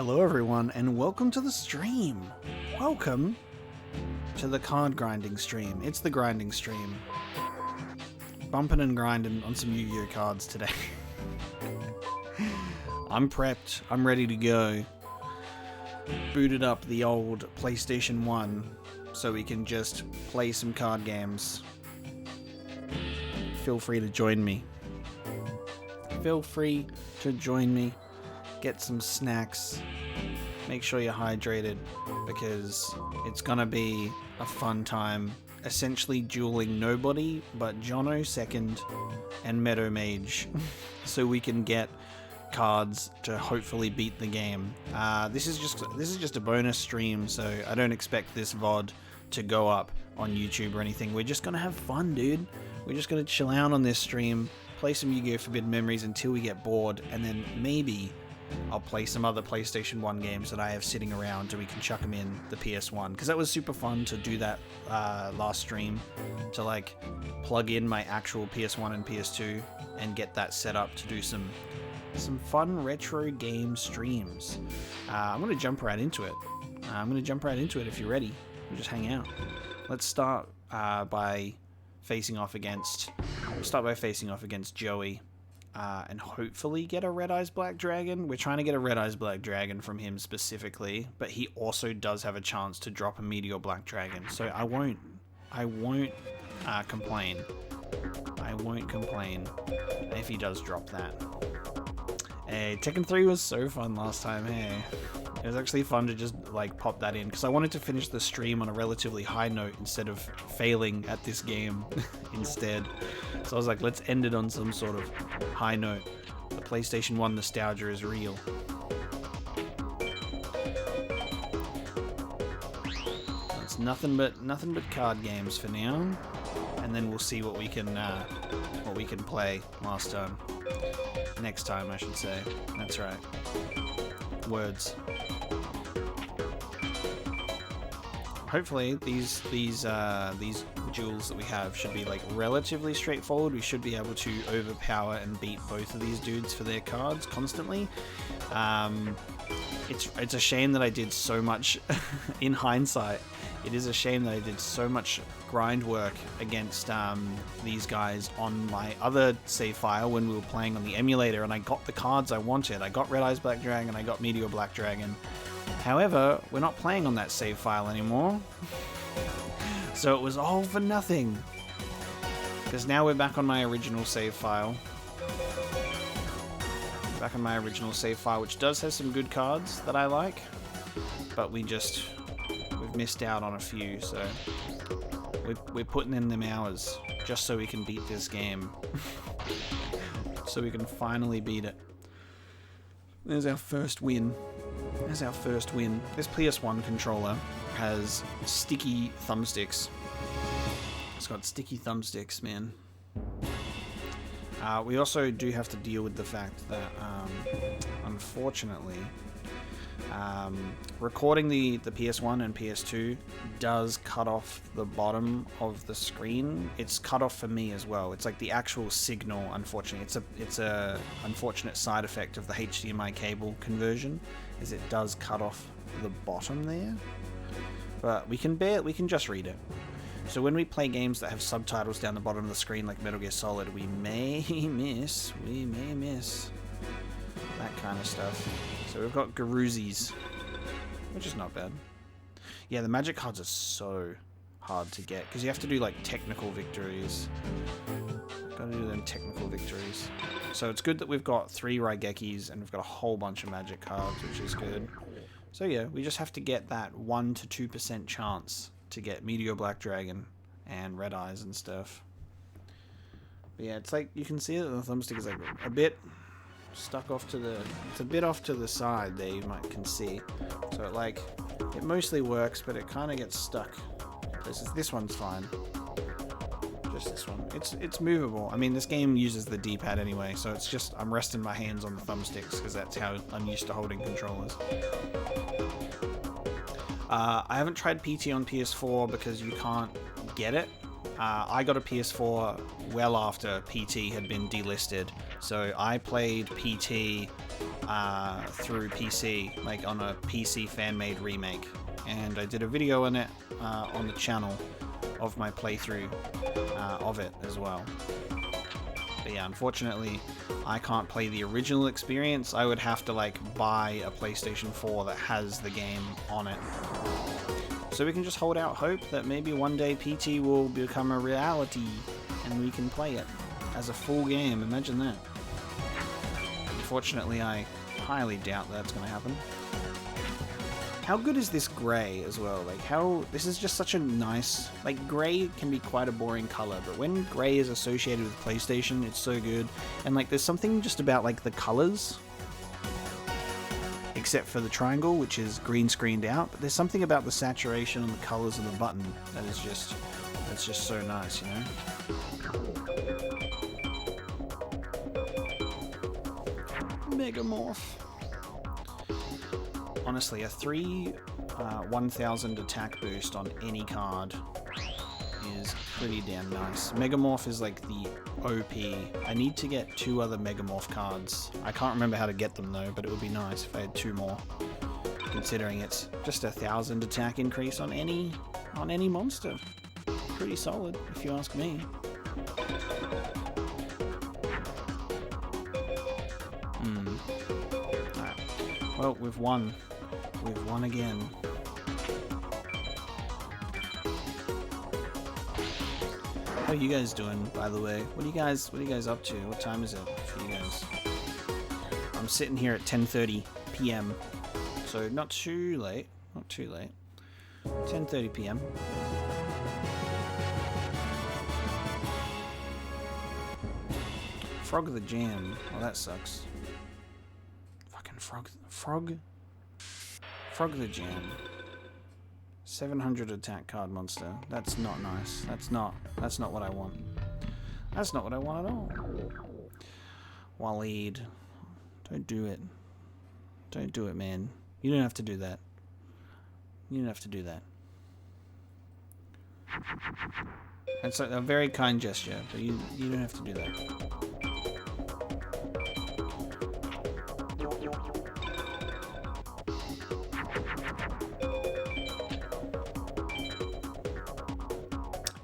Hello everyone and welcome to the stream. Welcome to the card grinding stream. It's the grinding stream. Bumping and grinding on some Yu-Gi-Oh cards today. I'm prepped. I'm ready to go. Booted up the old PlayStation 1 so we can just play some card games. Feel free to join me. Feel free to join me. Get some snacks. Make sure you're hydrated because it's gonna be a fun time. Essentially dueling nobody but Jono second and Meadow Mage so we can get cards to hopefully beat the game. This is just a bonus stream, so I don't expect this VOD to go up on YouTube or anything. We're just gonna have fun, dude. We're just gonna chill out on this stream, play some Yu-Gi-Oh! Forbidden Memories until we get bored, and then maybe I'll play some other PlayStation 1 games that I have sitting around so we can chuck them in the PS1. Because that was super fun to do that last stream, to like plug in my actual PS1 and PS2 and get that set up to do some fun retro game streams. I'm going to jump right into it. If you're ready. We'll just hang out. Let's start by facing off against Joey. And hopefully get a Red Eyes Black Dragon. We're trying to get a Red Eyes Black Dragon from him specifically, but he also does have a chance to drop a Meteor Black Dragon, so I won't complain. I won't complain if he does drop that. Hey, Tekken 3 was so fun last time, hey. It was actually fun to just like pop that in because I wanted to finish the stream on a relatively high note instead of failing at this game instead. So I was like, let's end it on some sort of high note. The PlayStation 1 nostalgia is real. It's nothing but card games for now, and then we'll see what we can play next time I should say. That's right. Words. Hopefully these duels that we have should be like relatively straightforward. We should be able to overpower and beat both of these dudes for their cards constantly. It's a shame that I did so much in hindsight. It is a shame that I did so much grind work against these guys on my other save file when we were playing on the emulator, and I got the cards I wanted. I got Red Eyes Black Dragon, I got Meteor Black Dragon. However, we're not playing on that save file anymore. So it was all for nothing. Because now we're back on my original save file. Which does have some good cards that I like. But we've missed out on a few, so we're putting in them hours just so we can beat this game. So we can finally beat it. There's our first win. This PS1 controller has sticky thumbsticks. It's got sticky thumbsticks, man. We also do have to deal with the fact that, unfortunately, recording the PS1 and PS2 does cut off the bottom of the screen. It's cut off for me as well. It's like the actual signal, unfortunately. It's a unfortunate side effect of the HDMI cable conversion, is it does cut off the bottom there. But we can just read it. So when we play games that have subtitles down the bottom of the screen like Metal Gear Solid, we may miss that kind of stuff. So we've got Garuzis, which is not bad. Yeah, the magic cards are so hard to get because you have to do like technical victories. Gotta do them technical victories. So it's good that we've got 3 Raigekis and we've got a whole bunch of magic cards, which is good. So yeah, we just have to get that 1 to 2% chance to get Meteor Black Dragon and Red Eyes and stuff. But yeah, it's like you can see that the thumbstick is like a bit stuck off to the, it's a bit off to the side there, you can see. So it mostly works, but it kind of gets stuck. This one's fine. Just this one. It's movable. I mean, this game uses the D-pad anyway, so it's just I'm resting my hands on the thumbsticks because that's how I'm used to holding controllers. I haven't tried PT on PS4 because you can't get it. I got a PS4 well after PT had been delisted, so I played PT through PC, like on a PC fan-made remake, and I did a video on it on the channel of my playthrough of it as well. But yeah, unfortunately, I can't play the original experience. I would have to like buy a PlayStation 4 that has the game on it. So we can just hold out hope that maybe one day PT will become a reality and we can play it as a full game. Imagine that. Unfortunately, I highly doubt that's going to happen. How good is this grey as well? Like how, this is just such a nice, like grey can be quite a boring color, but when grey is associated with PlayStation, it's so good. And like there's something just about like the colors, except for the triangle, which is green screened out, but there's something about the saturation and the colors of the button that is just, that's just so nice, you know? Megamorph. Honestly, a 1000 attack boost on any card is pretty damn nice. Megamorph is like the OP. I need to get 2 other Megamorph cards. I can't remember how to get them though, but it would be nice if I had 2 more. Considering it's just 1000 attack increase on any monster. Pretty solid, if you ask me. Alright. Well, we've won. We've won again. How are you guys doing, by the way? What are you guys up to? What time is it for you guys? I'm sitting here at 10:30 p.m. So not too late. Not too late. 10:30 p.m. Frog the Jam. Well, that sucks. Fucking Frog the Jam. 700 attack card monster. That's not nice. That's not what I want. That's not what I want at all. Waleed. Don't do it. Don't do it, man. You don't have to do that. You don't have to do that. That's a very kind gesture, but you don't have to do that.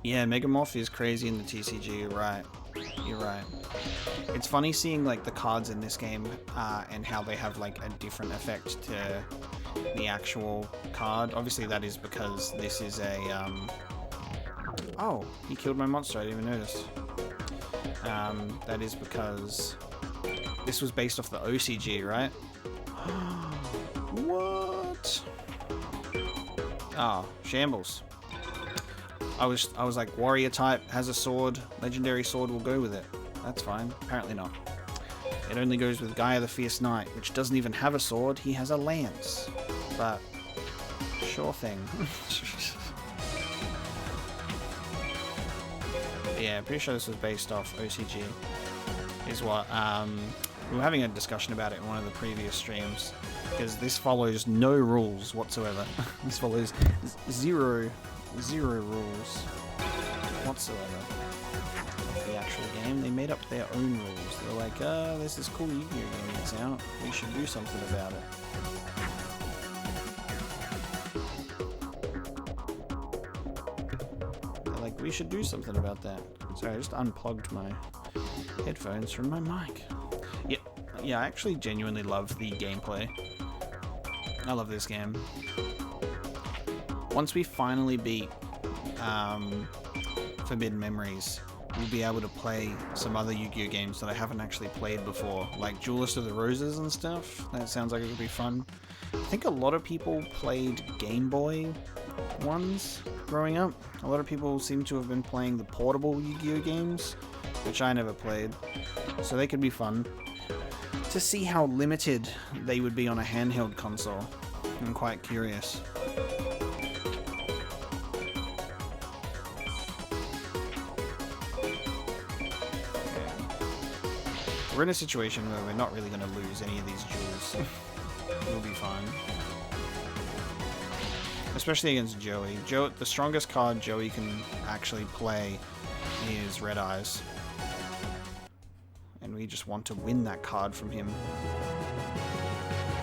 Yeah, Megamorph is crazy in the TCG, you're right. You're right. It's funny seeing like the cards in this game and how they have like a different effect to the actual card. Obviously that is because this is a... Oh, he killed my monster, I didn't even notice. That is because this was based off the OCG, right? What? Oh, shambles. I was like, warrior type, has a sword, legendary sword will go with it. That's fine. Apparently not. It only goes with Gaia the Fierce Knight, which doesn't even have a sword, he has a lance. But, sure thing. Yeah, pretty sure this was based off OCG. Is what, we were having a discussion about it in one of the previous streams, because this follows no rules whatsoever. This follows zero rules whatsoever. The actual game, they made up their own rules. They're like, there's this cool Yu-Gi-Oh game that's out, we should do something about it. They're like, we should do something about that. Sorry, I just unplugged my headphones from my mic. Yeah, I actually genuinely love the gameplay. I love this game. Once we finally beat Forbidden Memories, we'll be able to play some other Yu-Gi-Oh games that I haven't actually played before, like Duelist of the Roses and stuff. That sounds like it would be fun. I think a lot of people played Game Boy ones growing up. A lot of people seem to have been playing the portable Yu-Gi-Oh games, which I never played, so they could be fun. To see how limited they would be on a handheld console, I'm quite curious. We're in a situation where we're not really going to lose any of these duels. We'll be fine. especially against Joey. The strongest card Joey can actually play is Red Eyes. And we just want to win that card from him.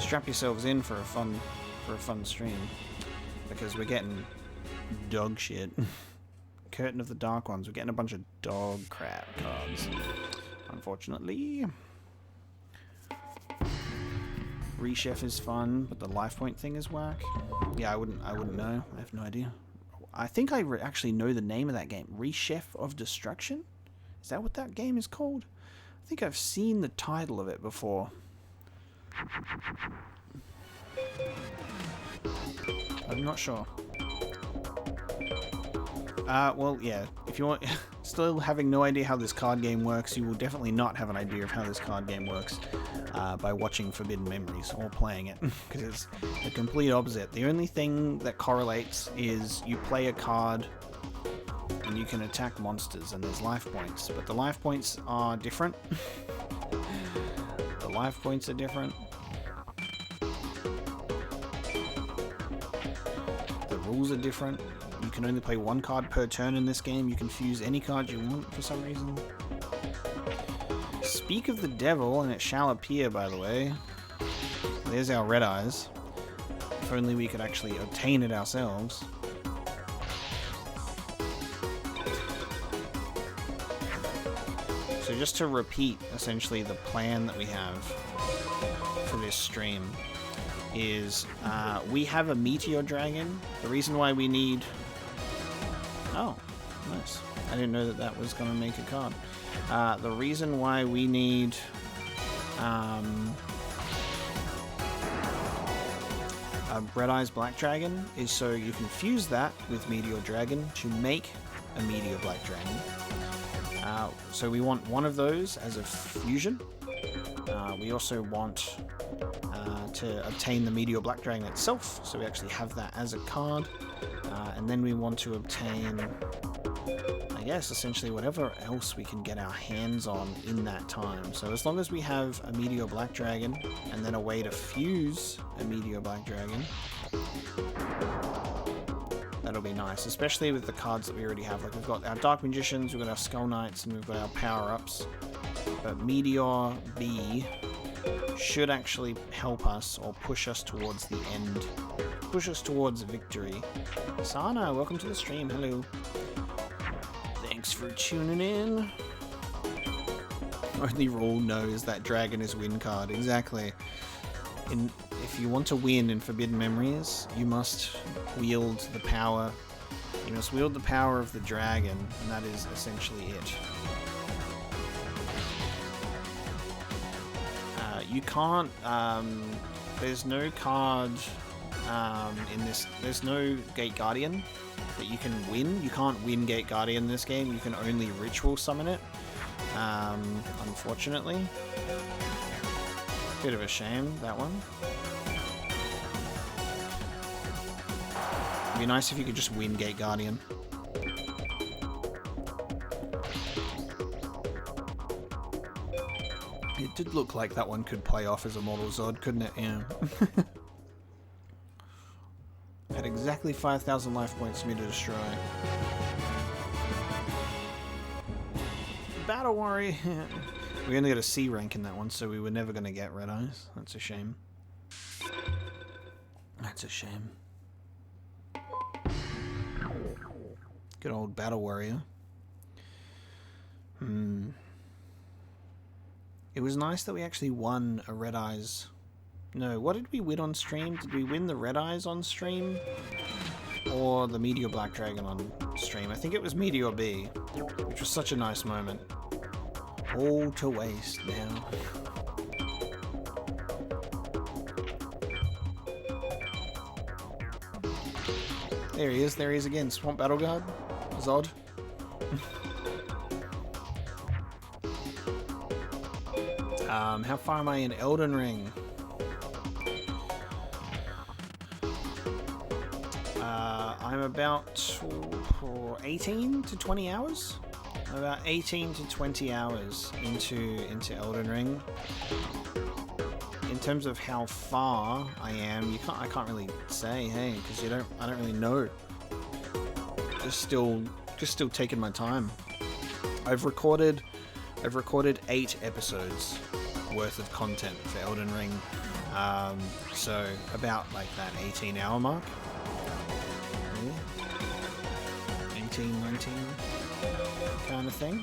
Strap yourselves in for a fun stream, because we're getting dog shit. Curtain of the Dark Ones. We're getting a bunch of dog crap cards, unfortunately. Rechef is fun, but the life point thing is whack. Yeah, I wouldn't know. I have no idea. I think I actually know the name of that game. Rechef of Destruction? Is that what that game is called? I think I've seen the title of it before. I'm not sure. Well, yeah. If you want, still having no idea how this card game works, you will definitely not have an idea of how this card game works by watching Forbidden Memories or playing it, because it's the complete opposite. The only thing that correlates is you play a card and you can attack monsters, and there's life points, but the life points are different. The life points are different. The rules are different. You can only play one card per turn in this game. You can fuse any card you want for some reason. Speak of the devil, and it shall appear, by the way. There's our Red Eyes. If only we could actually obtain it ourselves. So just to repeat, essentially, the plan that we have for this stream is we have a Meteor Dragon. The reason why we need... Oh, nice. I didn't know that that was going to make a card. The reason why we need a Red Eyes Black Dragon is so you can fuse that with Meteor Dragon to make a Meteor Black Dragon. So we want one of those as a fusion. We also want to obtain the Meteor Black Dragon itself, so we actually have that as a card. And then we want to obtain, I guess, essentially whatever else we can get our hands on in that time. So as long as we have a Meteor Black Dragon, and then a way to fuse a Meteor Black Dragon, that'll be nice, especially with the cards that we already have. Like, we've got our Dark Magicians, we've got our Skull Knights, and we've got our power-ups. But Meteor B should actually help us, or push us towards the end. Push us towards victory. Sana, welcome to the stream. Hello. Thanks for tuning in. Only rule knows that dragon is win card. Exactly. If you want to win in Forbidden Memories, you must wield the power. You must wield the power of the dragon, and that is essentially it. You can't, there's no card in this, there's no Gate Guardian that you can win. You can't win Gate Guardian in this game, you can only ritual summon it, unfortunately. Bit of a shame, that one. It'd be nice if you could just win Gate Guardian. It did look like that one could play off as a Mortal Zod, couldn't it? Yeah. Had exactly 5,000 life points for me to destroy. Battle Warrior! We only got a C rank in that one, so we were never going to get Red Eyes. That's a shame. That's a shame. Good old Battle Warrior. It was nice that we actually won a Red Eyes. No, what did we win on stream? Did we win the Red Eyes on stream? Or the Meteor Black Dragon on stream? I think it was Meteor B, which was such a nice moment. All to waste now. There he is again. Swamp Battle Guard. Zod. How far am I in Elden Ring? I'm about 18 to 20 hours. About 18 to 20 hours into Elden Ring. terms of how far I am, I can't really say, hey, because I don't really know. Just still taking my time. I've recorded 8 episodes worth of content for Elden Ring, so about like that 18-hour mark. 18, 19 kind of thing.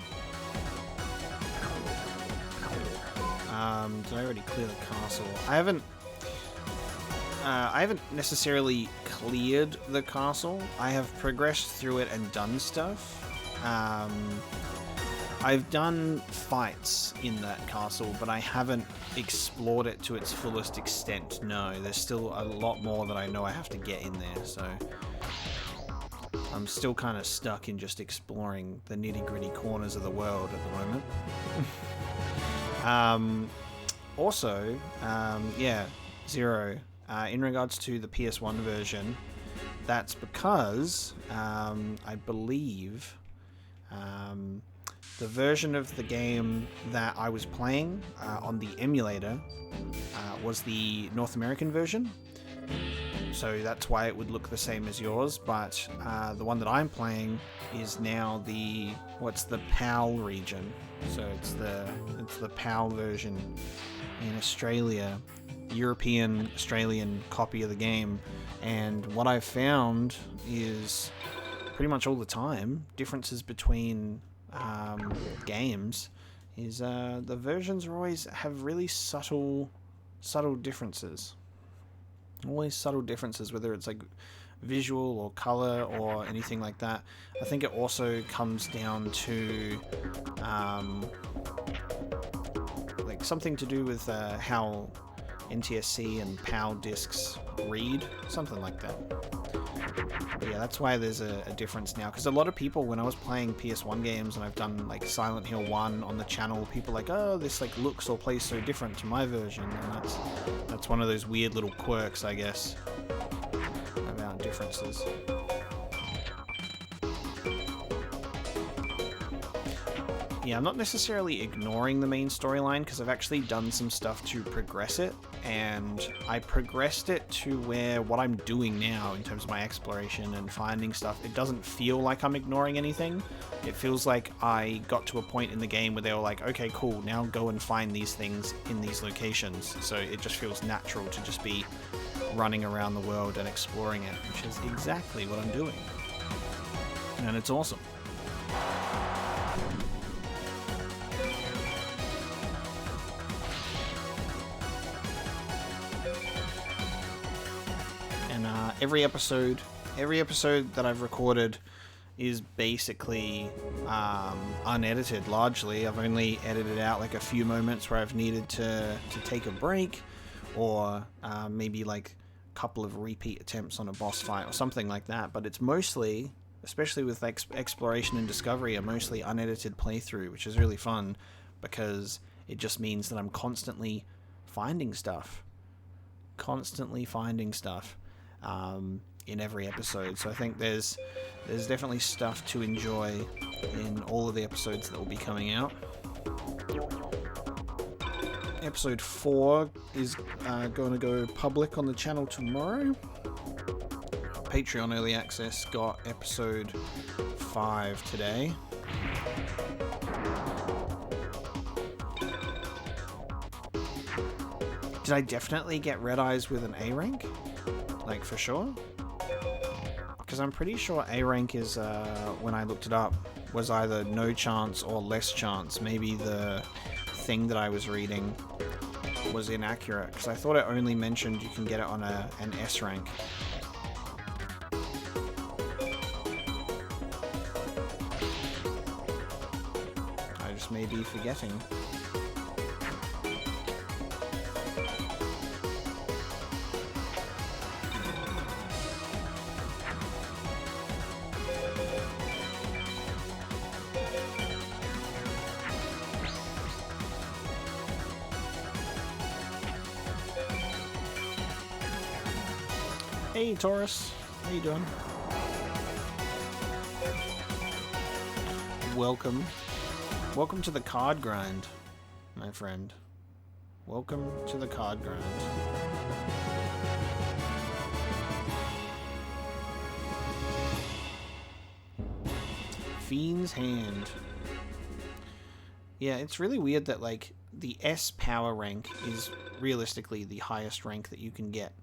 Did I already clear the castle? I haven't necessarily cleared the castle. I have progressed through it and done stuff. I've done fights in that castle, but I haven't explored it to its fullest extent. No, there's still a lot more that I know I have to get in there, so I'm still kind of stuck in just exploring the nitty-gritty corners of the world at the moment. Also, yeah, Zero, in regards to the PS1 version, that's because I believe the version of the game that I was playing on the emulator was the North American version. So that's why it would look the same as yours, but the one that I'm playing is now the PAL region. So it's the PAL version in Australia, European Australian copy of the game. And what I've found is pretty much all the time differences between games is the versions always have really subtle differences. Always subtle differences, whether it's like visual or color or anything like that. I think it also comes down to like something to do with how NTSC and PAL discs read, something like that. But yeah, that's why there's a difference now, because a lot of people, when I was playing PS1 games and I've done like Silent Hill 1 on the channel, people are like, oh, this like looks or plays so different to my version, and that's one of those weird little quirks, I guess, about differences. Yeah, I'm not necessarily ignoring the main storyline, because I've actually done some stuff to progress it, and I progressed it to where what I'm doing now in terms of my exploration and finding stuff, it doesn't feel like I'm ignoring anything. It feels like I got to a point in the game where they were like, okay, cool, now go and find these things in these locations. So it just feels natural to just be running around the world and exploring it, which is exactly what I'm doing. And it's awesome. Every episode that I've recorded is basically unedited, largely. I've only edited out like a few moments where I've needed to take a break, or maybe like a couple of repeat attempts on a boss fight or something like that. But it's mostly, especially with exploration and discovery, a mostly unedited playthrough, which is really fun, because it just means that I'm constantly finding stuff. In every episode. So I think there's definitely stuff to enjoy in all of the episodes that will be coming out. Episode 4 is going to go public on the channel tomorrow. Patreon Early Access got episode 5 today. Did I definitely get Red Eyes with an A rank? Like, for sure? Because I'm pretty sure A rank is, when I looked it up, was either no chance or less chance. Maybe the thing that I was reading was inaccurate, because I thought it only mentioned you can get it on an S rank. I just may be forgetting. Hey Taurus, how you doing? Welcome to the card grind, my friend. Welcome to the card grind. Fiend's Hand. Yeah, it's really weird that, like, the S power rank is realistically the highest rank that you can get.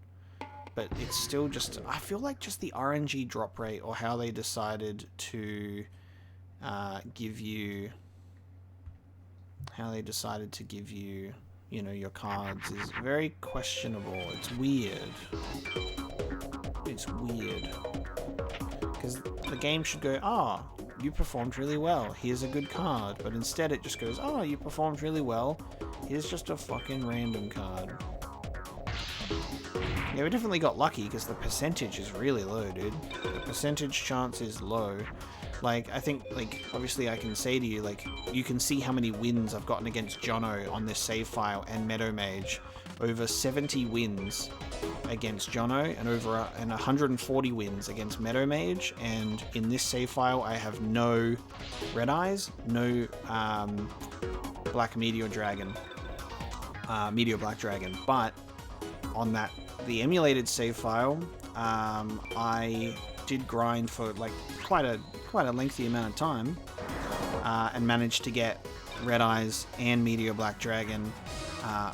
But it's still just, I feel like just the RNG drop rate, or how they decided to give you, you know, your cards is very questionable. It's weird. It's weird. Because the game should go, ah, you performed really well, here's a good card. But instead it just goes, oh, you performed really well, here's just a fucking random card. Yeah, we definitely got lucky because the percentage is really low, dude. The percentage chance is low. Like, I think, like, obviously I can say to you, like, you can see how many wins I've gotten against Jono on this save file and Meadow Mage. Over 70 wins against Jono and over 140 wins against Meadow Mage. And in this save file, I have no Red Eyes, no Black Meteor Dragon, Meteor Black Dragon. But on that, the emulated save file, I did grind for like quite a lengthy amount of time, and managed to get Red Eyes and Meteor Black Dragon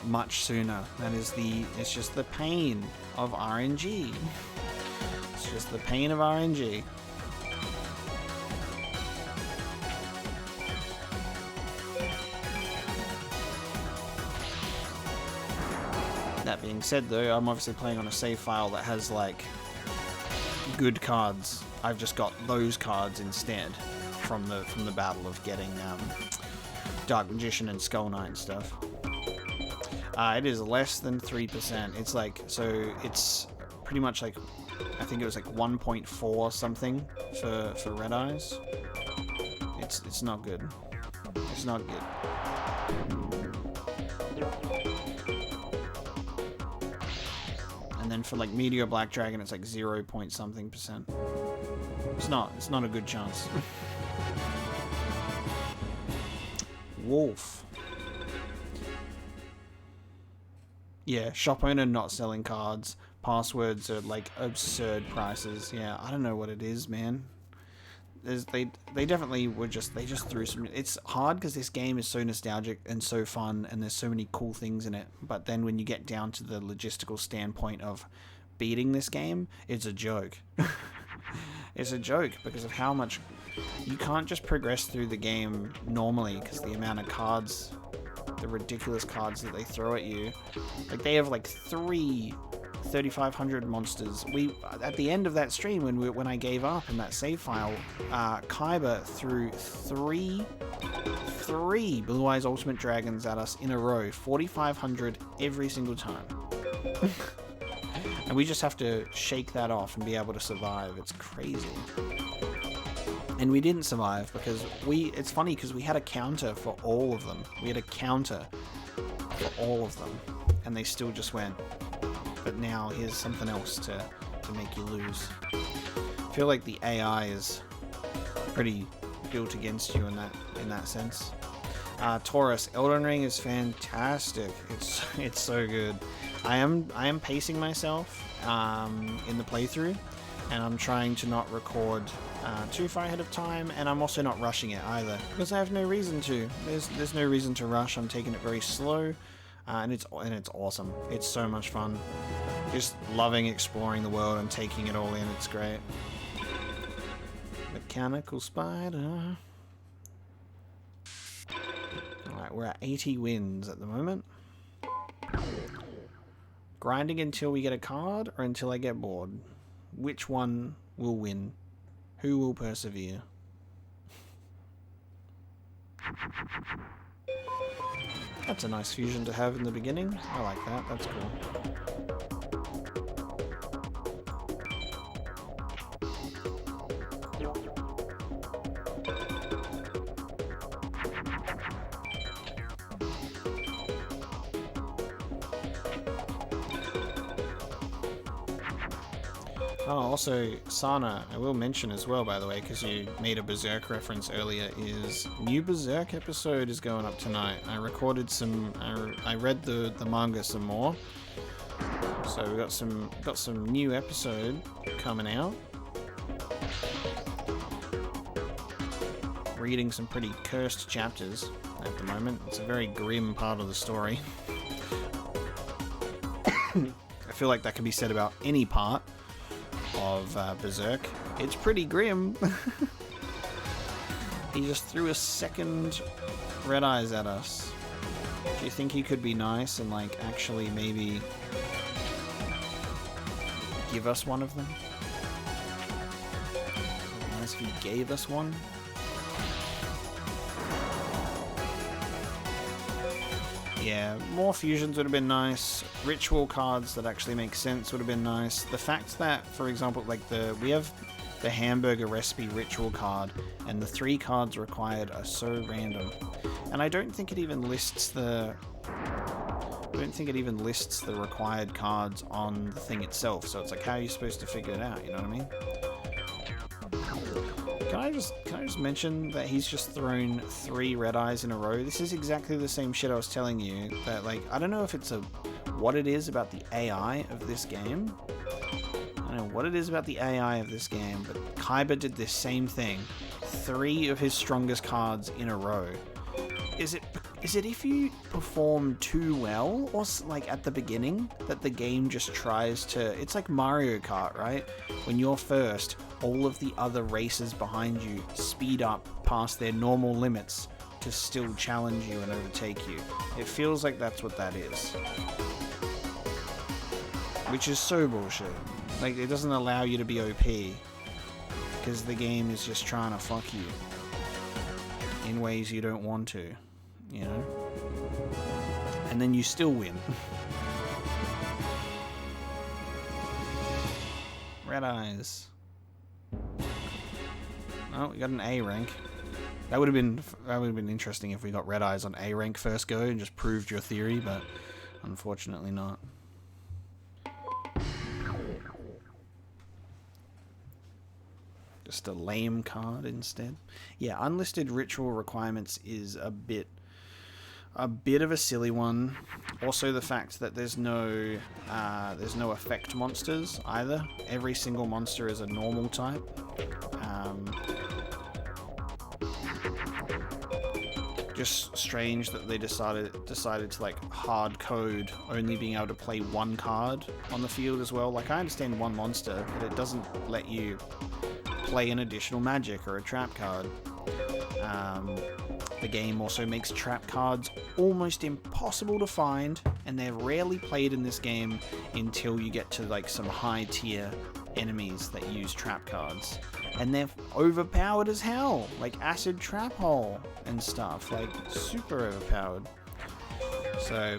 much sooner. It's just the pain of RNG. It's just the pain of RNG. That being said, though, I'm obviously playing on a save file that has, like, good cards. I've just got those cards instead from the battle of getting Dark Magician and Skull Knight and stuff. It is less than 3%. It's like, so it's pretty much like, I think it was like 1.4 something for Red Eyes. It's not good. It's not good. And then for like Meteor Black Dragon, it's like 0 point something percent. It's not a good chance. Wolf. Yeah, shop owner not selling cards. Passwords are like absurd prices. Yeah, I don't know what it is, man. They definitely were they just threw some. It's hard because this game is so nostalgic and so fun, and there's so many cool things in it. But then when you get down to the logistical standpoint of beating this game, it's a joke. It's a joke because of how much you can't just progress through the game normally because the amount of cards, the ridiculous cards that they throw at you. Like, they have like 3,500 monsters. At the end of that stream, when I gave up in that save file, Kaiba threw three Blue Eyes Ultimate Dragons at us in a row, 4,500 every single time. And we just have to shake that off and be able to survive. It's crazy. And we didn't survive because it's funny because we had a counter for all of them. We had a counter for all of them, and they still just went. But now here's something else to make you lose. I feel like the AI is pretty built against you in that sense. Taurus, Elden Ring is fantastic. It's so good. I am pacing myself in the playthrough, and I'm trying to not record too far ahead of time, and I'm also not rushing it either because I have no reason to. There's no reason to rush. I'm taking it very slow, and it's awesome. It's so much fun. Just loving exploring the world and taking it all in. It's great. Mechanical Spider. Alright, we're at 80 wins at the moment. Grinding until we get a card or until I get bored? Which one will win? Who will persevere? That's a nice fusion to have in the beginning. I like that. That's cool. Oh, also, Sana, I will mention as well, by the way, because you made a Berserk reference earlier, is new Berserk episode is going up tonight. I recorded some, I read the manga some more, so we got some new episode coming out. Reading some pretty cursed chapters at the moment. It's a very grim part of the story. I feel like that can be said about any part of Berserk. It's pretty grim. He just threw a second red eyes at us. Do you think he could be nice and like actually maybe give us one of them? It'd be nice if he gave us one. Yeah, more fusions would have been nice. Ritual cards that actually make sense would have been nice. The fact that, for example, like we have the hamburger recipe ritual card, and the 3 cards required are so random. And I don't think it even lists the required cards on the thing itself. So it's like, how are you supposed to figure it out? You know what I mean? Can I just mention that he's just thrown 3 red eyes in a row? This is exactly the same shit I was telling you. That, like, I don't know if it's what it is about the AI of this game. I don't know what it is about the AI of this game, but Kaiba did this same thing. 3 of his strongest cards in a row. Is it if you perform too well, or like at the beginning, that the game just tries to... It's like Mario Kart, right? When you're first, all of the other races behind you speed up past their normal limits to still challenge you and overtake you. It feels like that's what that is. Which is so bullshit. Like, it doesn't allow you to be OP, because the game is just trying to fuck you in ways you don't want to, you know? And then you still win. Red eyes. Oh, we got an A rank. That would have been interesting if we got red eyes on A rank first go and just proved your theory, but unfortunately not. Just a lame card instead. Yeah, unlisted ritual requirements is a bit of a silly one. Also, the fact that there's no effect monsters either. Every single monster is a normal type. Just strange that they decided to like hard code only being able to play 1 card on the field as well. Like, I understand 1 monster, but it doesn't let you play an additional magic or a trap card. The game also makes trap cards almost impossible to find, and they're rarely played in this game until you get to like some high tier enemies that use trap cards, and they're overpowered as hell, like acid trap hole and stuff, like super overpowered. So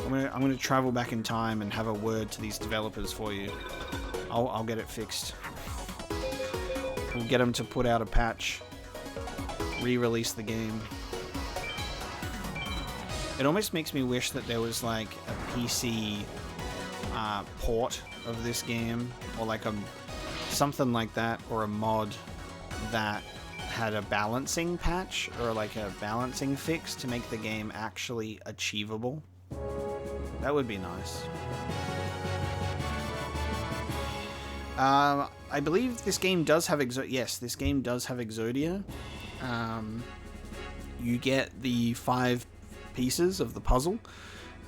I'm gonna travel back in time and have a word to these developers for you. I'll get it fixed. We'll get them to put out a patch, re-release the game. It almost makes me wish that there was like a PC port of this game, or like something like that, or a mod that had a balancing patch or like a balancing fix to make the game actually achievable. That would be nice. I believe this game does have yes, this game does have Exodia. You get the 5 pieces of the puzzle.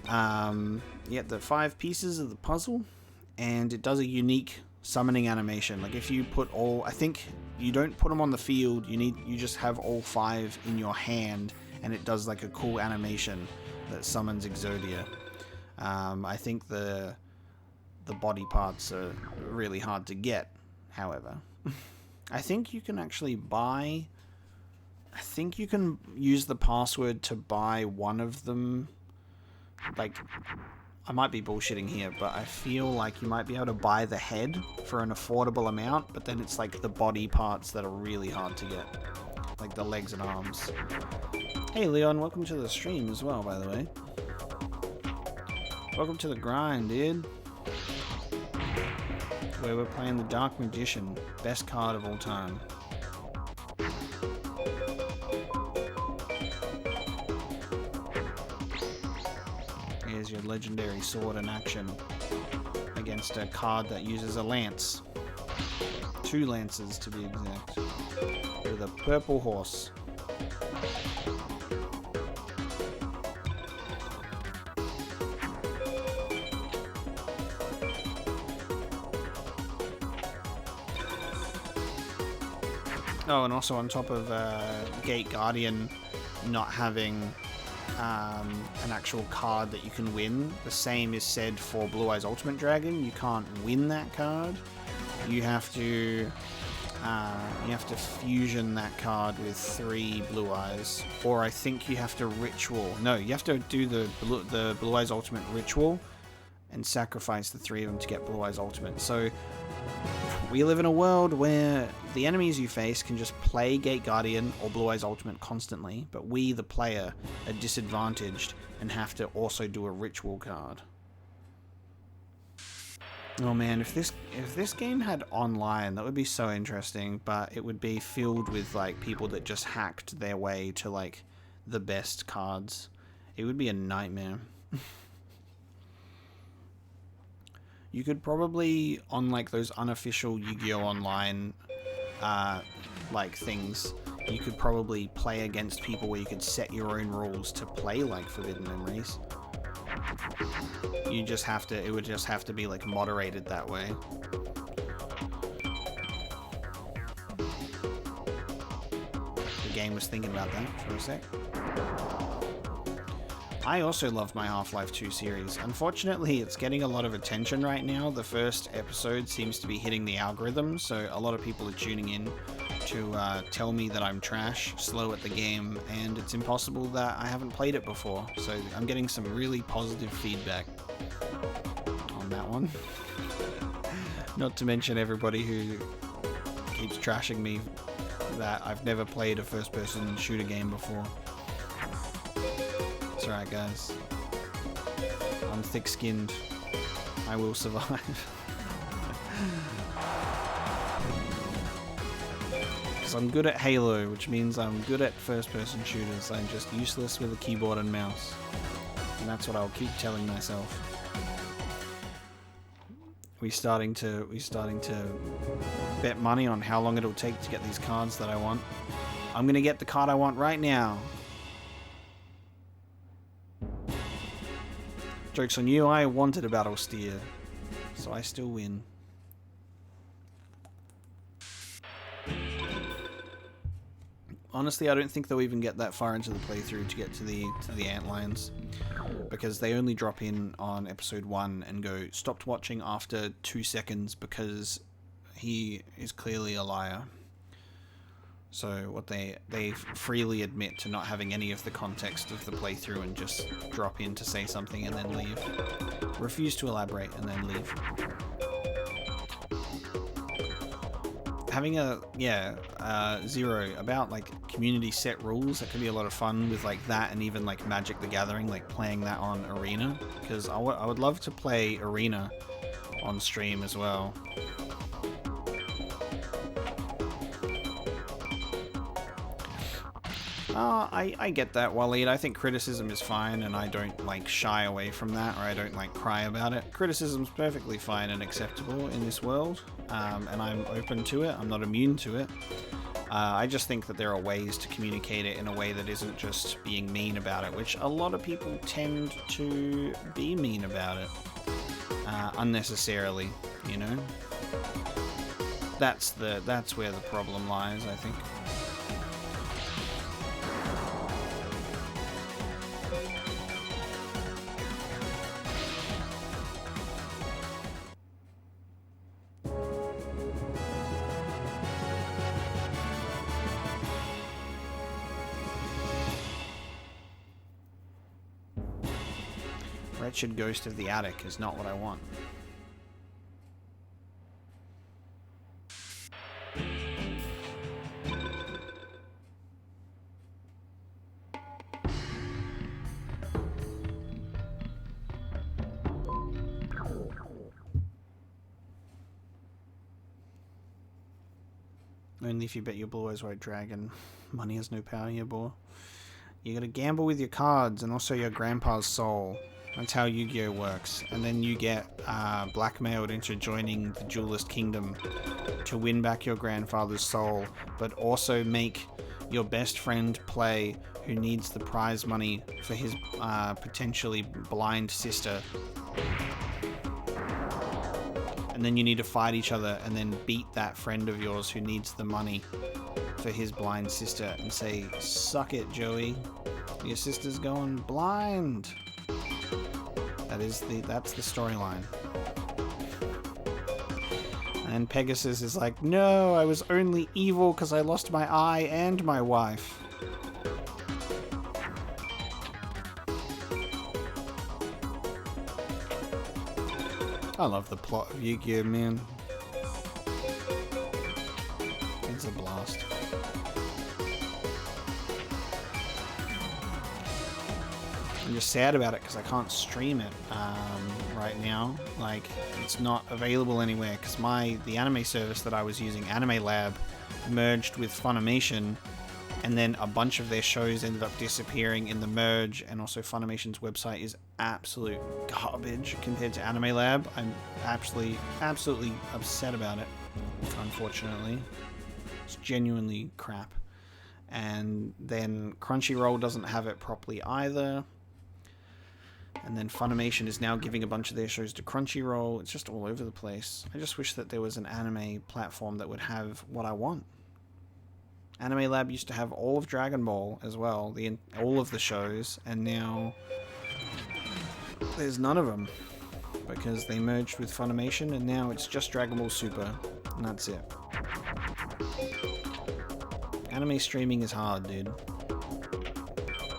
You get the 5 pieces of the puzzle, and it does a unique summoning animation. Like, if you put all, I think you don't put them on the field, you just have all 5 in your hand, and it does like a cool animation that summons Exodia. I think the body parts are really hard to get, however. I think you can actually buy... I think you can use the password to buy one of them. Like, I might be bullshitting here, but I feel like you might be able to buy the head for an affordable amount, but then it's like the body parts that are really hard to get. Like the legs and arms. Hey Leon, welcome to the stream as well, by the way. Welcome to the grind, dude. where we're playing the Dark Magician, best card of all time. Here's your legendary sword in action against a card that uses a lance. 2 lances to be exact. With a purple horse. Oh, and also on top of Gate Guardian not having an actual card that you can win, the same is said for Blue Eyes Ultimate Dragon. You can't win that card. You have to fusion that card with 3 Blue Eyes, or I think you have to ritual. No, you have to do the Blue Eyes Ultimate ritual and sacrifice the 3 of them to get Blue Eyes Ultimate. So we live in a world where the enemies you face can just play Gate Guardian or Blue Eyes Ultimate constantly, but we, the player, are disadvantaged and have to also do a ritual card. Oh man, if this game had online, that would be so interesting, but it would be filled with like people that just hacked their way to like the best cards. It would be a nightmare. You could probably, on like those unofficial Yu-Gi-Oh! Online like things, you could probably play against people where you could set your own rules to play like Forbidden Memories. You just have to, it would just have to be like moderated that way. The game was thinking about that for a sec. I also love my Half-Life 2 series. Unfortunately, it's getting a lot of attention right now. The first episode seems to be hitting the algorithm, so a lot of people are tuning in to tell me that I'm trash, slow at the game, and it's impossible that I haven't played it before. So I'm getting some really positive feedback on that one. Not to mention everybody who keeps trashing me that I've never played a first-person shooter game before. It's alright, guys. I'm thick-skinned. I will survive. Because I'm good at Halo, which means I'm good at first-person shooters. I'm just useless with a keyboard and mouse. And that's what I'll keep telling myself. We starting to bet money on how long it'll take to get these cards that I want. I'm gonna get the card I want right now. Joke's on you, I wanted a battle steer, so I still win. Honestly, I don't think they'll even get that far into the playthrough to get to the antlions, because they only drop in on episode 1 and go, stopped watching after 2 seconds because he is clearly a liar. So what they freely admit to not having any of the context of the playthrough and just drop in to say something and then leave. Refuse to elaborate and then leave. Having Zero, about like community set rules, that could be a lot of fun with like that, and even like Magic the Gathering, like playing that on Arena, because I would love to play Arena on stream as well. I get that, Waleed. I think criticism is fine, and I don't like shy away from that, or I don't like cry about it. Criticism's perfectly fine and acceptable in this world, and I'm open to it. I'm not immune to it. I just think that there are ways to communicate it in a way that isn't just being mean about it, which a lot of people tend to be mean about it unnecessarily. You know, that's where the problem lies, I think. Wretched Ghost of the Attic is not what I want. Only if you bet your blue eyes white dragon. Money has no power here, boy. You gotta gamble with your cards and also your grandpa's soul. That's how Yu-Gi-Oh works. And then you get blackmailed into joining the Duelist Kingdom to win back your grandfather's soul, but also make your best friend play who needs the prize money for his potentially blind sister. And then you need to fight each other and then beat that friend of yours who needs the money for his blind sister and say, "Suck it, Joey. Your sister's going blind." That's the storyline. And Pegasus is like, "No, I was only evil because I lost my eye and my wife." I love the plot of Yu-Gi-Oh, man. It's a blast. I'm just sad about it because I can't stream it right now. Like, it's not available anywhere because the anime service that I was using, Anime Lab, merged with Funimation, and then a bunch of their shows ended up disappearing in the merge, and also Funimation's website is absolute garbage compared to Anime Lab. I'm absolutely upset about it, unfortunately. It's genuinely crap. And then Crunchyroll doesn't have it properly either. And then Funimation is now giving a bunch of their shows to Crunchyroll. It's just all over the place. I just wish that there was an anime platform that would have what I want. Anime Lab used to have all of Dragon Ball as well, all of the shows, and now there's none of them because they merged with Funimation, and now it's just Dragon Ball Super, and that's it. Anime streaming is hard, dude,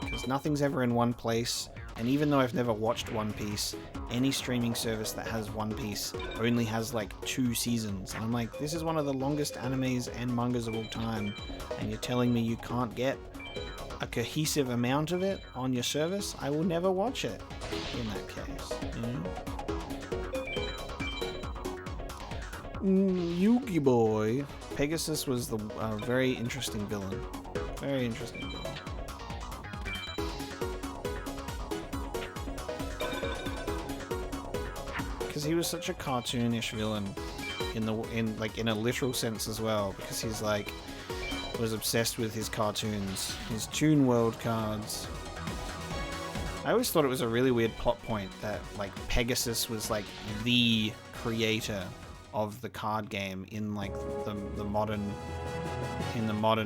because nothing's ever in one place. And even though I've never watched One Piece, any streaming service that has One Piece only has like 2 seasons. And I'm like, this is one of the longest animes and mangas of all time. And you're telling me you can't get a cohesive amount of it on your service? I will never watch it in that case. You know? Yugi Boy. Pegasus was a very interesting villain. Very interesting villain. He was such a cartoonish villain in a literal sense as well, because he's like was obsessed with his cartoons, his Toon World cards. I always thought it was a really weird plot point that like Pegasus was like the creator of the card game in like the modern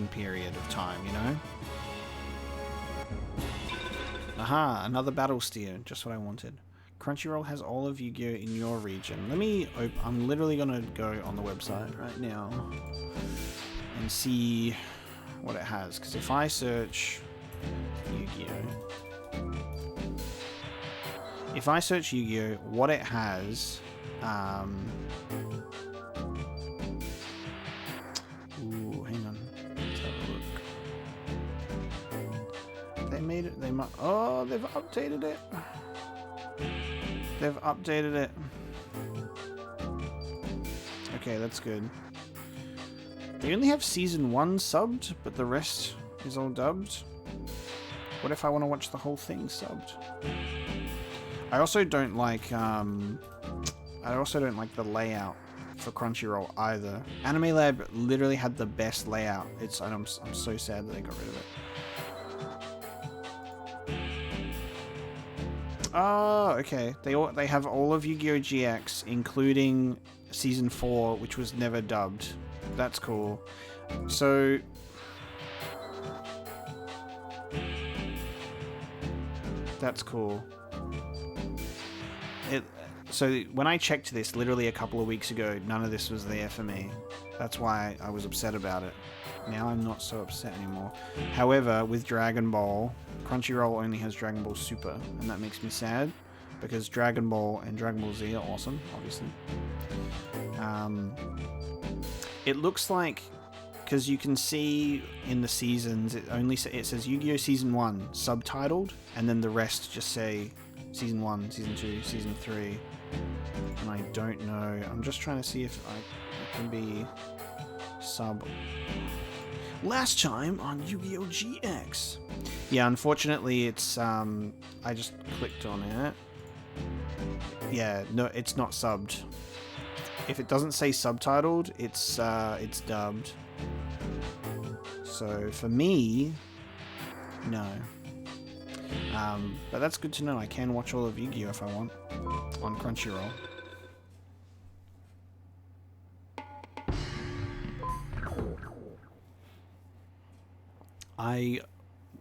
period of time, you know? Aha, another battle steer, just what I wanted. Crunchyroll has all of Yu-Gi-Oh in your region. I'm literally gonna go on the website right now and see what it has. Because if I search Yu-Gi-Oh, what it has, ooh, hang on. Let's have a look. They made it. Oh, they've updated it. They've updated it. Okay, that's good. They only have season 1 subbed, but the rest is all dubbed. What if I want to watch the whole thing subbed? I also don't like the layout for Crunchyroll either. Anime Lab literally had the best layout. I'm so sad that they got rid of it. Oh, okay. They have all of Yu-Gi-Oh! GX, including Season 4, which was never dubbed. That's cool. So... That's cool. So when I checked this literally a couple of weeks ago, none of this was there for me. That's why I was upset about it. Now I'm not so upset anymore. However, with Dragon Ball, Crunchyroll only has Dragon Ball Super, and that makes me sad, because Dragon Ball and Dragon Ball Z are awesome, obviously. It looks like, because you can see in the seasons, it says Yu-Gi-Oh! Season 1 subtitled, and then the rest just say Season 1, Season 2, Season 3, and I don't know. I'm just trying to see if I can be sub. Last time on Yu-Gi-Oh! GX. Yeah, unfortunately, it's, I just clicked on it. Yeah, no, it's not subbed. If it doesn't say subtitled, it's dubbed. So, for me, no. But that's good to know. I can watch all of Yu-Gi-Oh! If I want on Crunchyroll.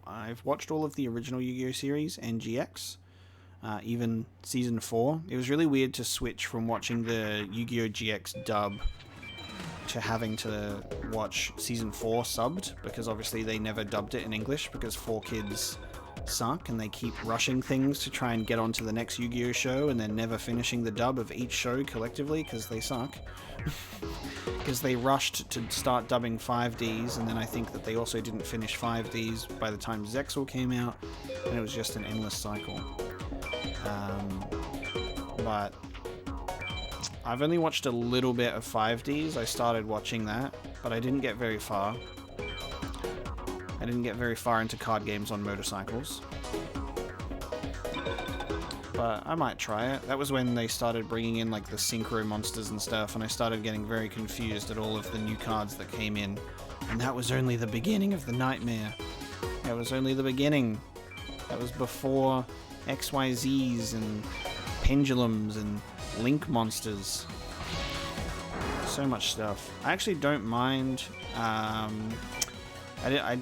I've watched all of the original Yu-Gi-Oh! Series and GX, even Season 4. It was really weird to switch from watching the Yu-Gi-Oh! GX dub to having to watch Season 4 subbed, because obviously they never dubbed it in English because 4Kids suck and they keep rushing things to try and get onto the next Yu-Gi-Oh! Show and then never finishing the dub of each show collectively because they suck. Because they rushed to start dubbing 5Ds, and then I think that they also didn't finish 5Ds by the time Zexal came out, and it was just an endless cycle. But I've only watched a little bit of 5Ds. I started watching that, but I didn't get very far. I didn't get very far into card games on motorcycles. But I might try it. That was when they started bringing in like the synchro monsters and stuff, and I started getting very confused at all of the new cards that came in. And that was only the beginning of the Nitemare. That was only the beginning. That was before XYZs and pendulums and link monsters. So much stuff. I actually don't mind. I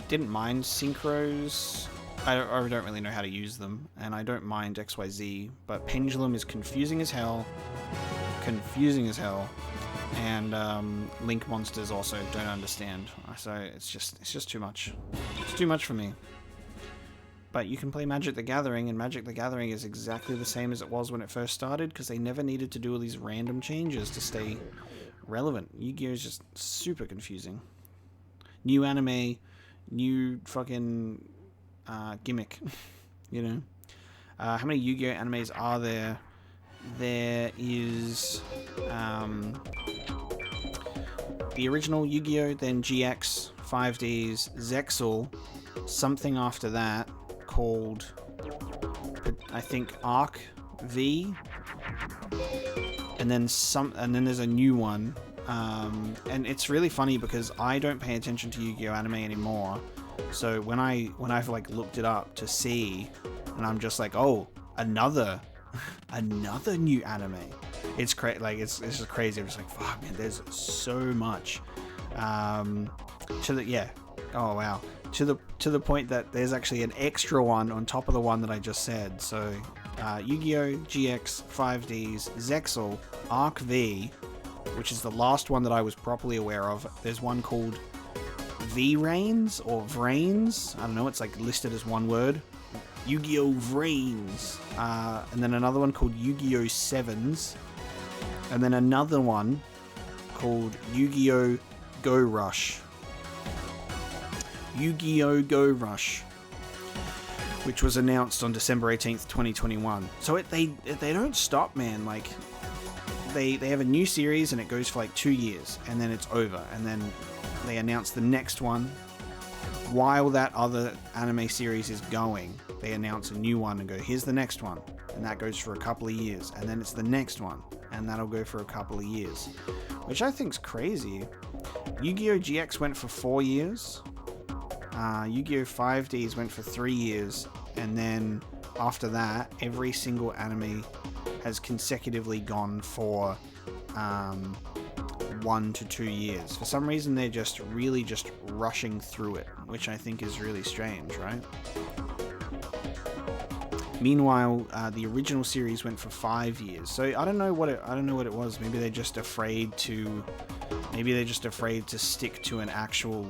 didn't mind synchros. I don't really know how to use them, and I don't mind XYZ, but Pendulum is confusing as hell. And Link Monsters also don't understand. So it's just too much. It's too much for me. But you can play Magic the Gathering, and Magic the Gathering is exactly the same as it was when it first started, because they never needed to do all these random changes to stay relevant. Yu-Gi-Oh! Is just super confusing. New anime, new fucking gimmick, you know. How many Yu-Gi-Oh! Animes are there? There is the original Yu-Gi-Oh!, then GX, 5Ds, Zexal, something after that called, I think, Arc V, and then there's a new one. And it's really funny because I don't pay attention to Yu-Gi-Oh! Anime anymore. So when I've like looked it up to see, and I'm just like, oh, another new anime. It's it's just crazy. I'm just like, fuck, man, there's so much. Oh wow. To the point that there's actually an extra one on top of the one that I just said. So Yu-Gi-Oh! GX, 5Ds, Zexal, Arc V, which is the last one that I was properly aware of. There's one called V-Rains or Vrains. I don't know, it's like listed as one word. Yu-Gi-Oh! Vrains. And then another one called Yu-Gi-Oh! Sevens. And then another one called Yu-Gi-Oh! Go Rush. Yu-Gi-Oh! Go Rush. Which was announced on December 18th, 2021. So they don't stop, man. Like, they have a new series and it goes for like 2 years and then it's over, and then they announce the next one. While that other anime series is going, they announce a new one and go, here's the next one, and that goes for a couple of years, and then it's the next one and that'll go for a couple of years, which I think's crazy. Yu-Gi-Oh! GX went for 4 years. Yu-Gi-Oh! 5Ds went for 3 years, and then after that, every single anime has consecutively gone for 1 to 2 years. For some reason, they're just really just rushing through it, which I think is really strange, right? Meanwhile, the original series went for 5 years. So I don't know what it was. Maybe they're just afraid to stick to an actual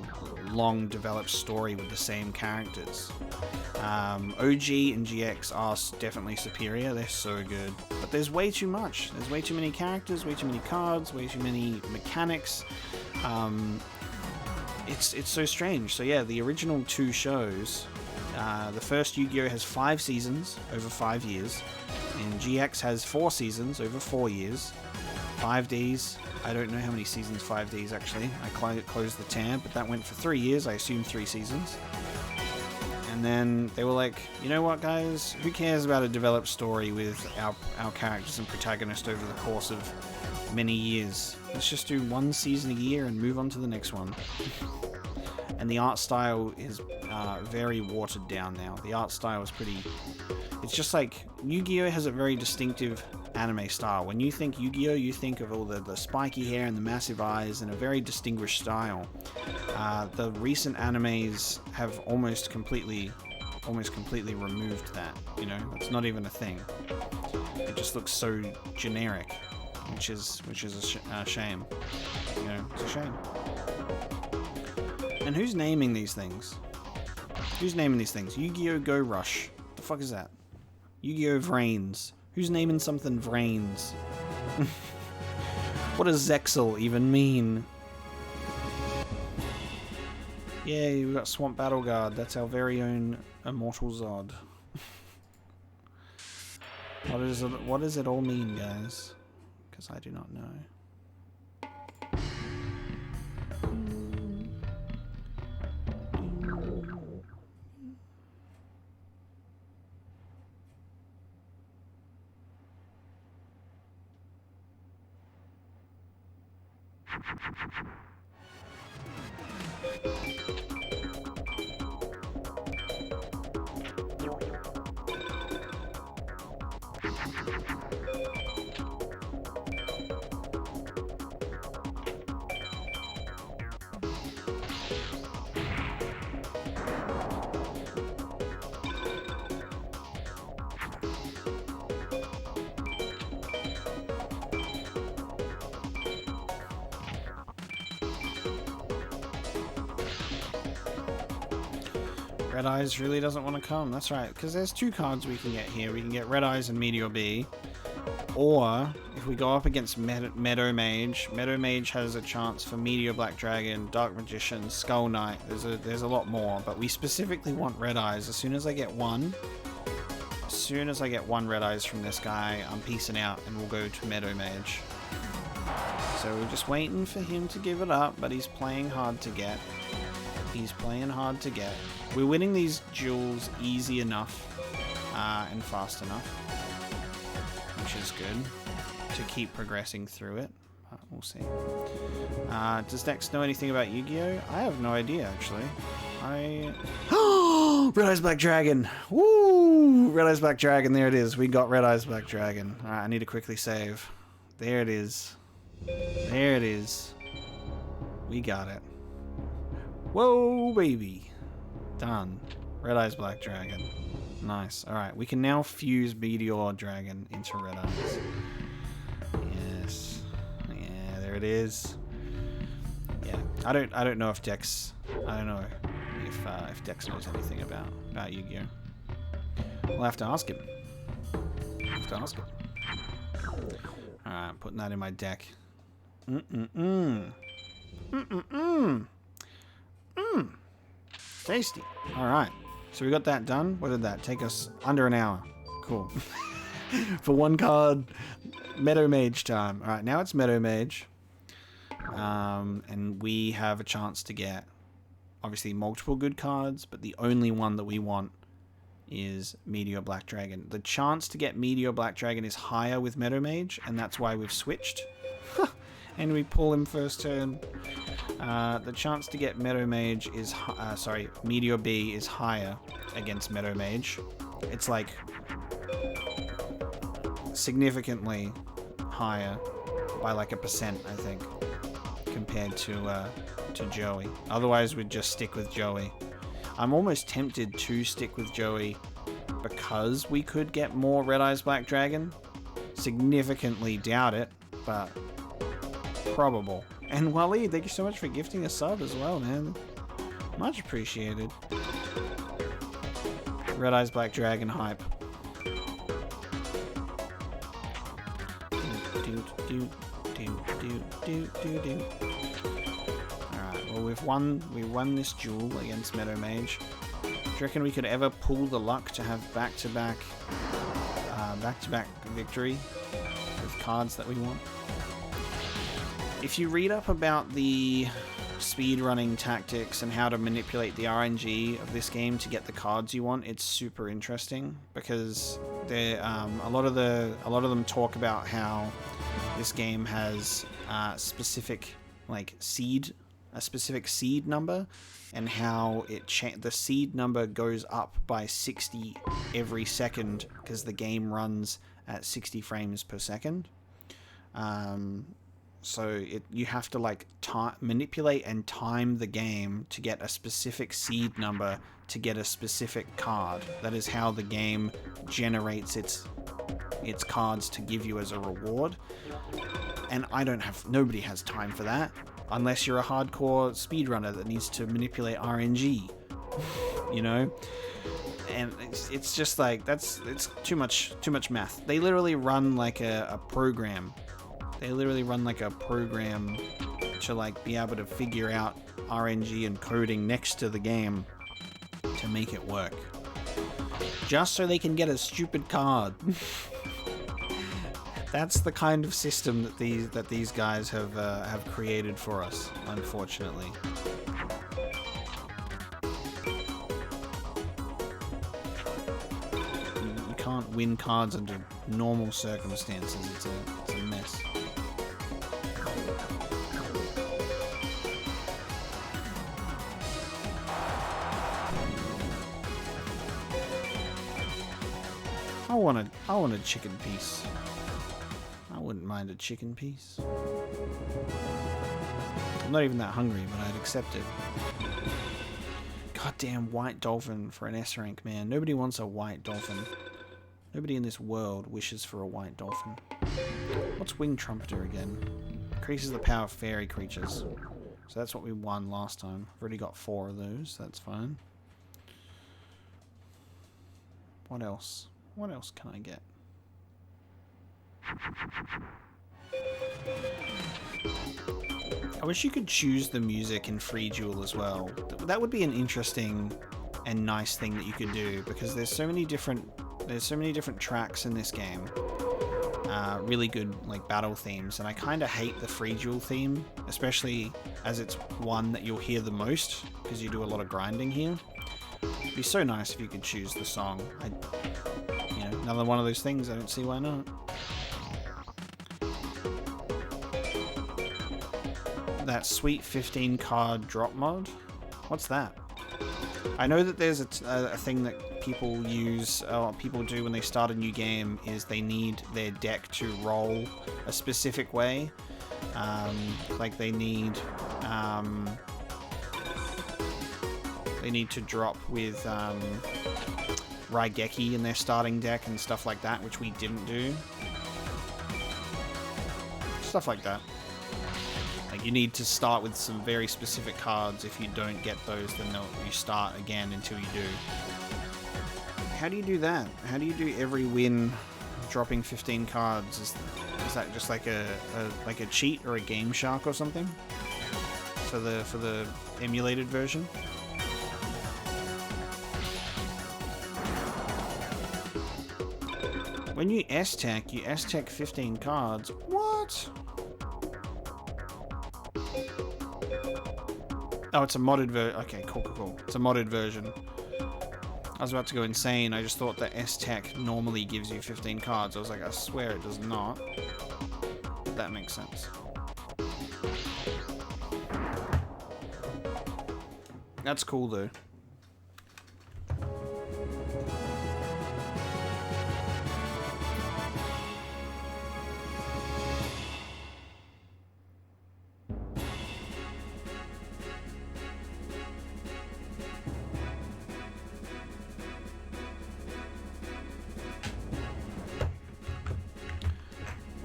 long developed story with the same characters. OG and GX are definitely superior. They're so good. But there's way too much. There's way too many characters, way too many cards, way too many mechanics. It's so strange. So yeah, the original 2 shows, the first Yu-Gi-Oh! Has 5 seasons over 5 years, and GX has 4 seasons over 4 years. 5Ds. I don't know how many seasons 5Ds actually. I closed the tab, but that went for 3 years. I assume 3 seasons. And then they were like, you know what, guys? Who cares about a developed story with our characters and protagonist over the course of many years? Let's just do 1 season a year and move on to the next one. And the art style is very watered down now. The art style is pretty... It's just like... Yu-Gi-Oh! Has a very distinctive anime style. When you think Yu-Gi-Oh! You think of all the spiky hair and the massive eyes and a very distinguished style. The recent animes have almost completely removed that, you know? It's not even a thing. It just looks so generic, which is a shame. You know, it's a shame. And who's naming these things? Who's naming these things? Yu-Gi-Oh! Go Rush. What the fuck is that? Yu-Gi-Oh! Vrains. Who's naming something Vrains? What does Zexal even mean? Yay, we got Swamp Battle Guard. That's our very own Immortal Zod. What does it all mean, guys? Because I do not know. Red Eyes really doesn't want to come. That's right, because there's 2 cards we can get here. We can get Red Eyes and Meteor B. Or, if we go up against Meadow Mage, Meadow Mage has a chance for Meteor Black Dragon, Dark Magician, Skull Knight. There's a lot more, but we specifically want Red Eyes. As soon as I get one Red Eyes from this guy, I'm peacing out and we'll go to Meadow Mage. So we're just waiting for him to give it up, but he's playing hard to get. He's playing hard to get. We're winning these duels easy enough and fast enough, which is good to keep progressing through it. We'll see. Does Dex know anything about Yu-Gi-Oh? I have no idea, actually. Red Eyes Black Dragon! Woo! Red Eyes Black Dragon, there it is. We got Red Eyes Black Dragon. Alright, I need to quickly save. There it is. There it is. We got it. Whoa, baby. Done. Red Eyes Black Dragon. Nice. Alright, we can now fuse Meteor Dragon into Red Eyes. Yes. Yeah, there it is. Yeah. I don't know if Dex... I don't know if Dex knows anything about Yu-Gi-Oh! We'll have to ask him. Alright, putting that in my deck. Tasty. Alright. So we got that done. What did that take us? Under an hour. Cool. For 1 card, Meadow Mage time. Alright, now it's Meadow Mage. And we have a chance to get, obviously, multiple good cards, but the only one that we want is Meteor Black Dragon. The chance to get Meteor Black Dragon is higher with Meadow Mage, and that's why we've switched. And we pull him first turn. The chance to get Meadow Mage is... Meteor B is higher against Meadow Mage. It's like... significantly higher by like 1%, I think, compared to Joey. Otherwise, we'd just stick with Joey. I'm almost tempted to stick with Joey because we could get more Red Eyes Black Dragon. Significantly doubt it, but probable. And Waleed, thank you so much for gifting a sub as well, man. Much appreciated. Red Eyes Black Dragon hype. Alright, well we won this duel against Meadow Mage. Do you reckon we could ever pull the luck to have back-to-back victory with cards that we want? If you read up about the speedrunning tactics and how to manipulate the RNG of this game to get the cards you want, it's super interesting, because a lot of them talk about how this game has a specific seed number, and how the seed number goes up by 60 every second because the game runs at 60 frames per second. So you have to like manipulate and time the game to get a specific seed number to get a specific card. That is how the game generates its cards to give you as a reward. And nobody has time for that unless you're a hardcore speedrunner that needs to manipulate RNG, you know? And it's just like, it's too much math. They literally run like a program. They literally run like a program to like be able to figure out RNG and coding next to the game to make it work. Just so they can get a stupid card. That's the kind of system that these guys have created for us, unfortunately. You can't win cards under normal circumstances. It's a mess. I want a chicken piece. I wouldn't mind a chicken piece. I'm not even that hungry, but I'd accept it. Goddamn white dolphin for an S rank, man. Nobody wants a white dolphin. Nobody in this world wishes for a white dolphin. What's winged trumpeter again? Increases the power of fairy creatures. So that's what we won last time. I've already got 4 of those. That's fine. What else? What else can I get? I wish you could choose the music in Free Duel as well. That would be an interesting and nice thing that you could do, because there's so many different tracks in this game. Really good like battle themes, and I kind of hate the Free Duel theme, especially as it's one that you'll hear the most because you do a lot of grinding here. It'd be so nice if you could choose the song. Another one of those things. I don't see why not. That sweet 15 card drop mod. What's that? I know that there's a thing that people use, or people do when they start a new game, is they need their deck to roll a specific way. Like they need to drop with Raigeki in their starting deck and stuff like that, which we didn't do. Stuff like that. Like you need to start with some very specific cards. If you don't get those, then you start again until you do. How do you do that? How do you do every win dropping 15 cards? Is that just like a cheat or a Game Shark or something? For the emulated version? When you S-Tech, you S-Tech 15 cards. What? Oh, it's a modded version. Okay, cool. It's a modded version. I was about to go insane. I just thought that S-Tech normally gives you 15 cards. I was like, I swear it does not. But that makes sense. That's cool, though.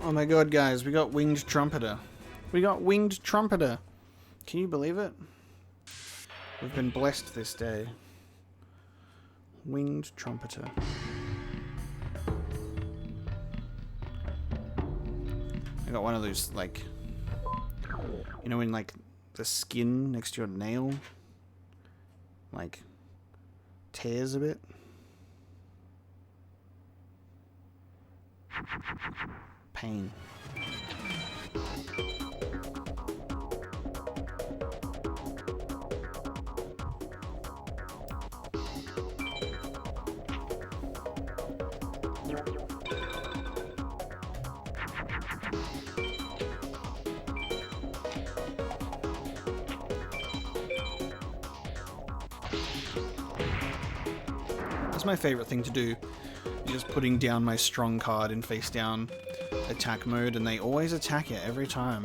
Oh my god, guys, we got Winged Trumpeter. We got Winged Trumpeter. Can you believe it? We've been blessed this day. Winged Trumpeter. I got one of those, like, you know, when, like, the skin next to your nail, like, tears a bit? Pain. That's my favorite thing to do. Just putting down my strong card in face down attack mode, and they always attack it every time.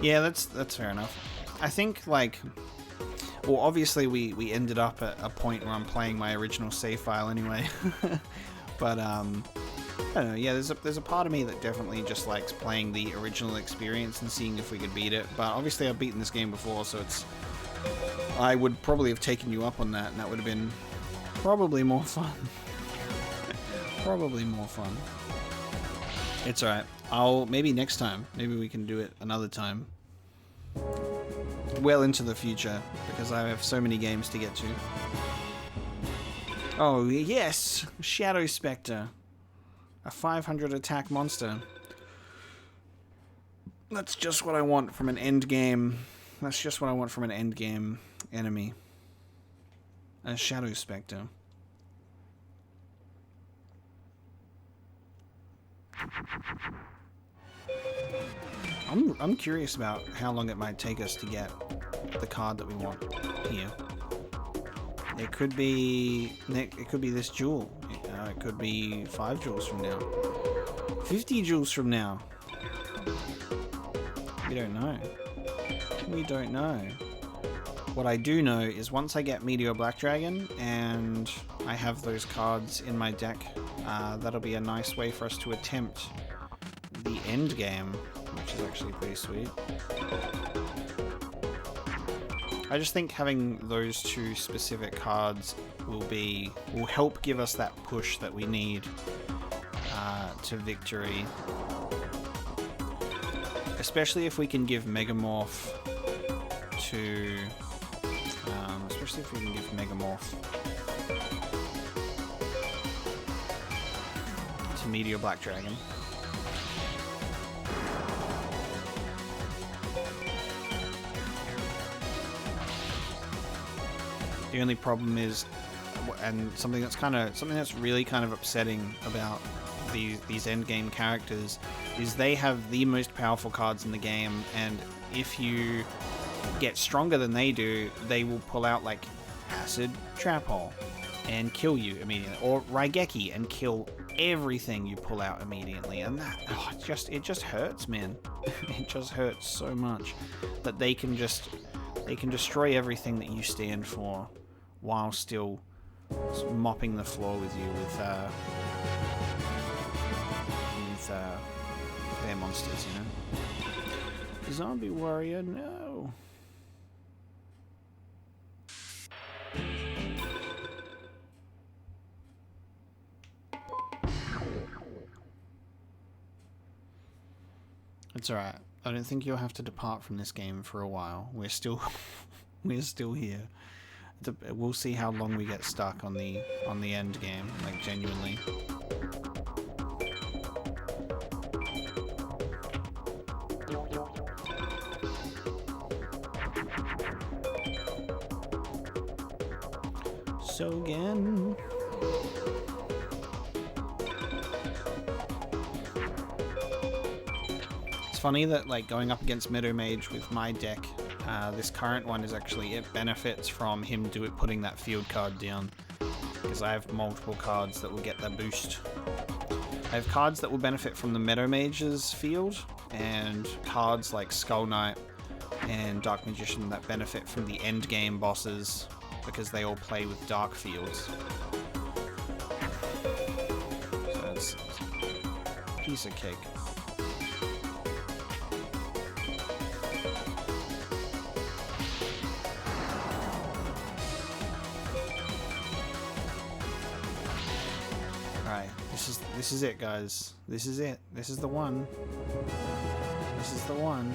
Yeah, that's fair enough. I think, like, well, obviously we ended up at a point where I'm playing my original save file anyway. But I don't know. Yeah, there's a part of me that definitely just likes playing the original experience and seeing if we could beat it. But obviously I've beaten this game before, so I would probably have taken you up on that, and that would have been probably more fun. Probably more fun. It's alright. Maybe next time. Maybe we can do it another time. Well into the future, because I have so many games to get to. Oh, yes! Shadow Spectre. A 500 attack monster. That's just what I want from an end game. That's just what I want from an end game enemy. A Shadow Spectre. I'm curious about how long it might take us to get the card that we want here. It could be this jewel. It could be 5 jewels from now. 50 jewels from now. We don't know. We don't know. What I do know is once I get Meteor Black Dragon and I have those cards in my deck, that'll be a nice way for us to attempt the end game, which is actually pretty sweet. I just think having those 2 specific cards will help give us that push that we need to victory. Especially if we can give Megamorph to... especially if we can give Megamorph to Meteor Black Dragon. The only problem is, and something that's really kind of upsetting about these endgame characters, is they have the most powerful cards in the game, and if you get stronger than they do, they will pull out like Acid Trap Hole and kill you immediately, or Raigeki and kill everything you pull out immediately, and that it just hurts, man. It just hurts so much that they can destroy everything that you stand for while still mopping the floor with you with their monsters, you know. Zombie warrior, no. It's alright. I don't think you'll have to depart from this game for a while. We're still here. We'll see how long we get stuck on the end game, like genuinely. So again. It's funny that like going up against Meadow Mage with my deck, this current one is actually, it benefits from him putting that field card down, because I have multiple cards that will get that boost. I have cards that will benefit from the Meadow Mage's field, and cards like Skull Knight and Dark Magician that benefit from the end game bosses, because they all play with dark fields. So it's a piece of cake. Alright, this is it, guys. This is it. This is the one. This is the one.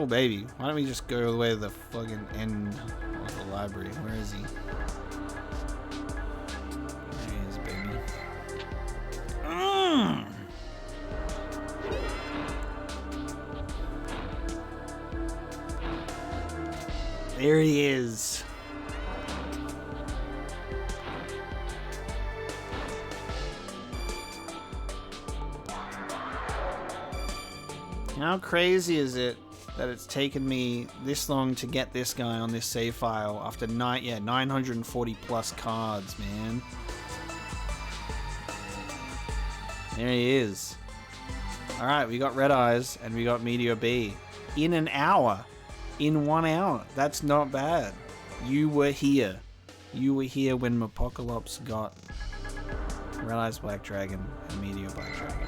Oh, baby. Why don't we just go all the way to the fucking end of the library? Where is he? There he is, baby. There he is. How crazy is it that it's taken me this long to get this guy on this save file after 940 plus cards, man. There he is. Alright, we got Red Eyes and we got Meteor B. In an hour. In 1 hour. That's not bad. You were here. You were here when Apocalypse got Red Eyes Black Dragon and Meteor Black Dragon.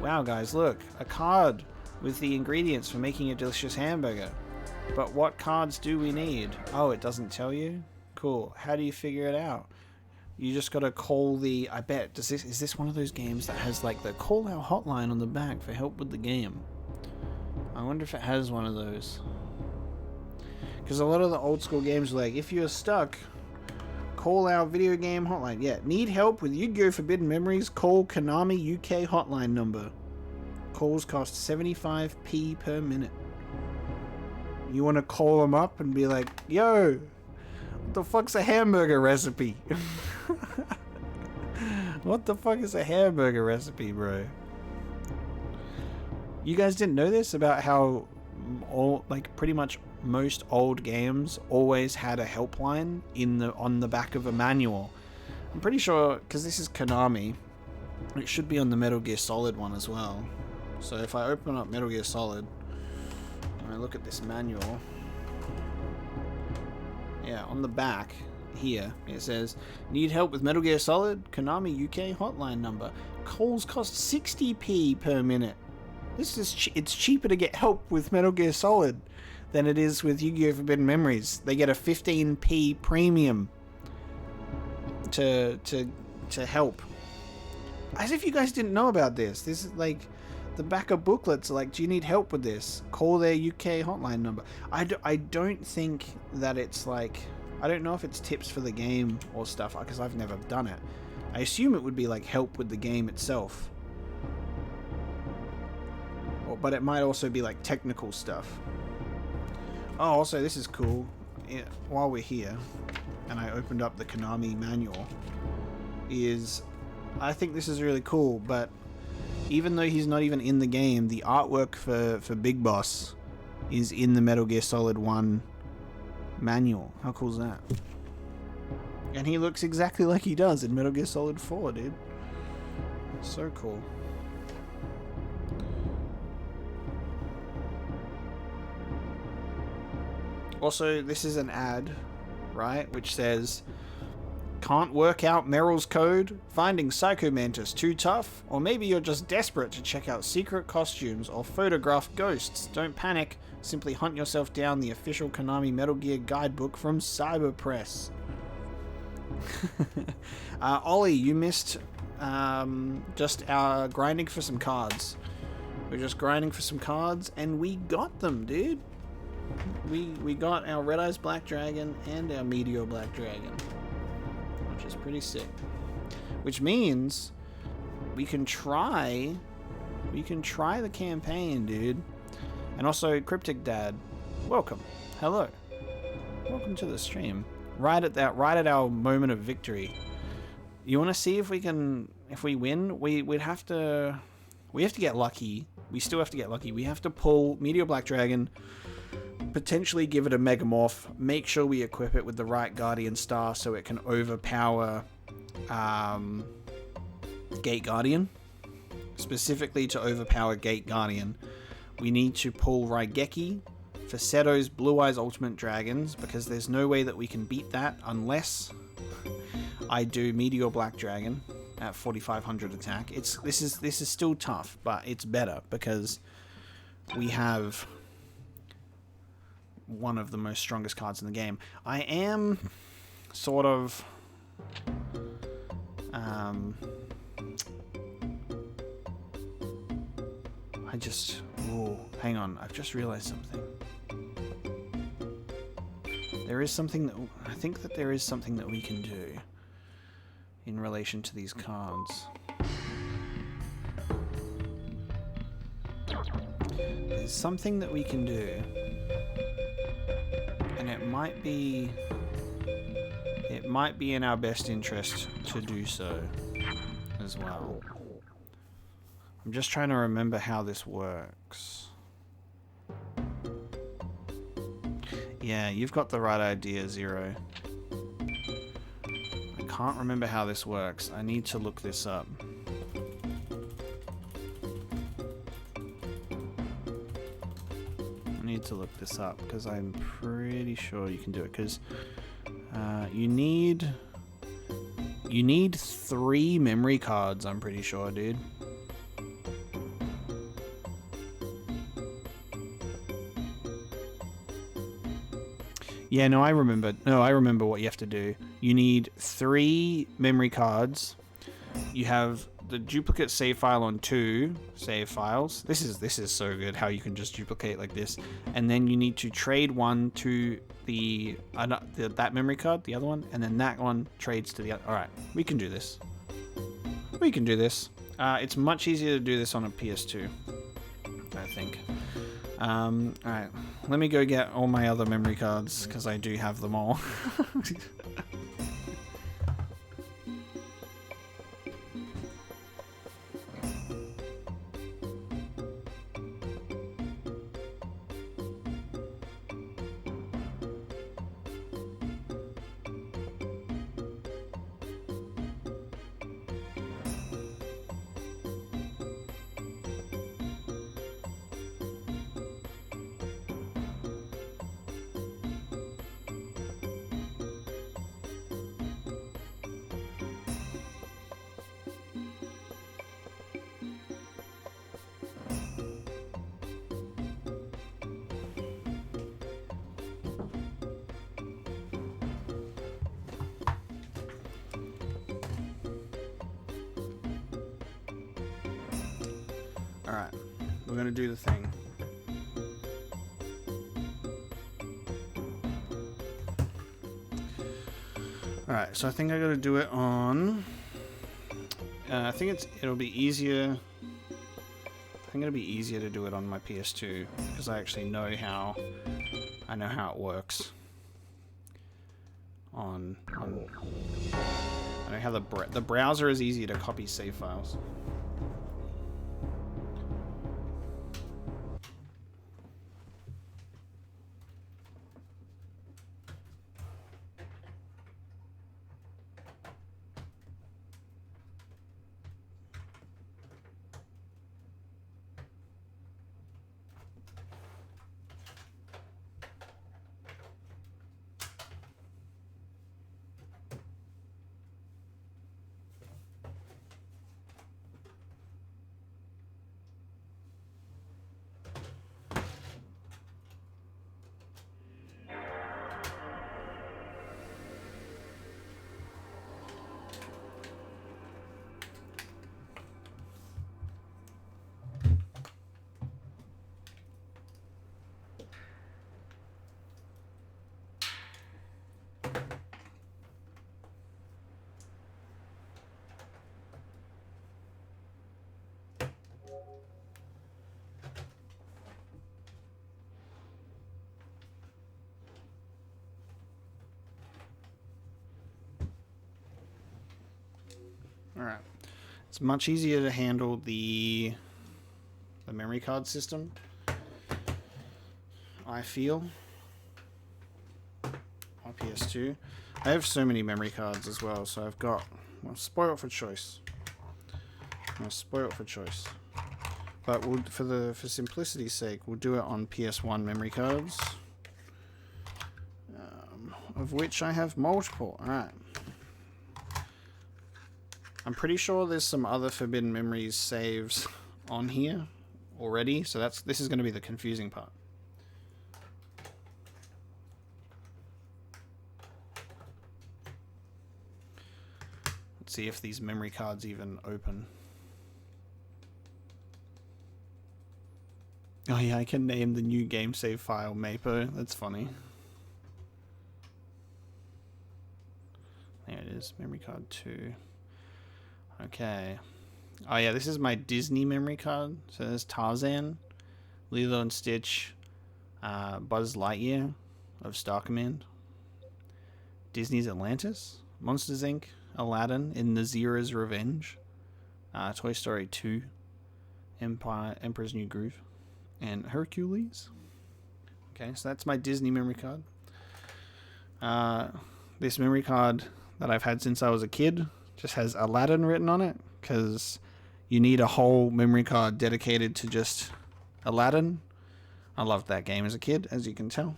Wow, guys, look. A card with the ingredients for making a delicious hamburger. But what cards do we need? Oh, it doesn't tell you? Cool. How do you figure it out? You just gotta call the... I bet. Is this one of those games that has like the call our hotline on the back for help with the game? I wonder if it has one of those. Because a lot of the old school games were like, if you're stuck, call our video game hotline. Yeah, need help with Yu-Gi-Oh! Forbidden Memories? Call Konami UK hotline number. Calls cost 75p per minute. You want to call them up and be like, yo, what the fuck's a hamburger recipe? What the fuck is a hamburger recipe, bro? You guys didn't know this about how pretty much most old games always had a helpline on the back of a manual. I'm pretty sure, because this is Konami, it should be on the Metal Gear Solid one as well. So if I open up Metal Gear Solid and I look at this manual, yeah, on the back here it says, need help with Metal Gear Solid? Konami UK hotline number. Calls cost 60p per minute. It's cheaper to get help with Metal Gear Solid than it is with Yu-Gi-Oh! Forbidden Memories. They get a 15p premium to help. As if you guys didn't know about this. This is like the back of booklets are like, do you need help with this? Call their UK hotline number. I don't think that it's like, I don't know if it's tips for the game or stuff, because I've never done it. I assume it would be like help with the game itself. But it might also be like technical stuff. Oh, also this is cool. While we're here, and I opened up the Konami manual, I think this is really cool, but even though he's not even in the game, the artwork for Big Boss is in the Metal Gear Solid 1 manual. How cool is that? And he looks exactly like he does in Metal Gear Solid 4, dude. So cool. Also, this is an ad, right, which says, can't work out Meryl's code? Finding Psycho Mantis too tough? Or maybe you're just desperate to check out secret costumes or photograph ghosts. Don't panic. Simply hunt yourself down the official Konami Metal Gear guidebook from Cyberpress. Ollie, you missed just our grinding for some cards. We're just grinding for some cards, and we got them, dude. We got our Red Eyes Black Dragon and our Meteor Black Dragon, which is pretty sick. Which means we can try the campaign, dude. And also, Cryptic Dad, welcome. Hello. Welcome to the stream. Right at our moment of victory. You want to see if we win? We have to get lucky. We still have to get lucky. We have to pull Meteor Black Dragon, potentially give it a Megamorph, make sure we equip it with the right Guardian Star so it can overpower Gate Guardian. Specifically to overpower Gate Guardian, we need to pull Raigeki for Seto's Blue Eyes Ultimate Dragons, because there's no way that we can beat that unless I do Meteor Black Dragon at 4500 attack. This is still tough, but it's better because we have one of the most strongest cards in the game. I am sort of I Oh, hang on. I've just realized something. There is something that... I think that there is something that we can do in relation to these cards. There's something that we can do. And it might be... It might be in our best interest to do so as well. I'm just trying to remember how this works. Yeah, you've got the right idea, Zero. I can't remember how this works. I need to look this up. I need to look this up because I'm pretty sure you can do it. Because you need 3 memory cards. I'm pretty sure, dude. Yeah, no, I remember. No, I remember what you have to do. You need 3 memory cards. You have the duplicate save file on 2 save files. This is so good how you can just duplicate like this. And then you need to trade one to that memory card, the other one, and then that one trades to the other. All right, we can do this. We can do this. It's much easier to do this on a PS2, I think. Alright, let me go get all my other memory cards, because I do have them all. Alright, we're gonna do the thing. Alright, so I think I gotta do it on... I think it'll be easier... I think it'll be easier to do it on my PS2, because I actually know how... I know how it works. I know how the browser is easier to copy save files. Alright. It's much easier to handle the memory card system, I feel, on PS2. I have so many memory cards as well, so I've got... Well, spoiled for choice. I'm spoiled for choice. But for simplicity's sake, we'll do it on PS1 memory cards, of which I have multiple. Alright. I'm pretty sure there's some other Forbidden Memories saves on here already, so this is going to be the confusing part. Let's see if these memory cards even open. Oh yeah, I can name the new game save file Mapo. That's funny. There it is, memory card 2. Okay. Oh yeah, this is my Disney memory card. So there's Tarzan, Lilo and Stitch, Buzz Lightyear of Star Command, Disney's Atlantis, Monsters Inc., Aladdin in Nazira's Revenge, Toy Story 2, Emperor's New Groove, and Hercules. Okay, so that's my Disney memory card. This memory card that I've had since I was a kid just has Aladdin written on it, because you need a whole memory card dedicated to just Aladdin. I loved that game as a kid, as you can tell,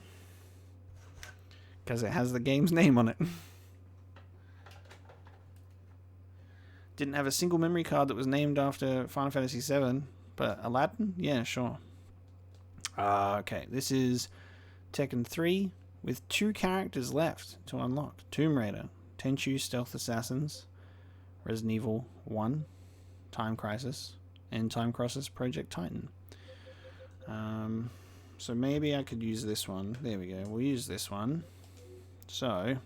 because it has the game's name on it. Didn't have a single memory card that was named after Final Fantasy VII, but Aladdin? Yeah, sure. Okay, this is Tekken 3 with 2 characters left to unlock. Tomb Raider, Tenchu Stealth Assassins, Resident Evil 1, Time Crisis, and Time Crisis Project Titan. So maybe I could use this one. There we go. We'll use this one. So,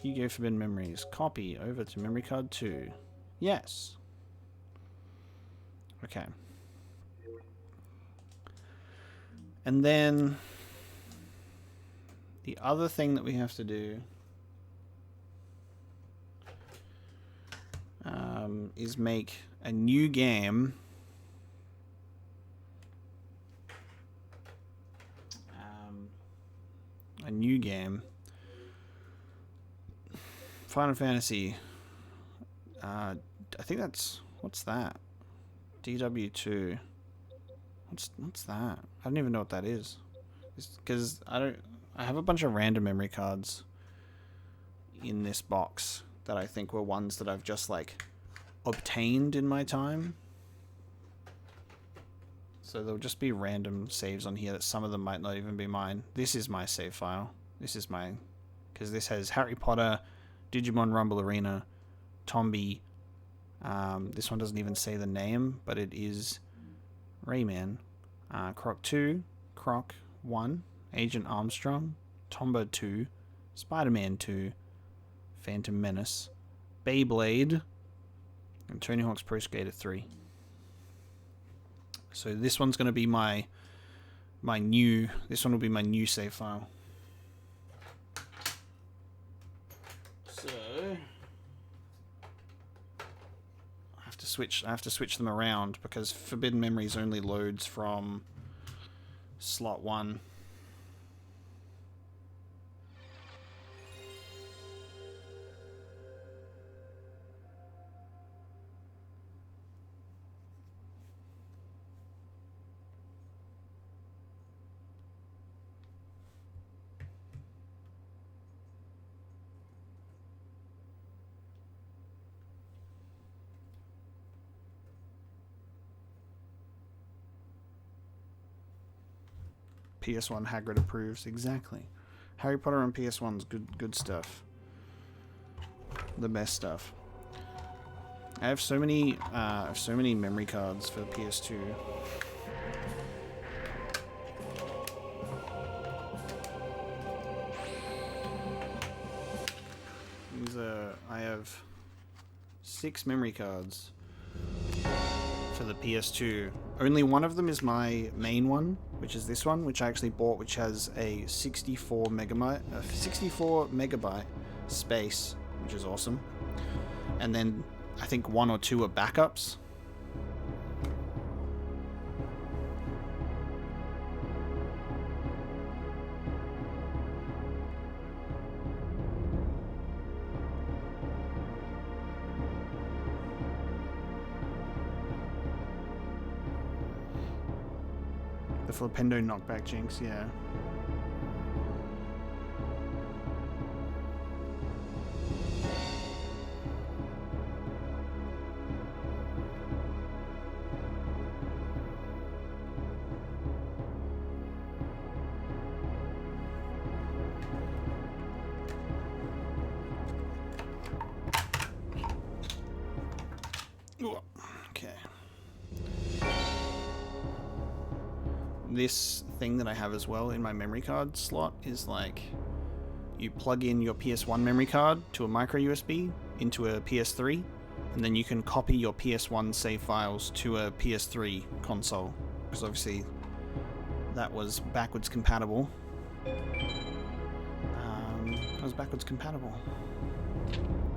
Yu-Gi-Oh! Forbidden Memories. Copy over to memory card 2. Yes. Okay. And then the other thing that we have to do is make a new game. Final Fantasy. I think that's, what's that? DW2. What's that? I don't even know what that is. Because I have a bunch of random memory cards in this box that I think were ones that I've just like obtained in my time. So there'll just be random saves on here that some of them might not even be mine. This is my save file. This is my, because this has Harry Potter, Digimon Rumble Arena, Tombi. This one doesn't even say the name, but it is Rayman. Croc 2, Croc 1, Agent Armstrong, Tomba 2, Spider-Man 2, Phantom Menace, Beyblade, and Tony Hawk's Pro Skater 3. So this one's going to be my new. This one will be my new save file. So I have to switch them around because Forbidden Memories only loads from slot 1. PS1 Hagrid approves. Exactly. Harry Potter on PS1's good stuff. The best stuff. I have so many memory cards for PS2. I have 6 memory cards for the PS2. Only one of them is my main one, which is this one, which I actually bought, which has a 64 megabyte space, which is awesome. And then I think 1 or 2 are backups. The Flipendo knockback jinx, yeah. Okay. this thing that I have as well in my memory card slot is like, you plug in your PS1 memory card to a micro USB into a PS3, and then you can copy your PS1 save files to a PS3 console, because obviously that was backwards compatible. That was backwards compatible.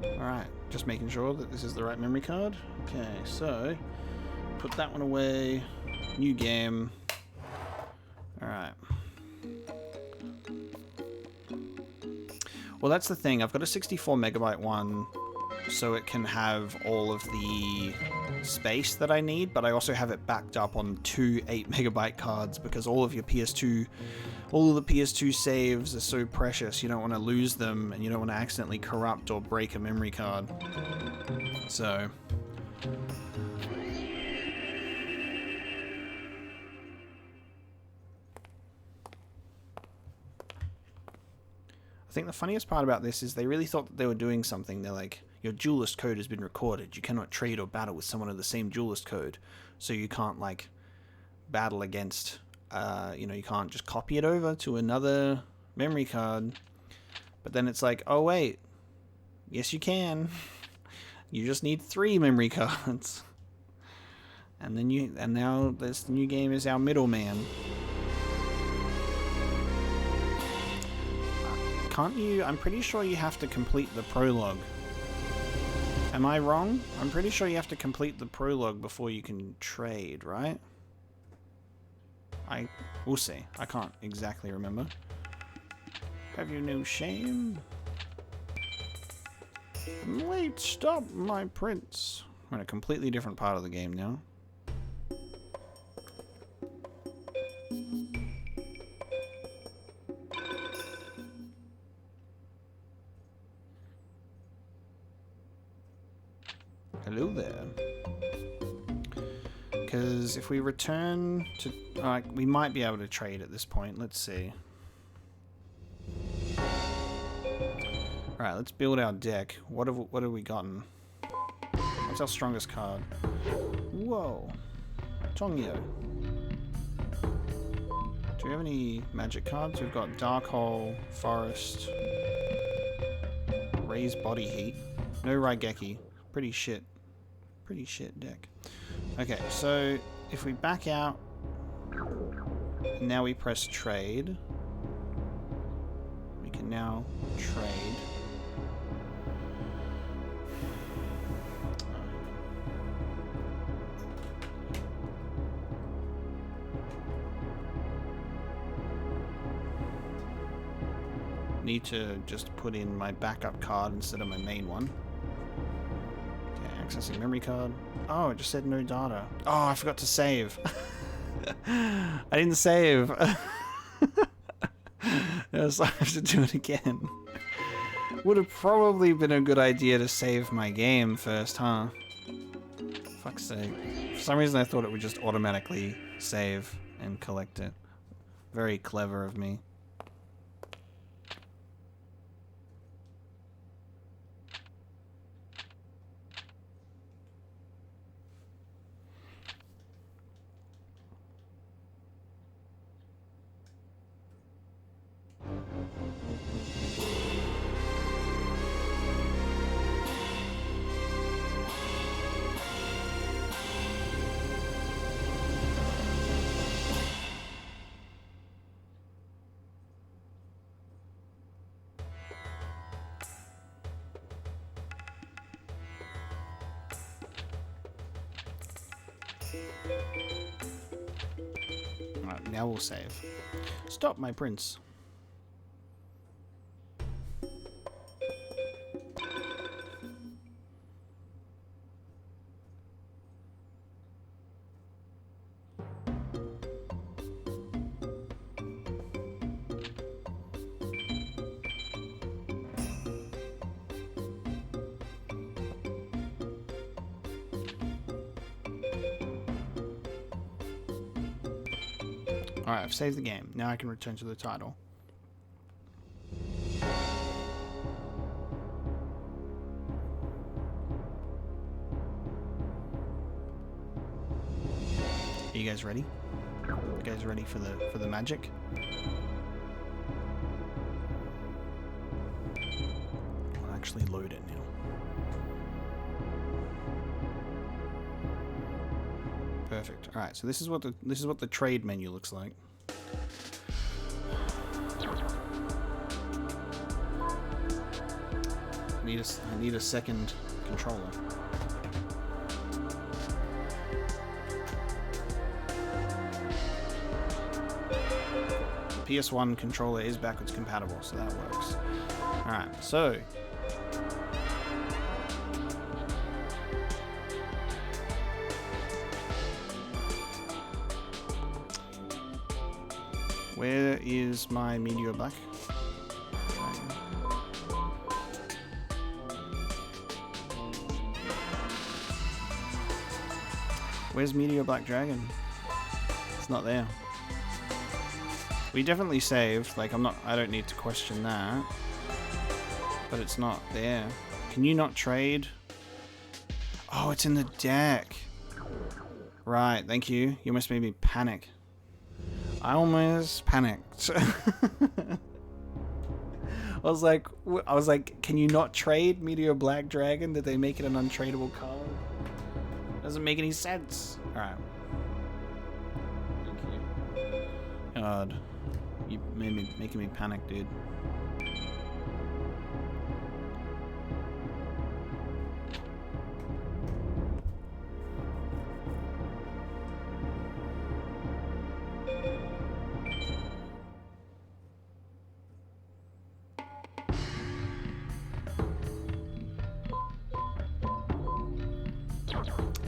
Alright, just making sure that this is the right memory card. Okay, so put that one away. New game. Alright. Well, that's the thing. I've got a 64 megabyte one, so it can have all of the space that I need, but I also have it backed up on two 8 megabyte cards, because all of the PS2 saves are so precious. You don't want to lose them, and you don't want to accidentally corrupt or break a memory card. So I think the funniest part about this is they really thought that they were doing something. They're like, your duelist code has been recorded. You cannot trade or battle with someone of the same duelist code. So you can't, like, battle against, you know, you can't just copy it over to another memory card. But then it's like, oh wait, yes you can. You just need 3 memory cards. And now this new game is our middleman. Can't you? I'm pretty sure you have to complete the prologue. Am I wrong? I'm pretty sure you have to complete the prologue before you can trade, right? We'll see. I can't exactly remember. Have you no shame? Wait, stop, my prince. We're in a completely different part of the game now. Hello there. Because if we return to... we might be able to trade at this point. Let's see. Alright, let's build our deck. What have we gotten? What's our strongest card? Whoa. Tongyo. Do we have any magic cards? We've got Dark Hole, Forest, Raise Body Heat. No Raigeki. Pretty shit deck. Okay, so if we back out, now we press trade. We can now trade. Need to just put in my backup card instead of my main one. Accessing memory card. Oh, it just said no data. Oh, I forgot to save. I didn't save. So I have to do it again. Would have probably been a good idea to save my game first, huh? Fuck's sake. For some reason I thought it would just automatically save and collect it. Very clever of me. Alright, now we'll save. Stop, my prince. Alright, I've saved the game. Now I can return to the title. Are you guys ready? You guys ready for the magic? I'll actually load it now. Perfect. All right. So this is what the trade menu looks like. I need a second controller. The PS1 controller is backwards compatible, so that works. Alright, so where is my Meteor Black? Where's Meteor Black Dragon? It's not there. We definitely saved. Like, I don't need to question that. But it's not there. Can you not trade? Oh, it's in the deck. Right, thank you. You almost made me panic. I almost panicked. I was like, can you not trade Meteor Black Dragon? Did they make it an untradeable card? Doesn't make any sense. Alright. Thank you. God. You making me panic, dude.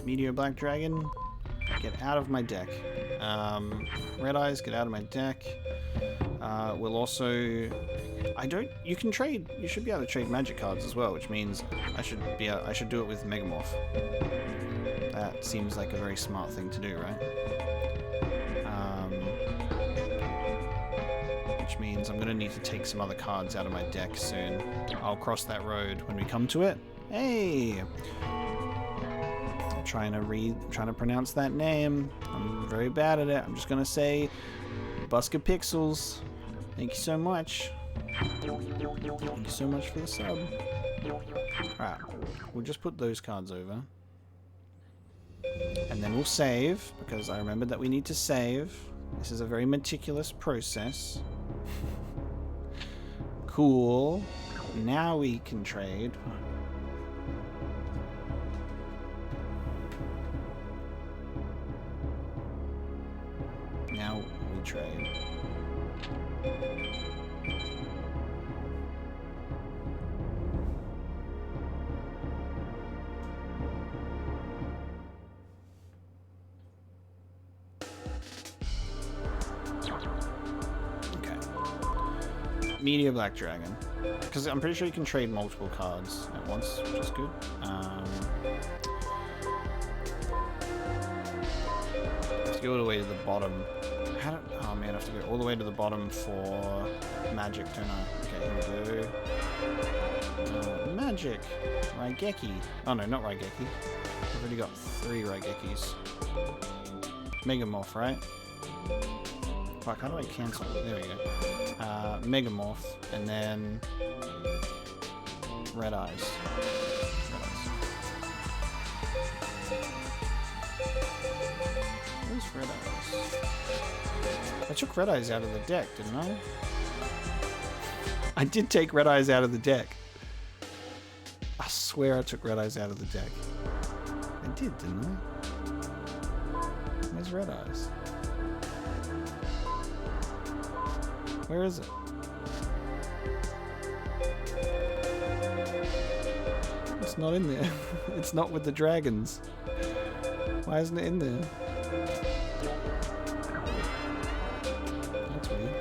Meteor Black Dragon, get out of my deck. Red Eyes, get out of my deck. We'll also... you can trade, you should be able to trade magic cards as well, which means I should do it with Megamorph. That seems like a very smart thing to do, right? Which means I'm going to need to take some other cards out of my deck soon. I'll cross that road when we come to it. Hey! Trying to pronounce that name. I'm very bad at it. I'm just gonna say Busker Pixels. Thank you so much. Thank you so much for the sub. Alright, we'll just put those cards over. And then we'll save, because I remembered that we need to save. This is a very meticulous process. Cool. Now we can trade. Now we trade. Okay. Meteor Black Dragon. Because I'm pretty sure you can trade multiple cards at once, which is good. Let's go all the way to the bottom. Oh man, I have to go all the way to the bottom for magic, don't I? Okay, here we go. Magic! Raigeki. Oh no, not Raigeki. I've already got 3 Raigekis. Megamorph, right? Fuck, how do I cancel it? There we go. Megamorph, and then... Red Eyes. Where's Red Eyes? I took Red Eyes out of the deck, didn't I? I did take Red Eyes out of the deck. I swear I took Red Eyes out of the deck. I did, didn't I? Where's Red Eyes? Where is it? It's not in there. It's not with the dragons. Why isn't it in there? That's weird.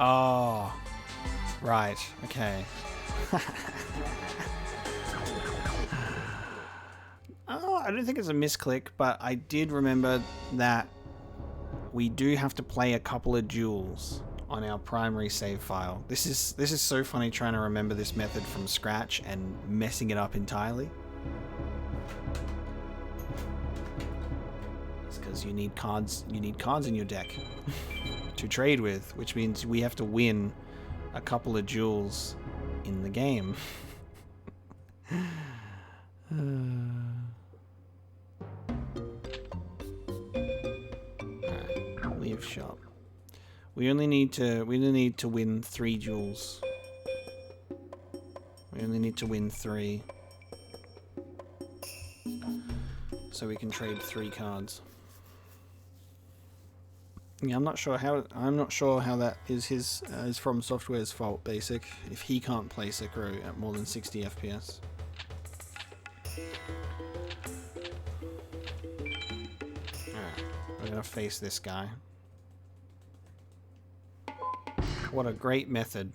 Oh, right. Okay. Oh, I don't think it's a misclick, but I did remember that we do have to play a couple of duels on our primary save file. This is so funny trying to remember this method from scratch and messing it up entirely. It's because you need cards in your deck to trade with, which means we have to win a couple of duels in the game. Alright, leave shop. We only need to win 3 duels. We only need to win 3. So we can trade 3 cards. Yeah, I'm not sure how that is his is From Software's fault, Basic, if he can't play Sekiro at more than 60 FPS. Alright, we're gonna face this guy. What a great method.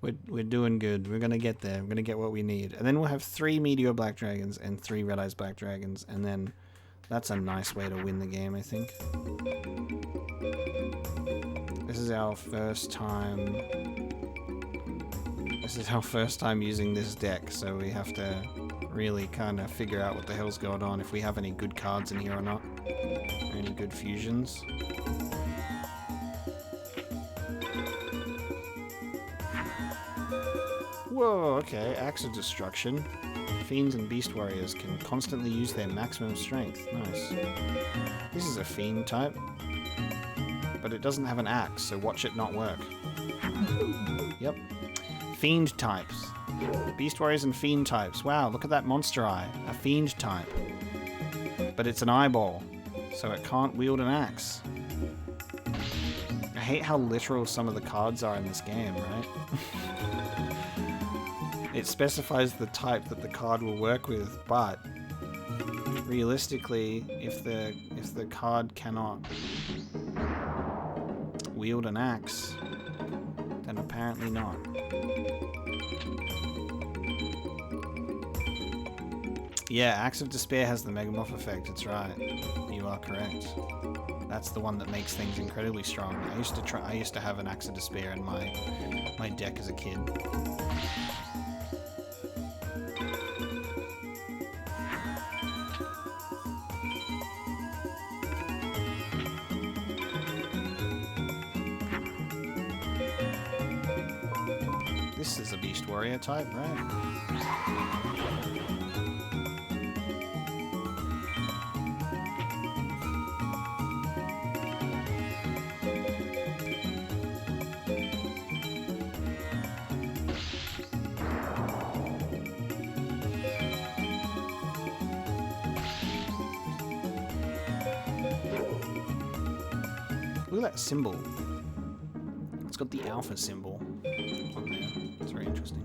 We're doing good. We're gonna get there. We're gonna get what we need. And then we'll have 3 Meteor Black Dragons and 3 Red Eyes Black Dragons, and then that's a nice way to win the game, I think. This is our first time. This is our first time using this deck, so we have to really kind of figure out what the hell's going on, if we have any good cards in here or not. Or any good fusions. Whoa, okay, Axe of Destruction. Fiends and Beast Warriors can constantly use their maximum strength. Nice. This is a Fiend type, but it doesn't have an axe, so watch it not work. Yep. Fiend types. Beast Warriors and Fiend types. Wow, look at that monster eye. A Fiend type. But it's an eyeball, so it can't wield an axe. I hate how literal some of the cards are in this game, right? It specifies the type that the card will work with, but realistically, if the card cannot wield an axe, then apparently not. Yeah, Axe of Despair has the Megamorph effect, it's right. You are correct. That's the one that makes things incredibly strong. I used to have an Axe of Despair in my deck as a kid. This is a Beast Warrior type, right? Look at that symbol. It's got the alpha symbol on there. It's very interesting.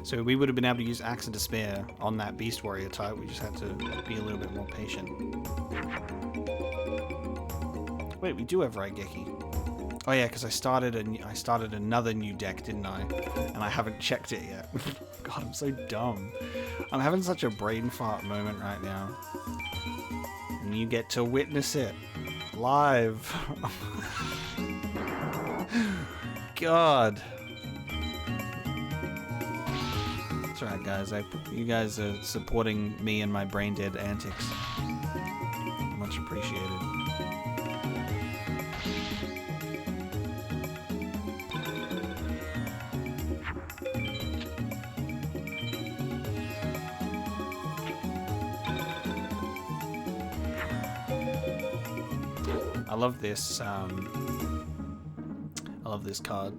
So we would have been able to use Axe of Despair on that Beast Warrior type. We just had to be a little bit more patient. Wait, we do have Raigeki. Oh yeah, because I started another new deck, didn't I? And I haven't checked it yet. God, I'm so dumb. I'm having such a brain fart moment right now. And you get to witness it live. God. That's right, guys. You guys are supporting me and my brain dead antics. Much appreciated. I love this. I love this card.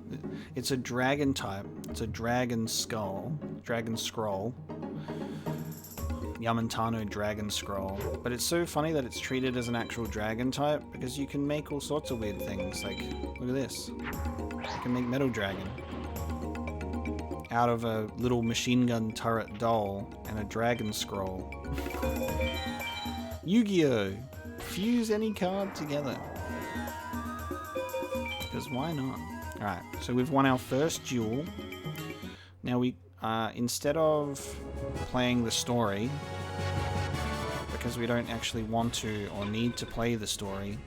It's a dragon type. It's a dragon skull. Dragon scroll. Yamantano dragon scroll. But it's so funny that it's treated as an actual dragon type because you can make all sorts of weird things. Like, look at this. You can make Metal Dragon out of a little machine gun turret doll and a dragon scroll. Yu-Gi-Oh! Fuse any card together. Because why not? Alright, so we've won our first duel. Now we, instead of playing the story, because we don't actually want to or need to play the story,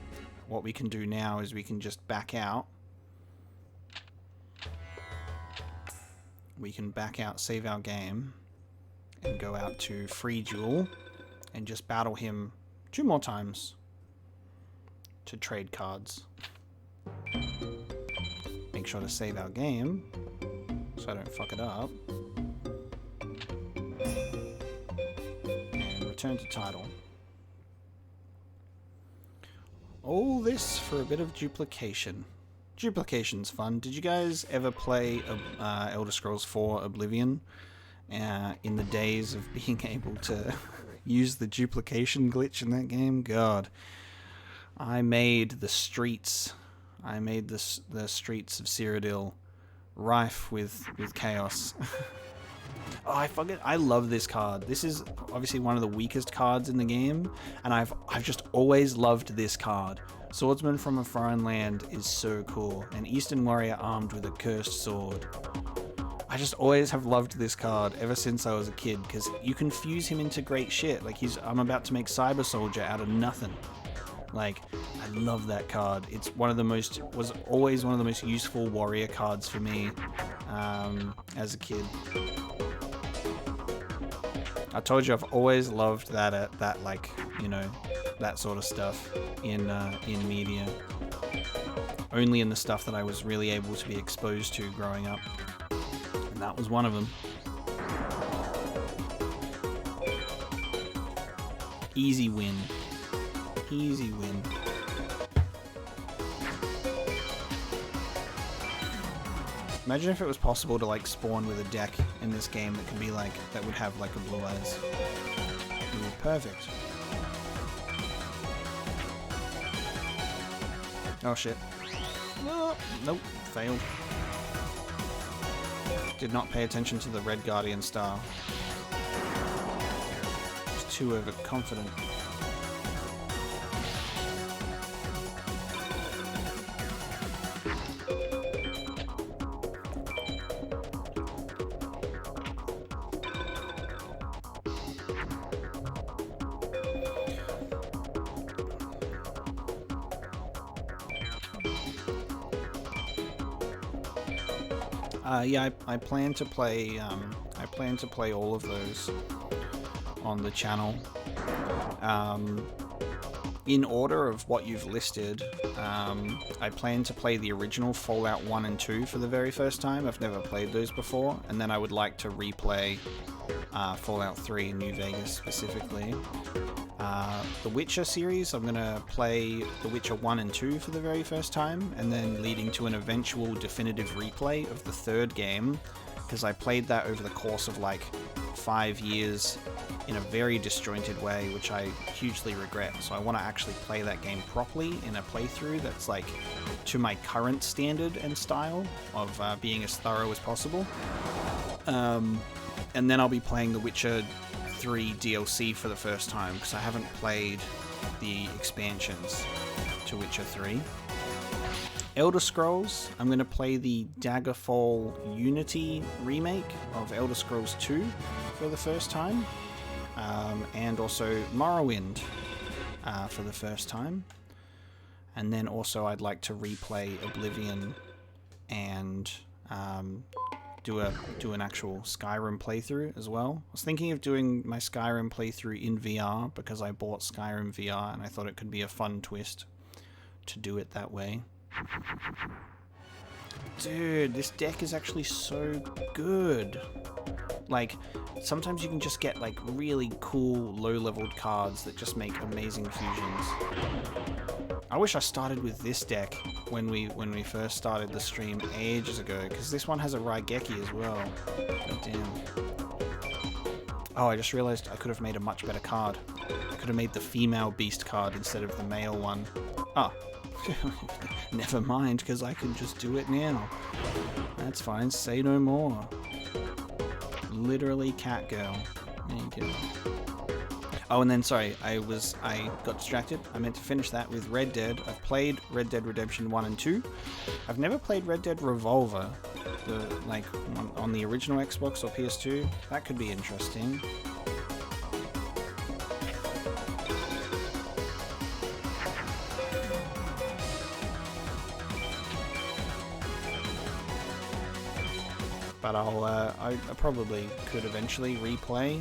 what we can do now is we can just back out. We can back out, save our game, and go out to free duel and just battle him 2 more times to trade cards. Make sure to save our game so I don't fuck it up. And return to title. All this for a bit of duplication. Duplication's fun. Did you guys ever play Elder Scrolls 4 Oblivion in the days of being able to use the duplication glitch in that game? God. I made the streets the streets of Cyrodiil rife with chaos. Oh, I forget. I love this card. This is obviously one of the weakest cards in the game, and I've just always loved this card. Swordsman from a Foreign Land is so cool. An Eastern warrior armed with a cursed sword. I just always have loved this card ever since I was a kid, because you can fuse him into great shit. Like I'm about to make Cyber Soldier out of nothing. Like, I love that card. It's was always one of the most useful warrior cards for me as a kid. I told you I've always loved that like, you know, that sort of stuff in media. Only in the stuff that I was really able to be exposed to growing up. And that was one of them. Easy win. Easy win. Imagine if it was possible to like spawn with a deck in this game that could be like, that would have like a blue eyes. It would be perfect. Oh shit. Oh, nope, failed. Did not pay attention to the Red Guardian star. Was too overconfident. Yeah, I plan to play. I plan to play all of those on the channel. In order of what you've listed, I plan to play the original Fallout 1 and 2 for the very first time. I've never played those before, and then I would like to replay Fallout 3 in New Vegas specifically. The Witcher series, I'm going to play The Witcher 1 and 2 for the very first time, and then leading to an eventual definitive replay of the third game, because I played that over the course of like 5 years in a very disjointed way, which I hugely regret. So I want to actually play that game properly in a playthrough that's like to my current standard and style of being as thorough as possible. And then I'll be playing The Witcher 3 DLC for the first time, because I haven't played the expansions to Witcher 3. Elder Scrolls, I'm going to play the Daggerfall Unity remake of Elder Scrolls 2 for the first time, and also Morrowind for the first time. And then also I'd like to replay Oblivion and do an actual Skyrim playthrough as well. I was thinking of doing my Skyrim playthrough in VR because I bought Skyrim VR and I thought it could be a fun twist to do it that way. Dude, this deck is actually so good. Like, sometimes you can just get like really cool low-leveled cards that just make amazing fusions. I wish I started with this deck when we first started the stream ages ago, because this one has a Raigeki as well. God damn. Oh, I just realized I could have made a much better card. I could have made the female beast card instead of the male one. Ah. Never mind, because I can just do it now. That's fine, say no more. Literally Catgirl. There you go. Oh, and then sorry, I got distracted. I meant to finish that with Red Dead. I've played Red Dead Redemption 1 and 2. I've never played Red Dead Revolver, like on the original Xbox or PS2. That could be interesting. But I probably could eventually replay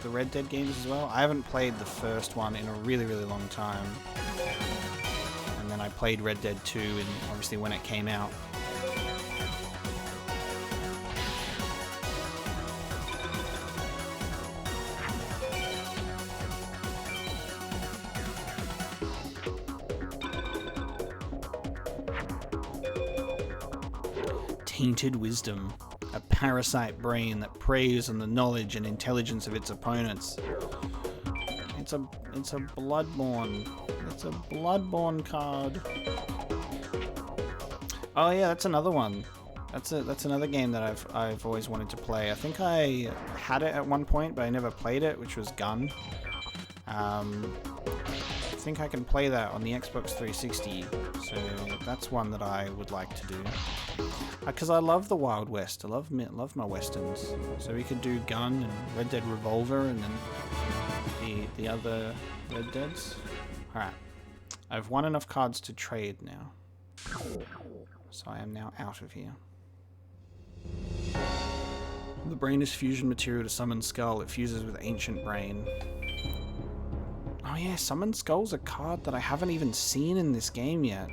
the Red Dead games as well. I haven't played the first one in a really, really long time. And then I played Red Dead 2, and obviously when it came out. Tainted wisdom. A parasite brain that preys on the knowledge and intelligence of its opponents. It's a Bloodborne. It's a Bloodborne card. Oh yeah, that's another one. That's another game that I've always wanted to play. I think I had it at one point, but I never played it, which was Gun. I think I can play that on the Xbox 360, so that's one that I would like to do. Because I love the Wild West. I love my westerns. So we could do Gun and Red Dead Revolver, and then the other Red Deads. All right, I've won enough cards to trade now, so I am now out of here. The brain is fusion material to summon Skull. It fuses with Ancient Brain. Oh yeah, Summon Skull's a card that I haven't even seen in this game yet.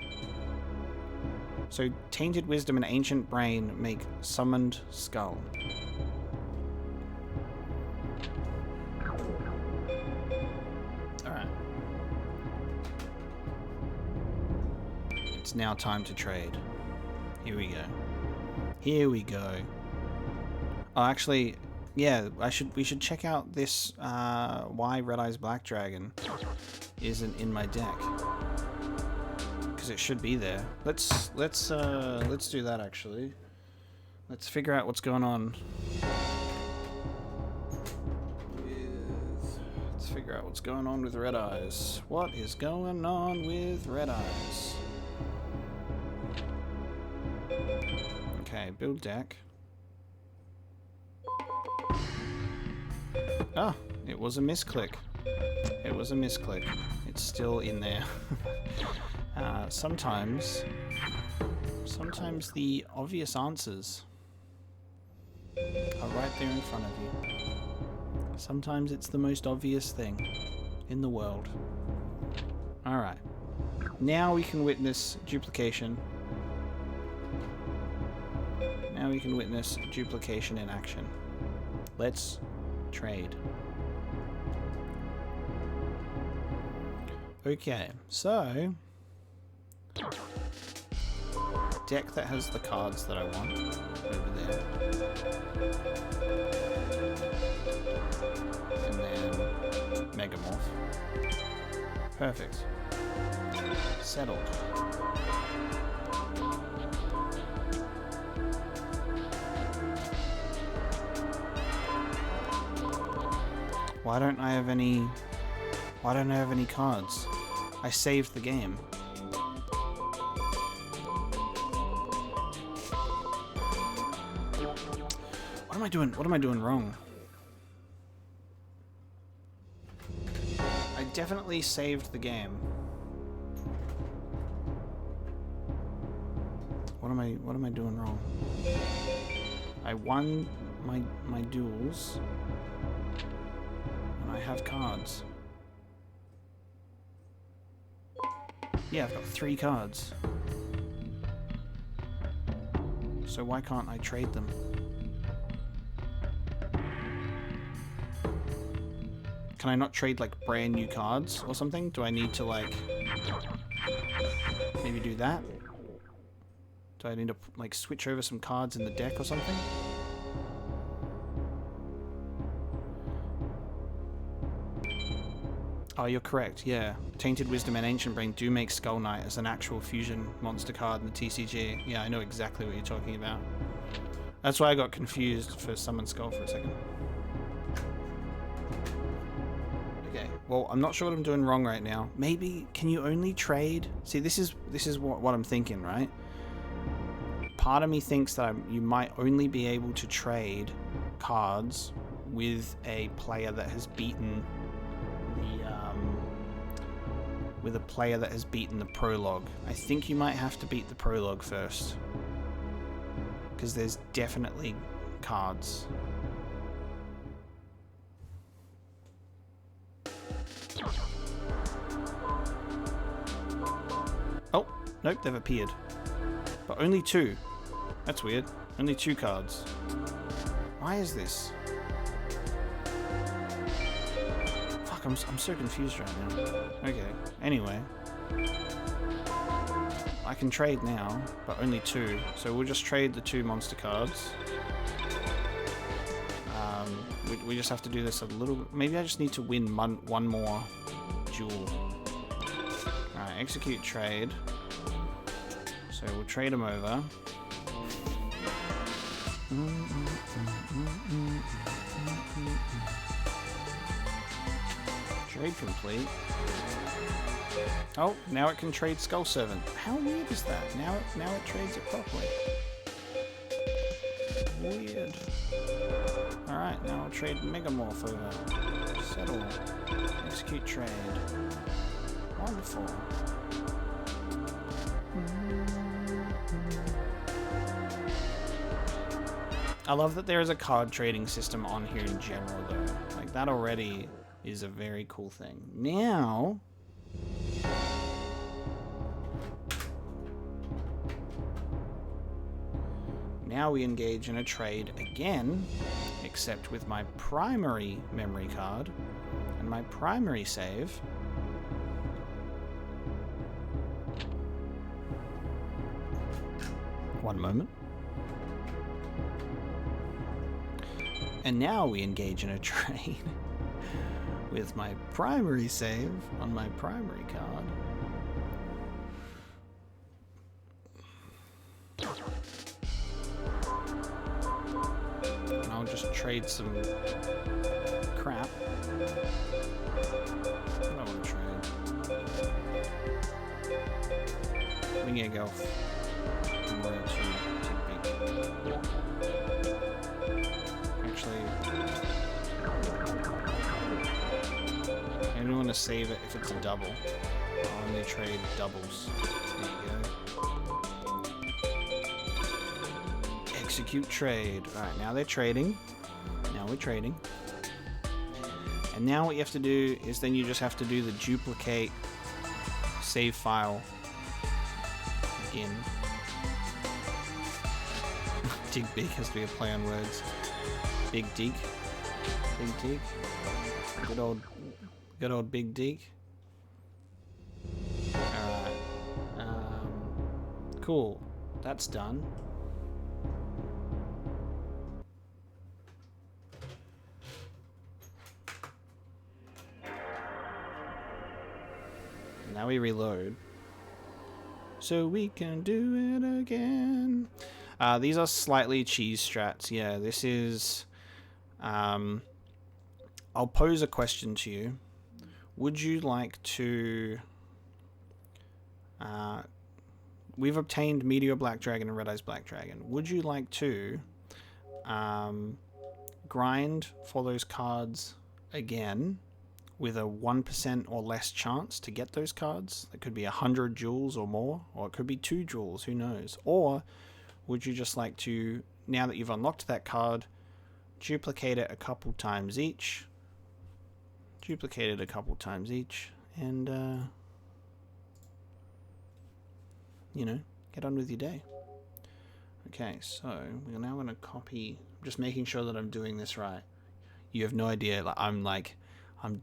So Tainted Wisdom and Ancient Brain make Summoned Skull. Alright. It's now time to trade. Here we go. Here we go. Oh, actually, yeah, we should check out this why Red Eyes Black Dragon isn't in my deck. Because it should be there. Let's do that actually. Let's figure out what's going on. Let's figure out what's going on with Red Eyes. What is going on with Red Eyes? Okay, build deck. Ah, it was a misclick. It was a misclick. It's still in there. Sometimes the obvious answers are right there in front of you. Sometimes it's the most obvious thing in the world. Alright. Now we can witness duplication. Now we can witness duplication in action. Let's trade. Okay, so deck that has the cards that I want over there. And then Megamorph. Perfect. Settled. Why don't I have any cards? I saved the game. What am I doing? What am I doing wrong? I definitely saved the game. What am I doing wrong? I won my duels. And I have cards. Yeah, I've got 3 cards. So why can't I trade them? Can I not trade like brand new cards or something? Do I need to like maybe do that? Do I need to like switch over some cards in the deck or something? Oh, you're correct, yeah. Tainted Wisdom and Ancient Brain do make Skull Knight as an actual fusion monster card in the TCG. Yeah, I know exactly what you're talking about. That's why I got confused for Summon Skull for a second. Okay, well, I'm not sure what I'm doing wrong right now. Maybe, can you only trade? See, this is what I'm thinking, right? Part of me thinks that you might only be able to trade cards with a player that has beaten the prologue. I think you might have to beat the prologue first, because there's definitely cards. Oh, nope, they've appeared. But only 2. That's weird. Only 2 cards. Why is this? Fuck, I'm so confused right now. Okay, anyway. I can trade now, but only 2. So we'll just trade the 2 monster cards. We just have to do this a little... Maybe I just need to win one more duel. Alright, execute trade. So we'll trade them over. Trade complete. Oh, now it can trade Skull Servant. How weird is that? Now it trades it properly. Weird. Alright, now I'll trade Megamorph over. Settle. Execute trade. Wonderful. I love that there is a card trading system on here in general, though. Like, that already is a very cool thing. Now we engage in a trade again, except with my primary memory card and my primary save. One moment. And now we engage in a trade with my primary save on my primary card. And I'll just trade some crap. I don't want to trade. We need to go way too big. Actually, I don't want to save it if it's a double. I'll only trade doubles. There you go. Execute trade. Alright, now they're trading. Now we're trading. And now what you have to do is then you just have to do the duplicate save file again. Dig big has to be a play on words. Big dig. Big dig. Good old big dig. Alright. Cool. That's done. Now we reload. So we can do it again. These are slightly cheese strats. Yeah, this is... I'll pose a question to you. Would you like to... we've obtained Meteor Black Dragon and Red Eyes Black Dragon. Would you like to grind for those cards again with a 1% or less chance to get those cards? It could be 100 jewels or more, or it could be 2 jewels, who knows? Or would you just like to, now that you've unlocked that card, duplicate it a couple times each, and, you know, get on with your day. Okay, so we're now going to copy, I'm just making sure that I'm doing this right. You have no idea, I'm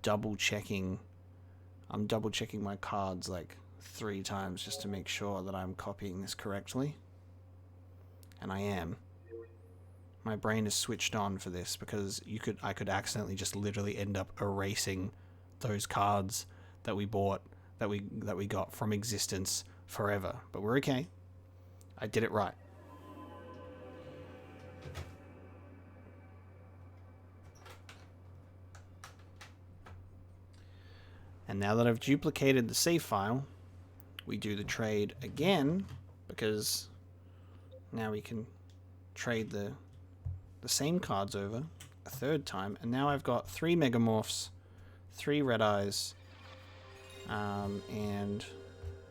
double checking my cards like 3 times just to make sure that I'm copying this correctly. And I am. My brain is switched on for this because I could accidentally just literally end up erasing those cards that we bought, that we got from existence forever. But we're okay. I did it right. And now that I've duplicated the save file, we do the trade again, because now we can trade the same cards over a third time. And now I've got 3 Megamorphs, 3 Red Eyes, and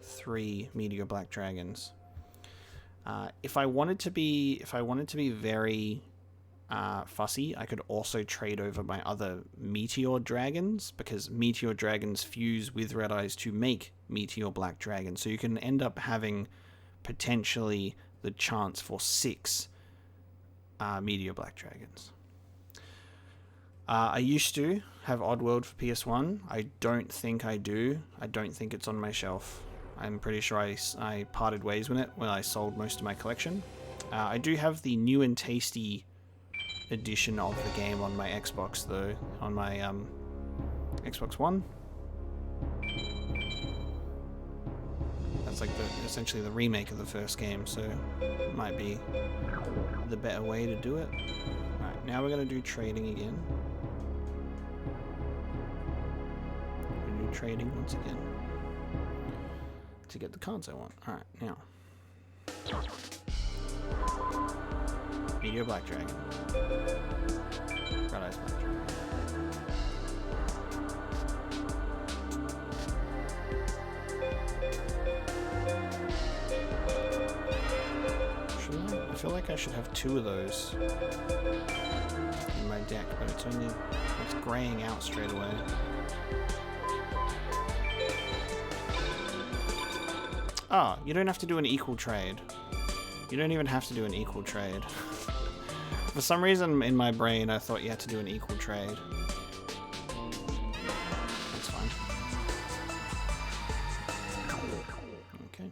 3 Meteor Black Dragons. If I wanted to be very fussy, I could also trade over my other Meteor Dragons, because Meteor Dragons fuse with Red Eyes to make Meteor Black Dragons. So you can end up having potentially the chance for 6 Meteor Black Dragons. I used to have Oddworld for PS1. I don't think I do. I don't think it's on my shelf. I'm pretty sure I parted ways with it when I sold most of my collection. I do have the new and tasty edition of the game on my Xbox, though, on my Xbox One. That's like essentially the remake of the first game, so it might be the better way to do it. Alright, now we're going to do trading again. We're going to do trading once again to get the cards I want. Alright, now. Meteor Black Dragon. Red Eyes Black Dragon. Should I feel like I should have 2 of those in my deck, but it's graying out straight away. Oh, you don't have to do an equal trade. You don't even have to do an equal trade. For some reason in my brain I thought you had to do an equal trade. That's fine. Okay.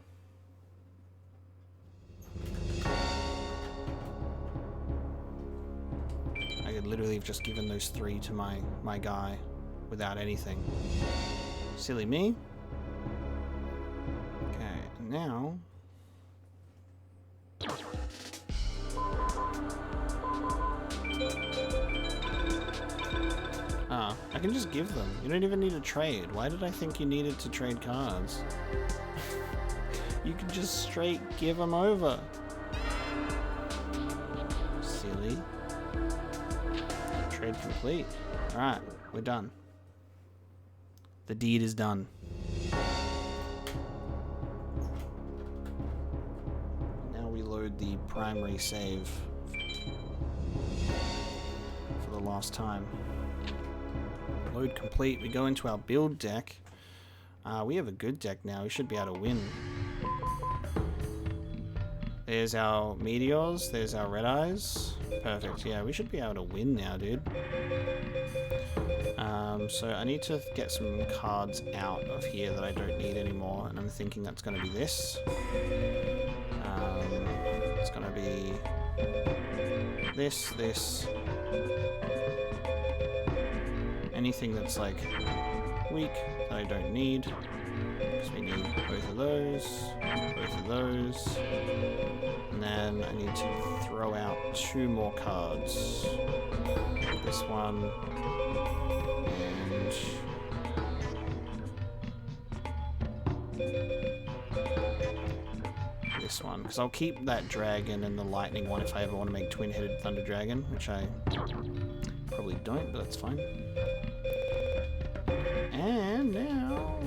I could literally have just given those 3 to my guy without anything. Silly me. Okay, now I can just give them. You don't even need a trade. Why did I think you needed to trade cards? You can just straight give them over. Silly. Trade complete. Alright, we're done. The deed is done. Now we load the primary save for the last time. Load complete. We go into our build deck. We have a good deck now. We should be able to win. There's our Meteors. There's our Red Eyes. Perfect. Yeah, we should be able to win now, dude. So I need to get some cards out of here that I don't need anymore, and I'm thinking that's going to be this. It's going to be this. Anything that's like weak that I don't need, because we need both of those, and then I need to throw out 2 more cards. This one, and this one, because I'll keep that dragon and the lightning one if I ever want to make twin-headed thunder dragon, which I probably don't, but that's fine. And now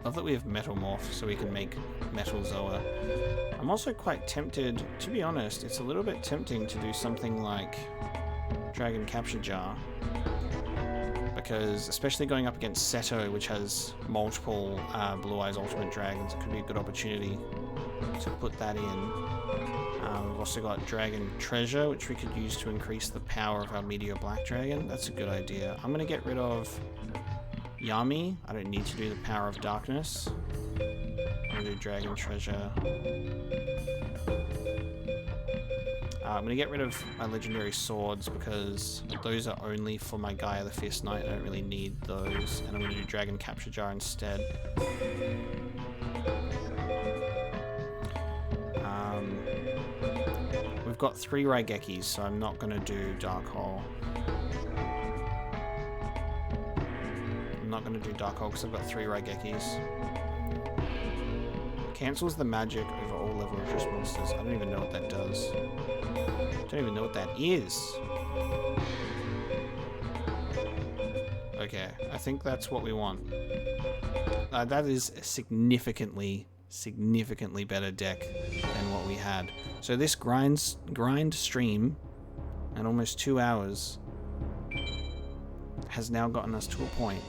love that we have Metal Morph, so we can make Metal Zoa. I'm also quite tempted, to be honest, it's a little bit tempting to do something like Dragon Capture Jar, because especially going up against Seto, which has multiple Blue Eyes Ultimate Dragons, it could be a good opportunity to put that in. We've also got Dragon Treasure, which we could use to increase the power of our Meteor Black Dragon. That's a good idea. I'm going to get rid of Yami. I don't need to do the Power of Darkness. I'm going to do Dragon Treasure. I'm going to get rid of my Legendary Swords, because those are only for my Gaia the Fist Knight. I don't really need those. And I'm going to do Dragon Capture Jar instead. got 3 Raigekis, so I'm not going to do Dark Hole. I'm not going to do Dark Hole because I've got 3 Raigekis. Cancels the magic over all level interest monsters. I don't even know what that does. I don't even know what that is. Okay, I think that's what we want. That is a significantly better deck than what we had. So this grind stream at almost 2 hours has now gotten us to a point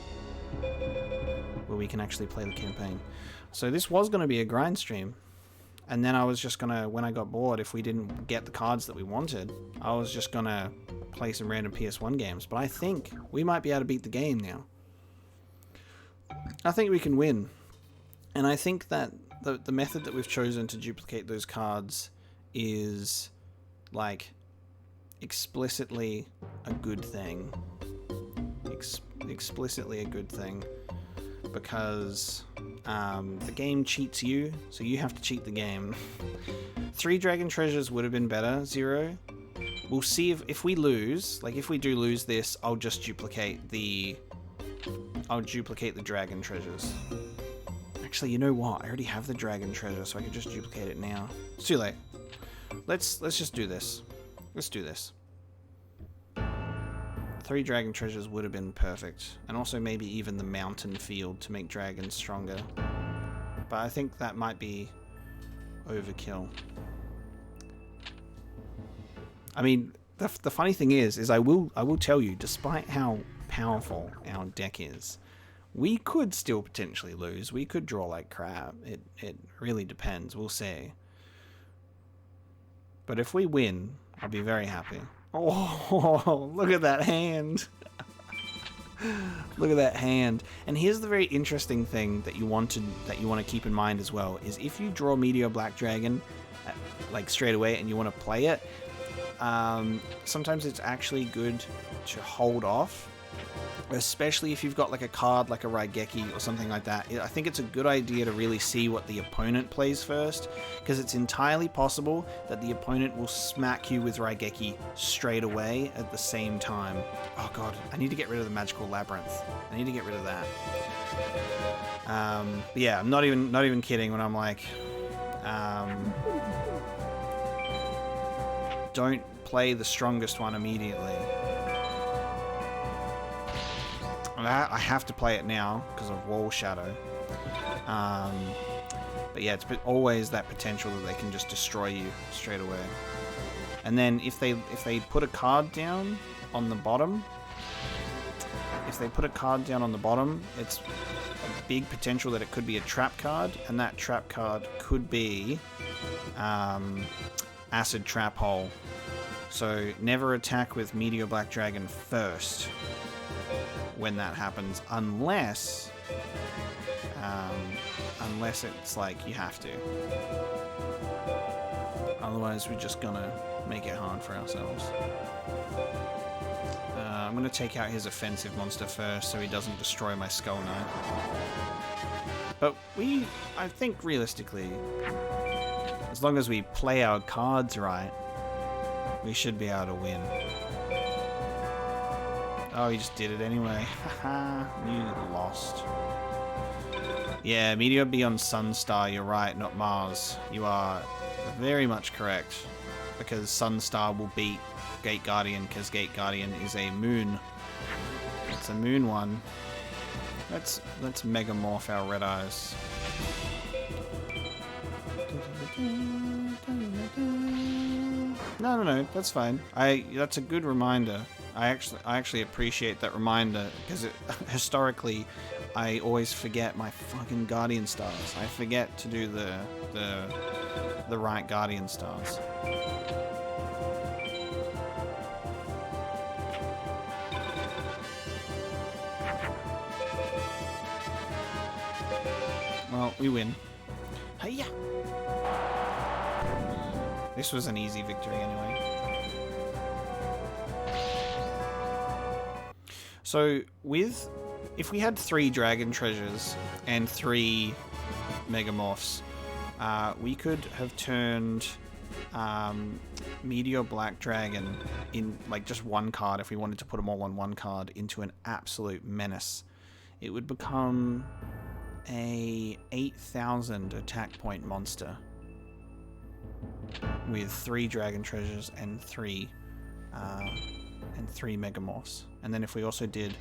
where we can actually play the campaign. So this was going to be a grind stream, and then I was just going to, when I got bored, if we didn't get the cards that we wanted, I was just going to play some random PS1 games. But I think we might be able to beat the game now. I think we can win. And I think that the method that we've chosen to duplicate those cards is, like, explicitly a good thing. Explicitly a good thing. Because the game cheats you, so you have to cheat the game. 3 Dragon Treasures would have been better, 0. We'll see if we lose, like if we do lose this, I'll just duplicate the Dragon Treasures. Actually, you know what? I already have the Dragon Treasure, so I can just duplicate it now. It's too late. Let's just do this. Let's do this. 3 Dragon Treasures would have been perfect. And also maybe even the Mountain Field to make dragons stronger. But I think that might be overkill. I mean, the funny thing is I will tell you, despite how powerful our deck is, we could still potentially lose. We could draw like crap. It really depends. We'll see. But if we win, I'll be very happy. Oh, look at that hand. Look at that hand. And here's the very interesting thing that you want to keep in mind as well, is if you draw Meteor Black Dragon like straight away and you want to play it, sometimes it's actually good to hold off, especially if you've got like a card like a Raigeki or something like that. I think it's a good idea to really see what the opponent plays first, because it's entirely possible that the opponent will smack you with Raigeki straight away at the same time. Oh god, I need to get rid of the Magical Labyrinth. I need to get rid of that. But yeah, I'm not even kidding when I'm like, don't play the strongest one immediately. I have to play it now because of Wall Shadow. But yeah, it's always that potential that they can just destroy you straight away. And then if they put a card down on the bottom, it's a big potential that it could be a trap card, and that trap card could be Acid Trap Hole. So never attack with Meteor Black Dragon first when that happens, unless it's like you have to. Otherwise, we're just gonna make it hard for ourselves. I'm gonna take out his offensive monster first so he doesn't destroy my Skull Knight. But I think realistically, as long as we play our cards right, we should be able to win. Oh, he just did it anyway. Haha, you lost. Yeah, Meteor Beyond Sunstar, you're right, not Mars. You are very much correct. Because Sunstar will beat Gate Guardian, because Gate Guardian is a moon. It's a moon one. Let's Megamorph our Red Eyes. No, that's fine. That's a good reminder. I actually appreciate that reminder, because historically I always forget my fucking Guardian Stars. I forget to do the right Guardian Stars. Well, we win. Hiya! This was an easy victory anyway. So, if we had 3 Dragon Treasures and 3 Megamorphs, we could have turned Meteor Black Dragon in like just one card, if we wanted to put them all on one card, into an absolute menace, it would become a 8,000 attack point monster with 3 dragon treasures and 3 megamorphs. And then if we also did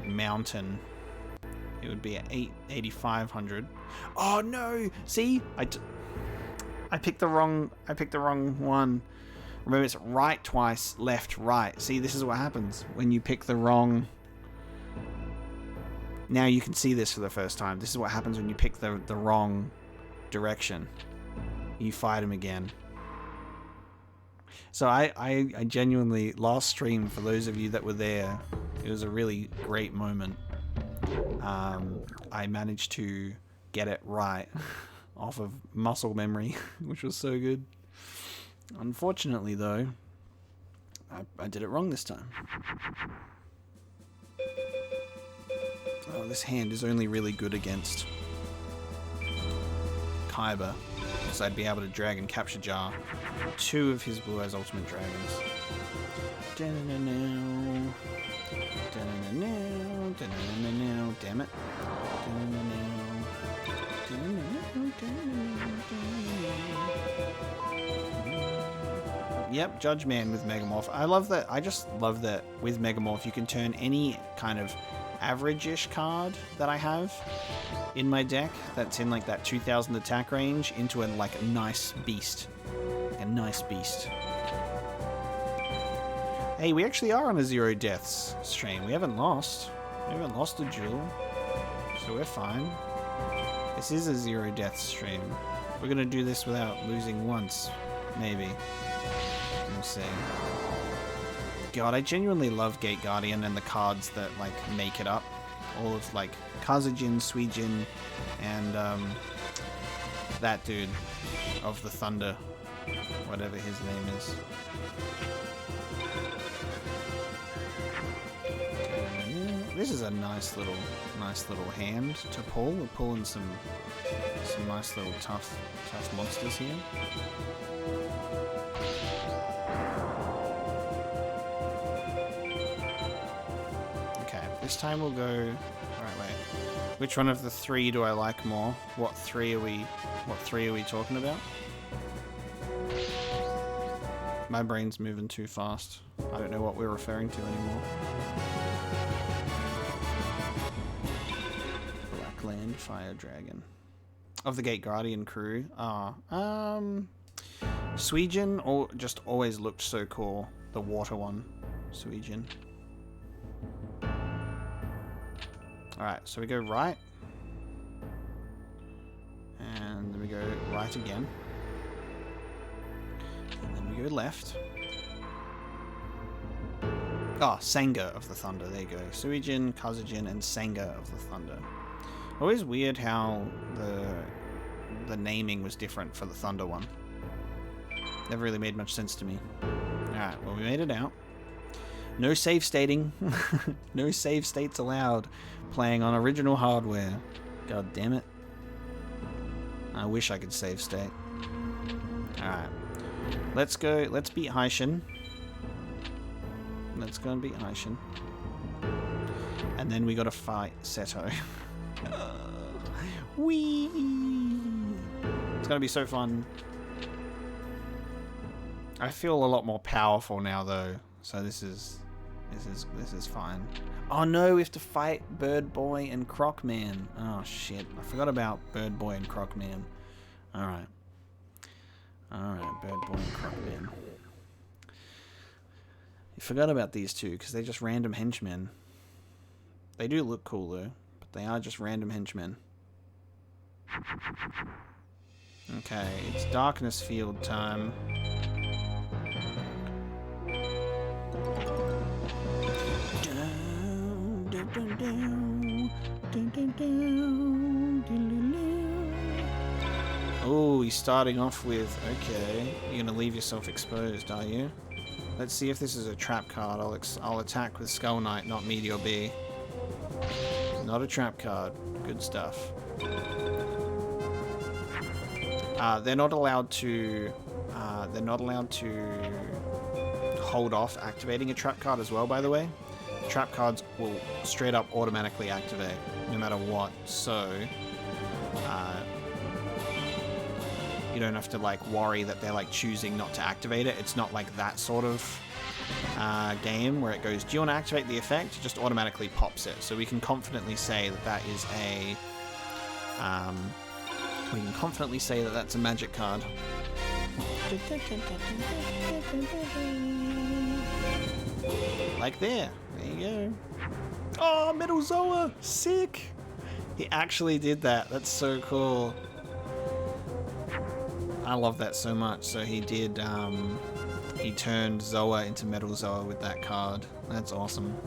mountain, it would be at 8,500. Oh no! See, I picked the wrong one. Remember, it's right twice, left, right. See, this is what happens when you pick the wrong. Now you can see this for the first time. This is what happens when you pick the wrong direction. You fight him again. So I genuinely, last stream, for those of you that were there, it was a really great moment. I managed to get it right off of muscle memory, which was so good. Unfortunately, though, I did it wrong this time. Oh, this hand is only really good against Kaiba, because I'd be able to drag and capture jar 2 of his Blue Eyes Ultimate Dragons. Damn it. Yep, Judge Man with Megamorph. I love that. I just love that with Megamorph you can turn any kind of average-ish card that I have in my deck that's in like that 2,000 attack range into a like a nice beast. A nice beast. Hey, we actually are on a 0 deaths stream. We haven't lost. We haven't lost a duel. So we're fine. This is a 0 deaths stream. We're gonna do this without losing once. Maybe. We'll see. God, I genuinely love Gate Guardian and the cards that like make it up. All of like Kazajin, Suijin, and that dude of the Thunder, whatever his name is. This is a nice little hand to pull. We're pulling some nice little tough monsters here. This time we'll go right way. Which one of the 3 do I like more? What 3 are we talking about? My brain's moving too fast. I don't know what we're referring to anymore. Blackland Fire Dragon. Of the Gate Guardian crew. Suijin just always looked so cool. The water one. Suijin. Alright, so we go right. And then we go right again. And then we go left. Oh, Senga of the Thunder. There you go. Suijin, Kazajin, and Senga of the Thunder. Always weird how the naming was different for the Thunder one. Never really made much sense to me. Alright, well we made it out. No save stating. No save states allowed. Playing on original hardware. God damn it. I wish I could save state. Alright. Let's go. Let's beat Haishin. Let's go and beat Haishin. And then we gotta fight Seto. Whee! It's gonna be so fun. I feel a lot more powerful now though. So this is fine. Oh no, we have to fight Bird Boy and Crocman. Oh shit, I forgot about Bird Boy and Crocman. Alright. Alright, Bird Boy and Crocman. You forgot about these two, because they're just random henchmen. They do look cool though, but they are just random henchmen. Okay, it's Darkness Field time. Oh, he's starting off with, okay, you're gonna leave yourself exposed, are you? Let's see if this is a trap card. I'll attack with Skull Knight, not Meteor B. Not a trap card. Good stuff. They're not allowed to they're not allowed to hold off activating a trap card as well, by the way. Trap cards will straight up automatically activate no matter what, so you don't have to like worry that they're like choosing not to activate it. It's not like that sort of game where it goes, do you want to activate the effect? It just automatically pops it. So we can confidently say that that is a that's a magic card. Like there you go. Oh, Metal Zoa, sick. He actually did that. That's so cool. I love that so much. So he did, he turned Zoa into Metal Zoa with that card. That's awesome.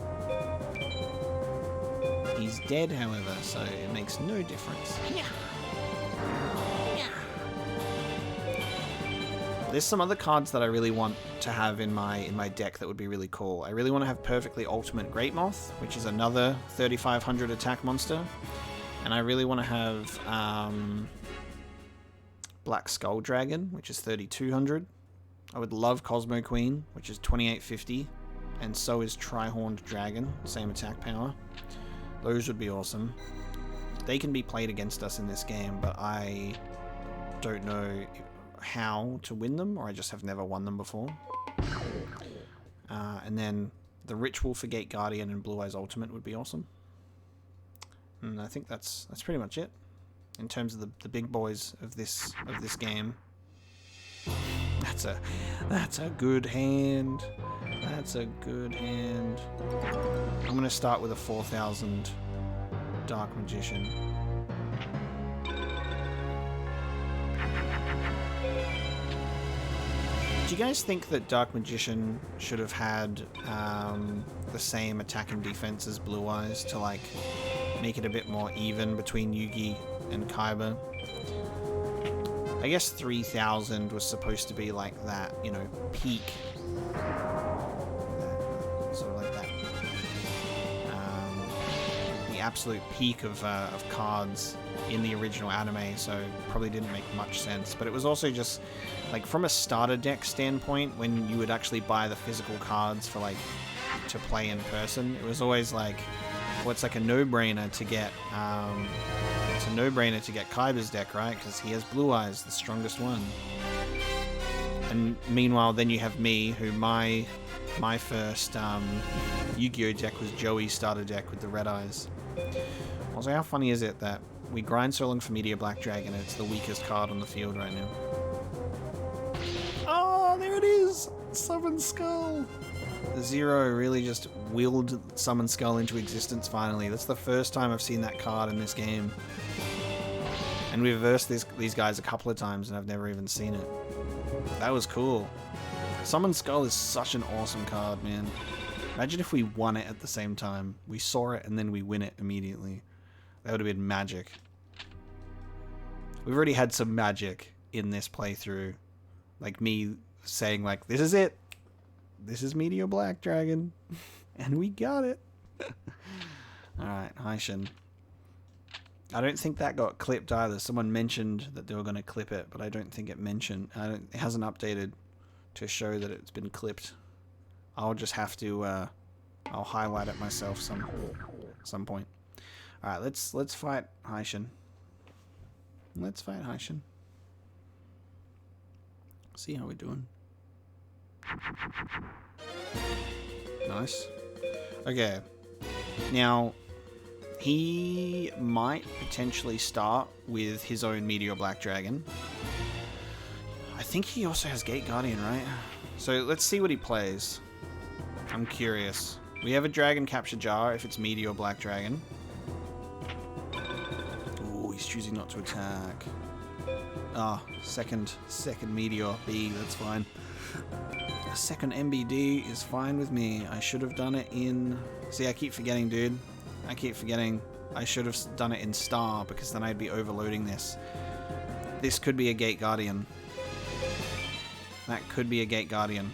He's dead, however, so it makes no difference. Yeah. There's some other cards that I really want to have in my deck that would be really cool. I really want to have Perfectly Ultimate Great Moth, which is another 3500 attack monster. And I really want to have Black Skull Dragon, which is 3200. I would love Cosmo Queen, which is 2850. And so is Tri-Horned Dragon, same attack power. Those would be awesome. They can be played against us in this game, but I don't know how to win them, or I just have never won them before. And then the Ritual for Gate Guardian and Blue Eyes Ultimate would be awesome. And I think that's pretty much it in terms of the big boys of this game. That's a good hand. That's a good hand. I'm gonna start with a 4000 Dark Magician. Do you guys think that Dark Magician should have had the same attack and defense as Blue Eyes to like make it a bit more even between Yugi and Kaiba? I guess 3000 was supposed to be like that, you know, peak. Sort of like that. The absolute peak of cards in the original anime, so probably didn't make much sense. But it was also just like from a starter deck standpoint, when you would actually buy the physical cards for like to play in person, it was always like, well, it's like a no-brainer to get Kaiba's deck, right? Because he has Blue Eyes, the strongest one. And meanwhile, then you have me, who my first Yu-Gi-Oh deck was Joey's starter deck with the Red Eyes. Also, how funny is it that we grind so long for Meteor Black Dragon and it's the weakest card on the field right now? Oh, there it is! Summon Skull! The Zero really just willed Summon Skull into existence finally. That's the first time I've seen that card in this game. And we've versed these guys a couple of times and I've never even seen it. That was cool. Summon Skull is such an awesome card, man. Imagine if we won it at the same time. We saw it and then we win it immediately. That would have been magic. We've already had some magic in this playthrough. Like me saying like, this is it. This is Meteor Black Dragon. And we got it. Alright, Haishin. I don't think that got clipped either. Someone mentioned that they were going to clip it, but I don't think it mentioned. It hasn't updated to show that it's been clipped. I'll just have to. I'll highlight it myself some point. All right, let's fight Haishin. Let's fight Haishin. See how we're doing. Nice. Okay. Now, he might potentially start with his own Meteor Black Dragon. I think he also has Gate Guardian, right? So let's see what he plays. I'm curious. We have a Dragon Capture Jar if it's Meteor Black Dragon. Ooh, he's choosing not to attack. Ah, second Meteor B, that's fine. A second MBD is fine with me. I should have done it in... See, I keep forgetting, dude. I keep forgetting. I should have done it in Star, because then I'd be overloading this. This could be a Gate Guardian. That could be a Gate Guardian.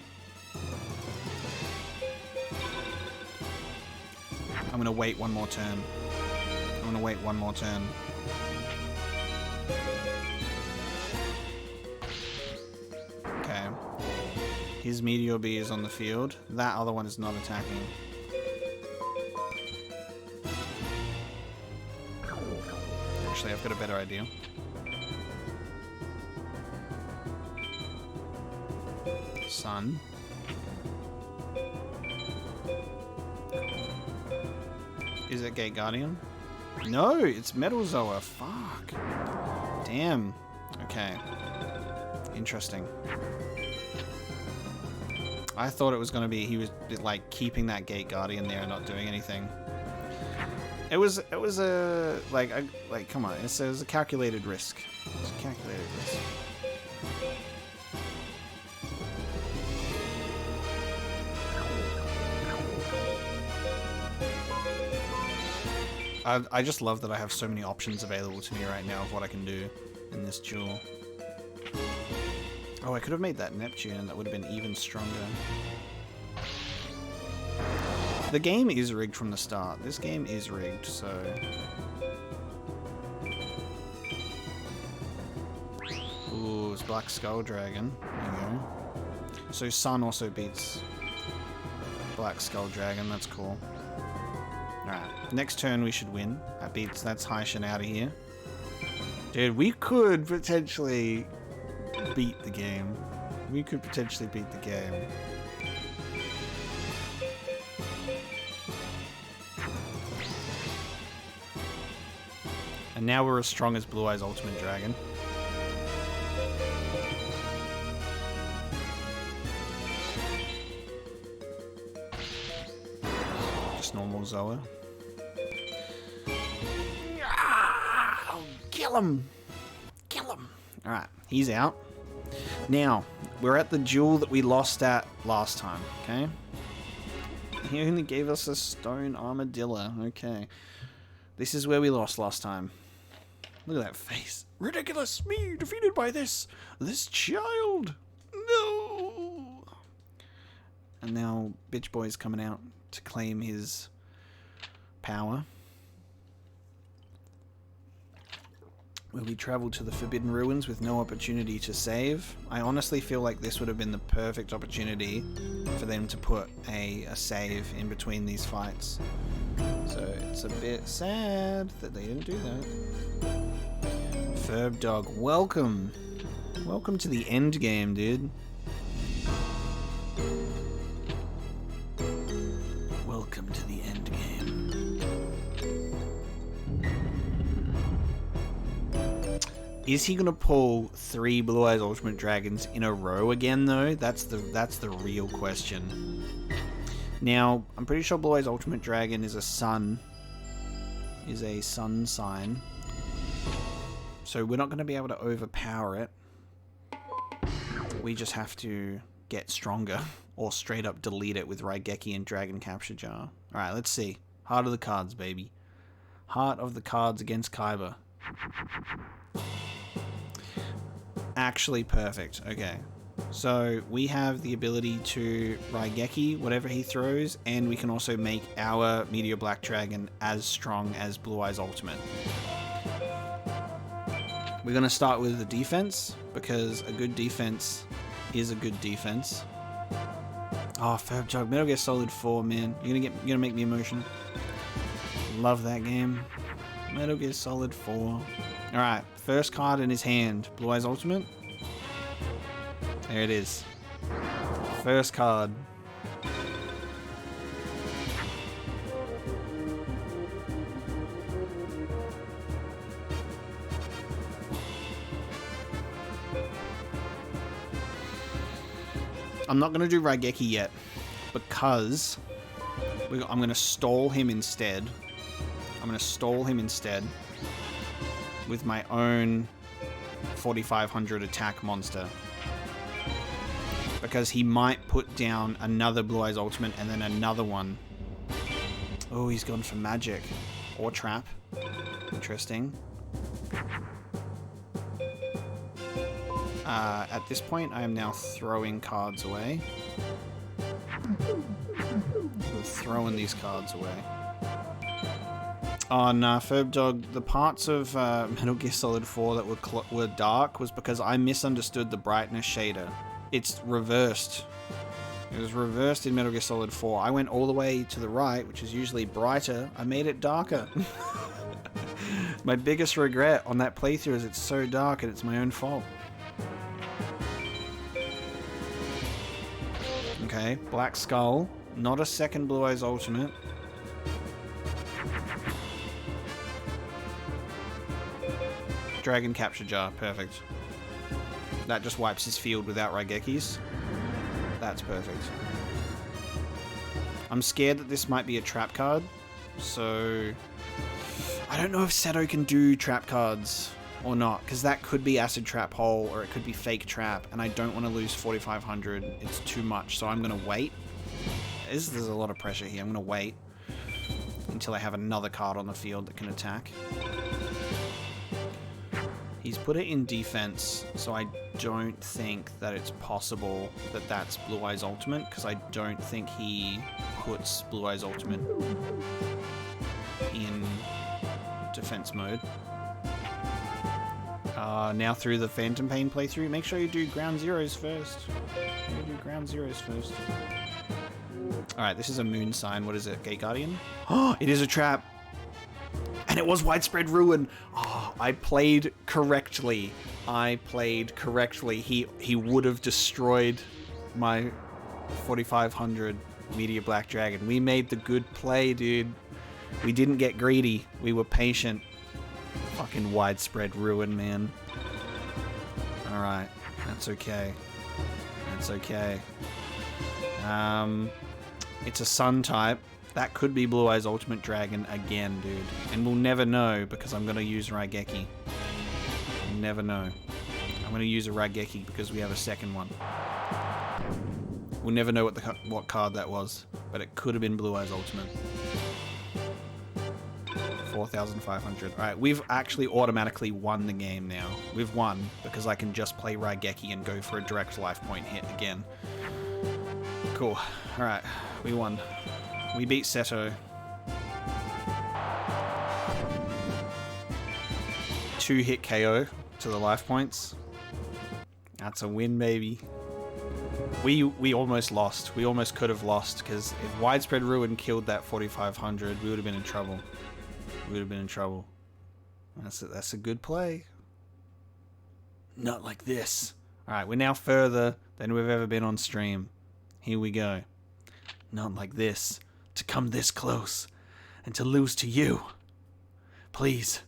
I'm gonna wait one more turn. I'm gonna wait one more turn. Okay. His Meteor Bee is on the field. That other one is not attacking. Actually, I've got a better idea. Sun. Is it Gate Guardian? No, it's Metal Zoa. Fuck. Damn. Okay. Interesting. I thought it was going to be he was like keeping that Gate Guardian there and not doing anything. It was a like come on, it was a calculated risk. It was a calculated risk. I just love that I have so many options available to me right now of what I can do in this duel. Oh, I could have made that Neptune and that would have been even stronger. The game is rigged from the start. This game is rigged, so... Ooh, it's Black Skull Dragon. There you go. So Sun also beats Black Skull Dragon. That's cool. Alright, next turn we should win. That's Haishin out of here. Dude, we could potentially beat the game. We could potentially beat the game. And now we're as strong as Blue Eyes Ultimate Dragon. Just normal Zoa. Kill him! Kill him! Alright, he's out. Now, we're at the duel that we lost at last time, okay? He only gave us a stone armadillo, okay. This is where we lost last time. Look at that face. Ridiculous! Me defeated by this child! No! And now Bitch Boy's coming out to claim his power. Where we travel to the Forbidden Ruins with no opportunity to save. I honestly feel like this would have been the perfect opportunity for them to put a save in between these fights. So it's a bit sad that they didn't do that. Ferb Dog, welcome. Welcome to the end game, dude. Welcome to the end game. Is he gonna pull 3 Blue Eyes Ultimate Dragons in a row again, though? That's the real question. Now, I'm pretty sure Blue Eyes Ultimate Dragon is a sun sign. So we're not gonna be able to overpower it. We just have to get stronger, or straight up delete it with Raigeki and Dragon Capture Jar. Alright, let's see. Heart of the cards, baby. Heart of the cards against Kaiba. Actually perfect. Okay. So we have the ability to Raigeki whatever he throws, and we can also make our Meteor Black Dragon as strong as Blue Eyes Ultimate. We're going to start with the defense, because a good defense is a good defense. Oh, Ferb Jug, Metal Gear Solid 4, man. You're gonna make me emotional. Love that game. Metal Gear Solid 4. Alright, first card in his hand. Blue Eyes Ultimate. There it is. First card. I'm not going to do Raigeki yet, because I'm going to stall him instead. I'm going to stall him instead with my own 4500 attack monster. Because he might put down another Blue Eyes Ultimate and then another one. Oh, he's gone for magic. Or trap. Interesting. At this point, I am now throwing cards away. We're throwing these cards away. Oh, nah, Ferb Dog, the parts of Metal Gear Solid 4 that were dark was because I misunderstood the brightness shader It's reversed. It was reversed in Metal Gear Solid 4. I went all the way to the right, which is usually brighter. I made it darker. My biggest regret on that playthrough is it's so dark and it's my own fault. Okay, Black Skull. Not a second Blue Eyes Ultimate. Dragon Capture Jar. Perfect. That just wipes his field without Raigekis. That's perfect. I'm scared that this might be a trap card. So I don't know if Seto can do trap cards or not, because that could be Acid Trap Hole or it could be Fake Trap, and I don't want to lose 4,500. It's too much, so I'm going to wait. There's a lot of pressure here. I'm going to wait until I have another card on the field that can attack. He's put it in defense, so I don't think that it's possible that that's Blue Eyes Ultimate, because I don't think he puts Blue Eyes Ultimate in defense mode. Now through the Phantom Pain playthrough, make sure you do ground zeros first. You do ground zeros first. Alright, this is a moon sign. What is it? Gate Guardian? Oh, it is a trap! And it was Widespread Ruin! Oh, I played correctly. I played correctly. He would have destroyed my 4,500 Meteor Black Dragon. We made the good play, dude. We didn't get greedy. We were patient. Fucking Widespread Ruin, man. Alright. That's okay. That's okay. It's a Sun type. That could be Blue Eyes Ultimate Dragon again, dude. And we'll never know because I'm going to use Raigeki. We'll never know. I'm going to use a Raigeki because we have a second one. We'll never know what card that was, but it could have been Blue Eyes Ultimate. 4,500. Alright, we've actually automatically won the game now. We've won because I can just play Raigeki and go for a direct life point hit again. Cool. Alright, we won. We beat Seto. 2-hit KO to the life points. That's a win, baby. We almost lost. We almost could have lost, because if Widespread Ruin killed that 4,500, we would have been in trouble. We would have been in trouble. That's a good play. Not like this. Alright, we're now further than we've ever been on stream. Here we go. Not like this. To come this close. And to lose to you. Please.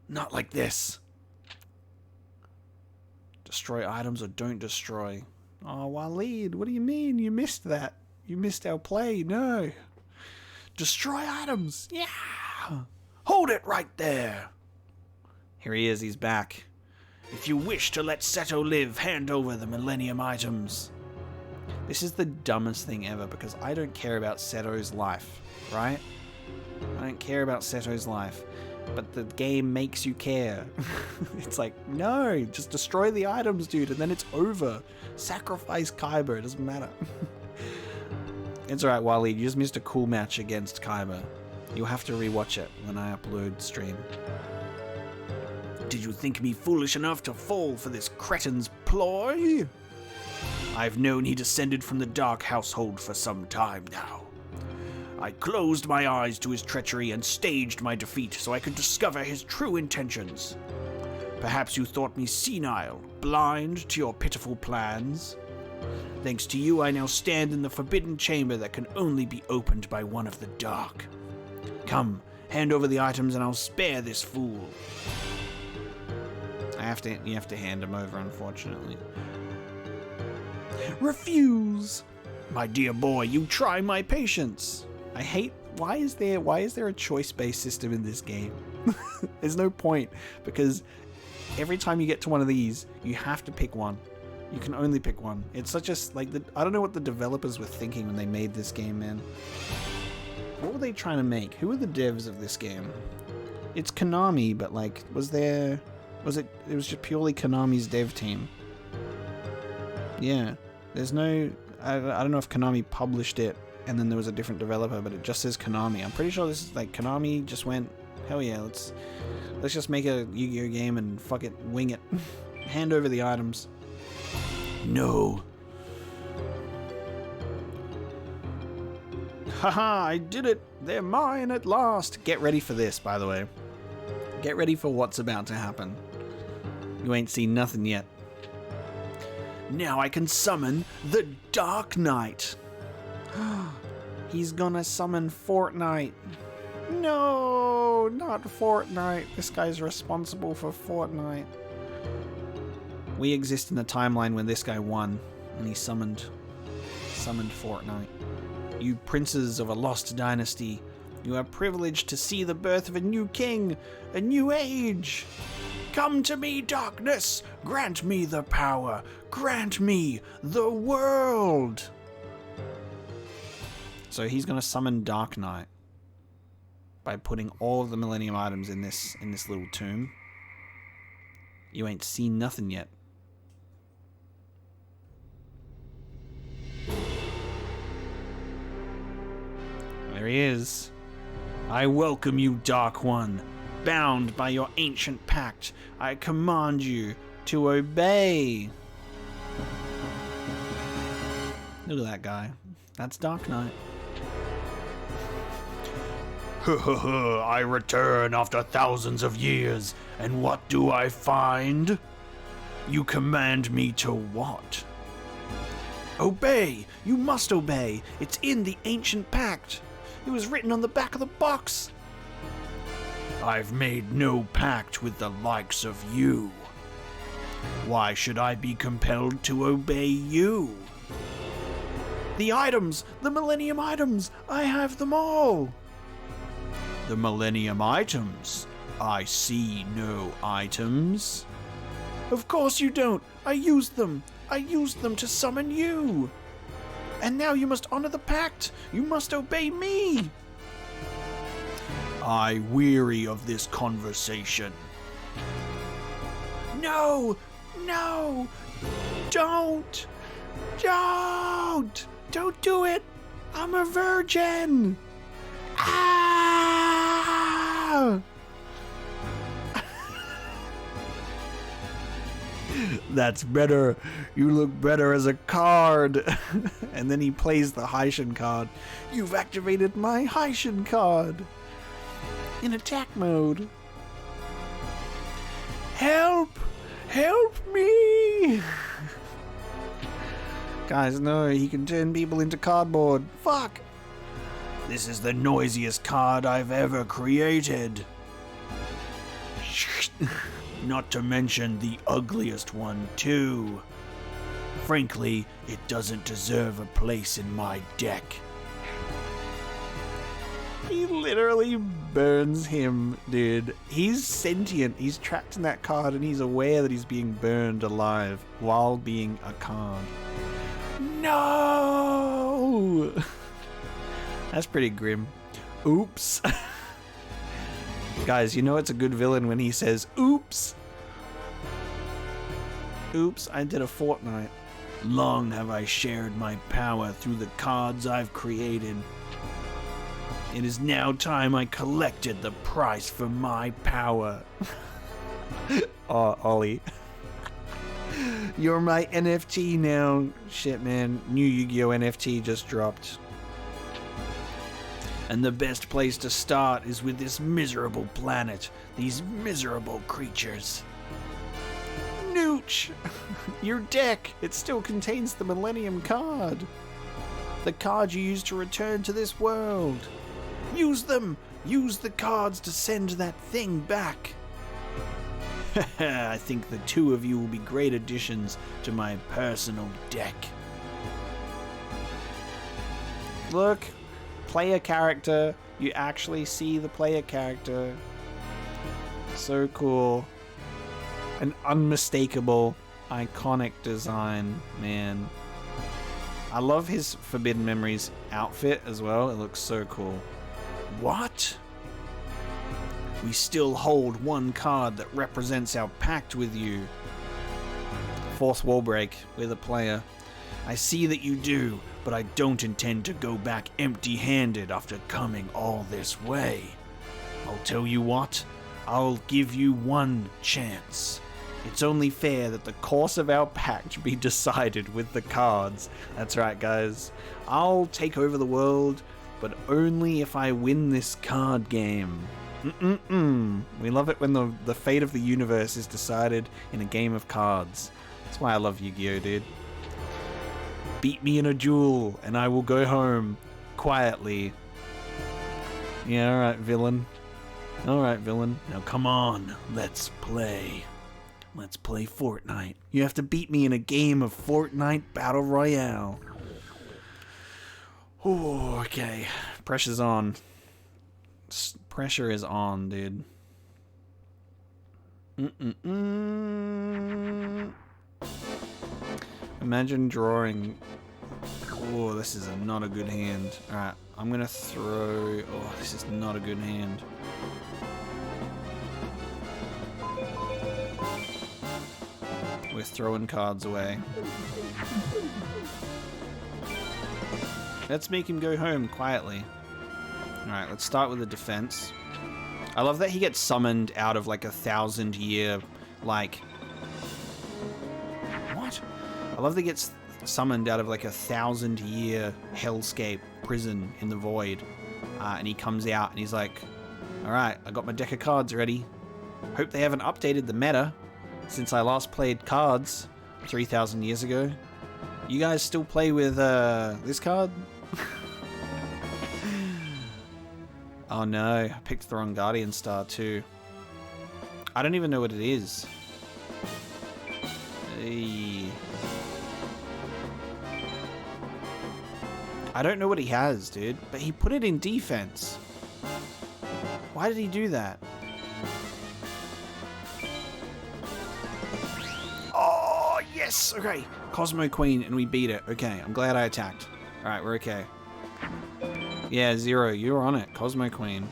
Not like this. Destroy items or don't destroy. Oh, Waleed, what do you mean? You missed that. You missed our play. No. Destroy items. Yeah. Hold it right there. Here he is. He's back. If you wish to let Seto live, hand over the Millennium items. This is the dumbest thing ever because I don't care about Seto's life, right? I don't care about Seto's life. But the game makes you care. It's like, no, just destroy the items, dude, and then it's over. Sacrifice Kaiba, it doesn't matter. It's alright, Waleed, you just missed a cool match against Kaiba. You'll have to rewatch it when I upload stream. Did you think me foolish enough to fall for this cretin's ploy? I've known he descended from the Dark Household for some time now. I closed my eyes to his treachery and staged my defeat so I could discover his true intentions. Perhaps you thought me senile, blind to your pitiful plans. Thanks to you, I now stand in the forbidden chamber that can only be opened by one of the dark. Come, hand over the items and I'll spare this fool. You have to hand him over, unfortunately. Refuse! My dear boy, you try my patience. I hate, why is there a choice-based system in this game? There's no point, because every time you get to one of these, you have to pick one. You can only pick one. It's such a, like, I don't know what the developers were thinking when they made this game, man. What were they trying to make? Who are the devs of this game? It's Konami, but like, it was just purely Konami's dev team. Yeah, there's no, I don't know if Konami published it and then there was a different developer, but it just says Konami. I'm pretty sure this is like Konami just went, hell yeah, let's just make a Yu-Gi-Oh game and fuck it, wing it. Hand over the items. No, Haha, I did it! They're mine at last! Get ready for this, by the way. Get ready for what's about to happen. You ain't seen nothing yet. Now I can summon the Dark Knight. He's gonna summon Fortnite. No, not Fortnite. This guy's responsible for Fortnite. We exist in a timeline when this guy won, and he summoned Fortnite. You princes of a lost dynasty, you are privileged to see the birth of a new king, a new age. Come to me, darkness! Grant me the power! Grant me the world! So he's gonna summon Dark Knight by putting all of the Millennium items in this little tomb. You ain't seen nothing yet. There he is. I welcome you, Dark One. Bound by your ancient pact, I command you to obey. Look at that guy. That's Dark Knight. I return after thousands of years, and what do I find? You command me to what? Obey! You must obey! It's in the ancient pact! It was written on the back of the box! I've made no pact with the likes of you. Why should I be compelled to obey you? The items! The Millennium items! I have them all! The Millennium items? I see no items. Of course you don't! I used them! I used them to summon you! And now you must honor the pact! You must obey me! I weary of this conversation. No! No! Don't! Don't! Don't do it! I'm a virgin! Ah! That's better. You look better as a card. And then he plays the Haitian card. You've activated my Haitian card. In attack mode. Help! Help me! Guys, no, he can turn people into cardboard. Fuck! This is the noisiest card I've ever created. Not to mention the ugliest one, too. Frankly, it doesn't deserve a place in my deck. He literally burns him, dude. He's sentient. He's trapped in that card and he's aware that he's being burned alive while being a card. No! That's pretty grim. Oops. Guys, you know it's a good villain when he says, oops. Oops, I did a Fortnite. Long have I shared my power through the cards I've created. It is now time I collected the price for my power. Oh, Ollie. You're my NFT now. Shit, man. New Yu-Gi-Oh! NFT just dropped. And the best place to start is with this miserable planet. These miserable creatures. Nooch! Your deck! It still contains the Millennium card. The card you used to return to this world. Use them! Use the cards to send that thing back. I think the two of you will be great additions to my personal deck. Look, player character. You actually see the player character. So cool. An unmistakable, iconic design, man. I love his Forbidden Memories outfit as well. It looks so cool. What? We still hold one card that represents our pact with you. Fourth wall break with a player. I see that you do, but I don't intend to go back empty-handed after coming all this way. I'll tell you what, I'll give you one chance. It's only fair that the course of our pact be decided with the cards. That's right, guys. I'll take over the world. but only if I win this card game. We love it when the fate of the universe is decided in a game of cards. That's why I love Yu-Gi-Oh, dude. Beat me in a duel, and I will go home quietly. Yeah, alright, villain. Alright, villain. Now come on, let's play. Let's play Fortnite. You have to beat me in a game of Fortnite Battle Royale. Ooh, okay. Pressure's on. Pressure is on, dude. Imagine drawing... Oh, this is not a good hand. Alright, I'm gonna throw... Oh, this is not a good hand. We're throwing cards away. Let's make him go home quietly. Alright, let's start with the defense. I love that he gets summoned out of like 1,000-year, like... What? I love that he gets summoned out of like 1,000-year hellscape prison in the void. And he comes out and he's like, alright, I got my deck of cards ready. Hope they haven't updated the meta since I last played cards 3,000 years ago. You guys still play with this card? Oh no, I picked the wrong Guardian Star too. I don't even know what it is. Hey. I don't know what he has, dude, but he put it in defense. Why did he do that? Oh, yes! Okay, Cosmo Queen, and we beat it. Okay, I'm glad I attacked. Alright, we're okay. Yeah, Zero, you're on it. Cosmo Queen.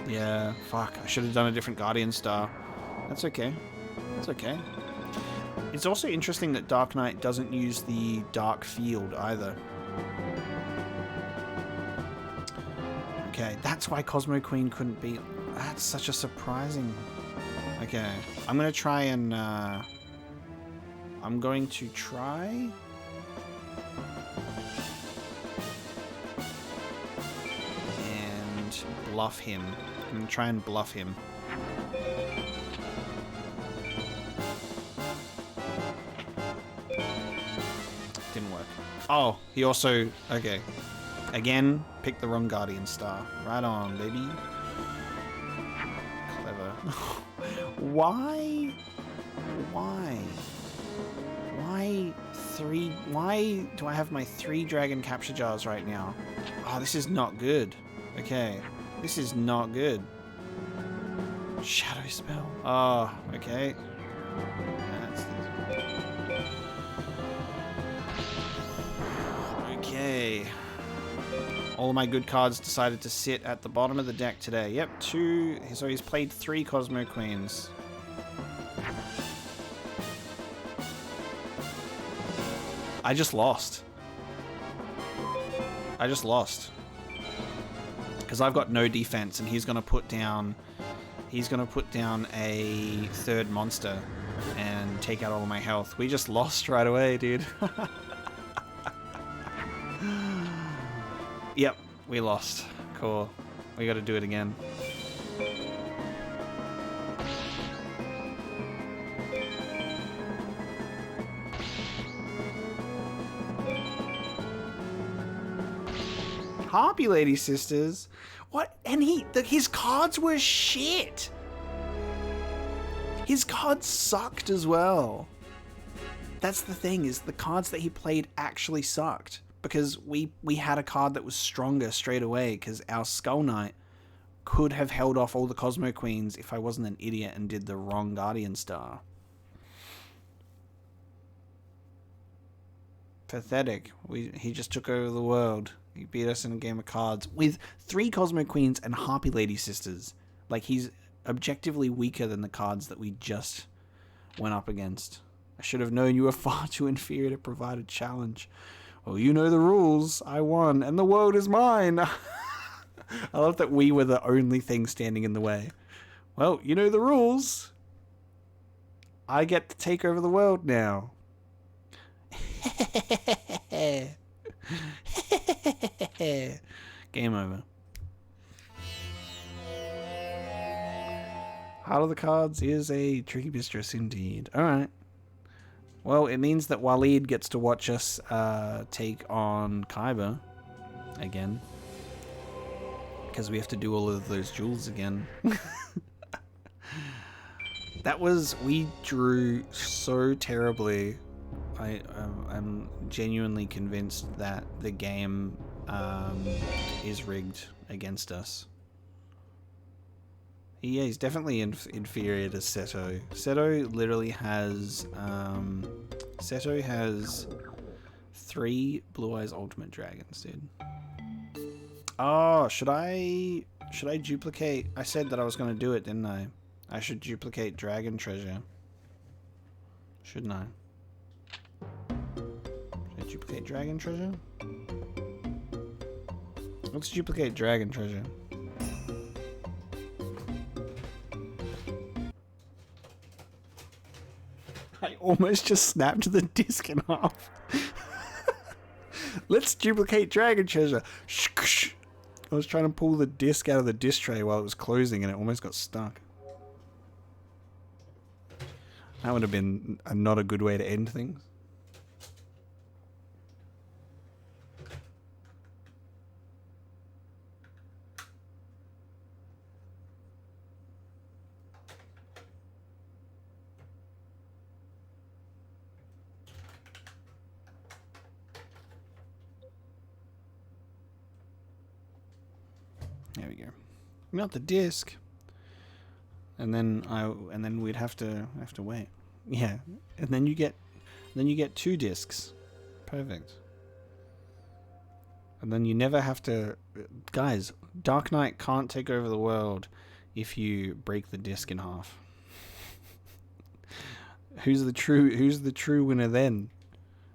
Yeah, fuck. I should have done a different Guardian Star. That's okay. That's okay. It's also interesting that Dark Knight doesn't use the Dark Field either. Okay, that's why Cosmo Queen couldn't beat... That's such a surprising... Okay, I'm going to try and... I'm going to try... and bluff him. I'm going to try and bluff him. Didn't work. Oh, he also... Okay. Again, picked the wrong Guardian Star. Right on, baby. Clever. Why? Why? Why do I have my 3 Dragon Capture Jars right now? Oh, this is not good. Okay. This is not good. Shadow Spell. Oh, okay. Okay. All of my good cards decided to sit at the bottom of the deck today. Yep, 2. So he's played 3 Cosmo Queens. I just lost. I just lost. Because I've got no defense and he's gonna put down a 3rd monster and take out all of my health. We just lost right away, dude. Yep, we lost. Cool. We gotta do it again. Harpy Lady Sisters? What? And his cards were shit! His cards sucked as well. That's the thing, is the cards that he played actually sucked. Because we had a card that was stronger straight away, because our Skull Knight could have held off all the Cosmo Queens if I wasn't an idiot and did the wrong Guardian Star. Pathetic. He just took over the world. He beat us in a game of cards with 3 Cosmo Queens and Harpy Lady Sisters. Like, he's objectively weaker than the cards that we just went up against. I should have known you were far too inferior to provide a challenge. Well, you know the rules. I won, and the world is mine. I love that we were the only thing standing in the way. Well, you know the rules. I get to take over the world now. Game over. Heart of the Cards is a tricky mistress indeed. Alright. Well, it means that Waleed gets to watch us take on Kaiba again. Because we have to do all of those jewels again. We drew so terribly. I'm genuinely convinced that the game is rigged against us. Yeah, he's definitely inferior to Seto. Seto literally has... Seto has 3 Blue Eyes Ultimate Dragons, dude. Oh, should I duplicate? I said that I was going to do it, didn't I? I should duplicate Dragon Treasure. Shouldn't I? Should I duplicate Dragon Treasure? Let's duplicate Dragon Treasure. I almost just snapped the disc in half. Let's duplicate Dragon Treasure. I was trying to pull the disc out of the disc tray while it was closing and it almost got stuck. That would have been not a good way to end things. There we go. Not the disc. And then we'd have to wait. Yeah. And then you get 2 discs. Perfect. And then you never have to... Guys, Dark Knight can't take over the world if you break the disc in half. Who's the true winner then?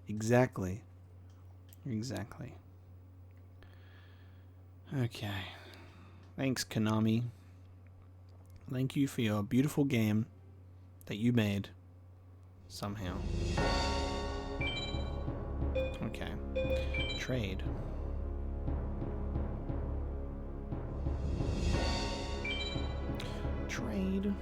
Exactly. Exactly. Okay. Thanks, Konami. Thank you for your beautiful game that you made somehow. Okay. Trade. Trade.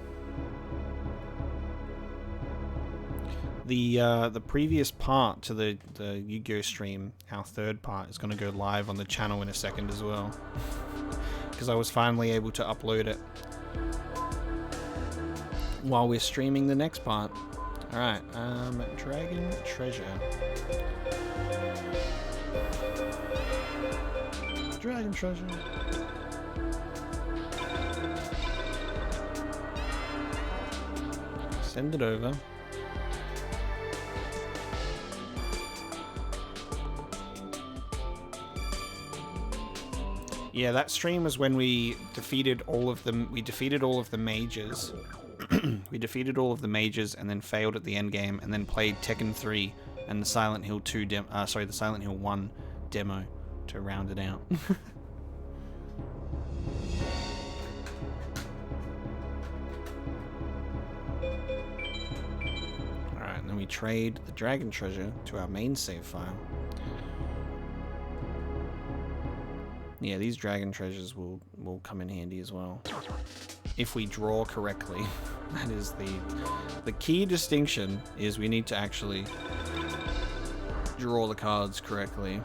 The previous part to the Yu-Gi-Oh stream, our third part, is going to go live on the channel in a second as well. Because I was finally able to upload it while we're streaming the next part. Alright, Dragon Treasure. Dragon Treasure. Send it over. Yeah, that stream was when we defeated all of them. We defeated all of the mages. We defeated all of the mages and then failed at the end game, and then played Tekken 3 and the Silent Hill 2 the Silent Hill 1 demo to round it out. Alright, and then we trade the Dragon Treasure to our main save file. Yeah, these Dragon Treasures will come in handy as well. If we draw correctly. That is the key distinction, is we need to actually draw the cards correctly.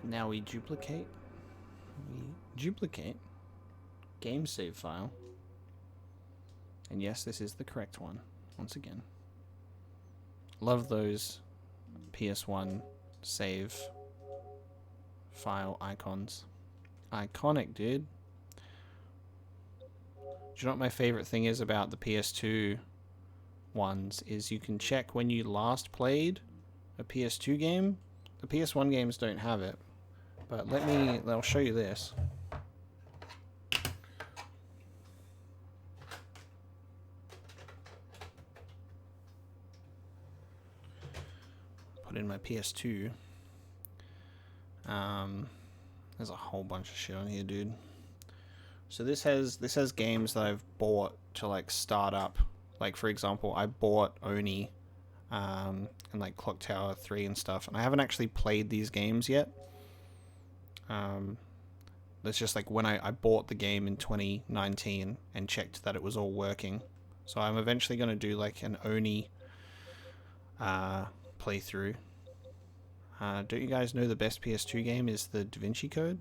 Now we duplicate game save file, and yes, this is the correct one once again. Love those PS1 save file icons. Iconic, dude. you know what my favorite thing is about the PS2 ones is you can check when you last played a PS2 game. The PS1 games don't have it, but I'll show you this. Put in my PS2. There's a whole bunch of shit on here, dude. So this has games that I've bought to like start up. Like for example, I bought Oni, and like Clock Tower 3 and stuff, and I haven't actually played these games yet. That's just like when I bought the game in 2019 and checked that it was all working. So I'm eventually gonna do like an Oni playthrough. Don't you guys know the best PS2 game is the Da Vinci Code?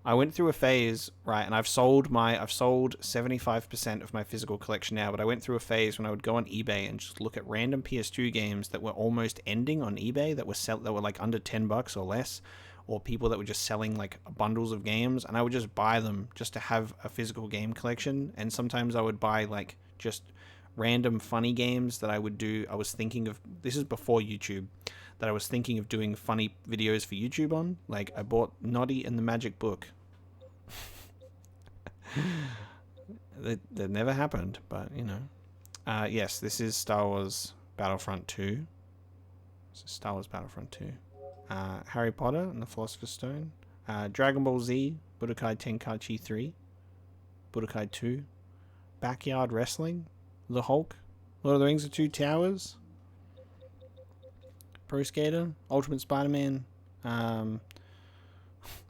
I went through a phase, right, and I've sold 75% of my physical collection now, but I went through a phase when I would go on eBay and just look at random PS2 games that were almost ending on eBay, that were like under $10 or less, or people that were just selling like bundles of games, and I would just buy them just to have a physical game collection. And sometimes I would buy like just random funny games that I would do. I was thinking of, this is before YouTube, that I was thinking of doing funny videos for YouTube on. Like I bought Noddy and the Magic Book. that never happened, but you know. Yes, this is Star Wars Battlefront 2. This is Star Wars Battlefront 2. Harry Potter and the Philosopher's Stone. Dragon Ball Z, Budokai Tenkaichi 3. Budokai 2. Backyard Wrestling. The Hulk. Lord of the Rings: The Two Towers. Pro Skater, Ultimate Spider-Man,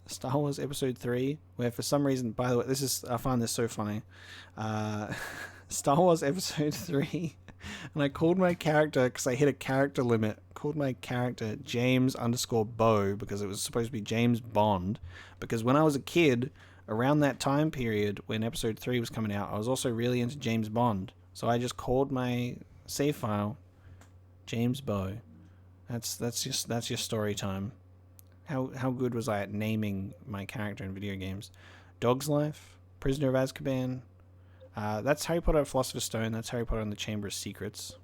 Star Wars Episode 3, where for some reason, by the way, I find this so funny. Star Wars Episode 3, and I called my character, because I hit a character limit, called my character James_Bo, because it was supposed to be James Bond, because when I was a kid, around that time period, when Episode 3 was coming out, I was also really into James Bond, so I just called my save file James Bo. That's your story time. How good was I at naming my character in video games? Dog's Life, Prisoner of Azkaban. That's Harry Potter Philosopher's Stone. That's Harry Potter and the Chamber of Secrets.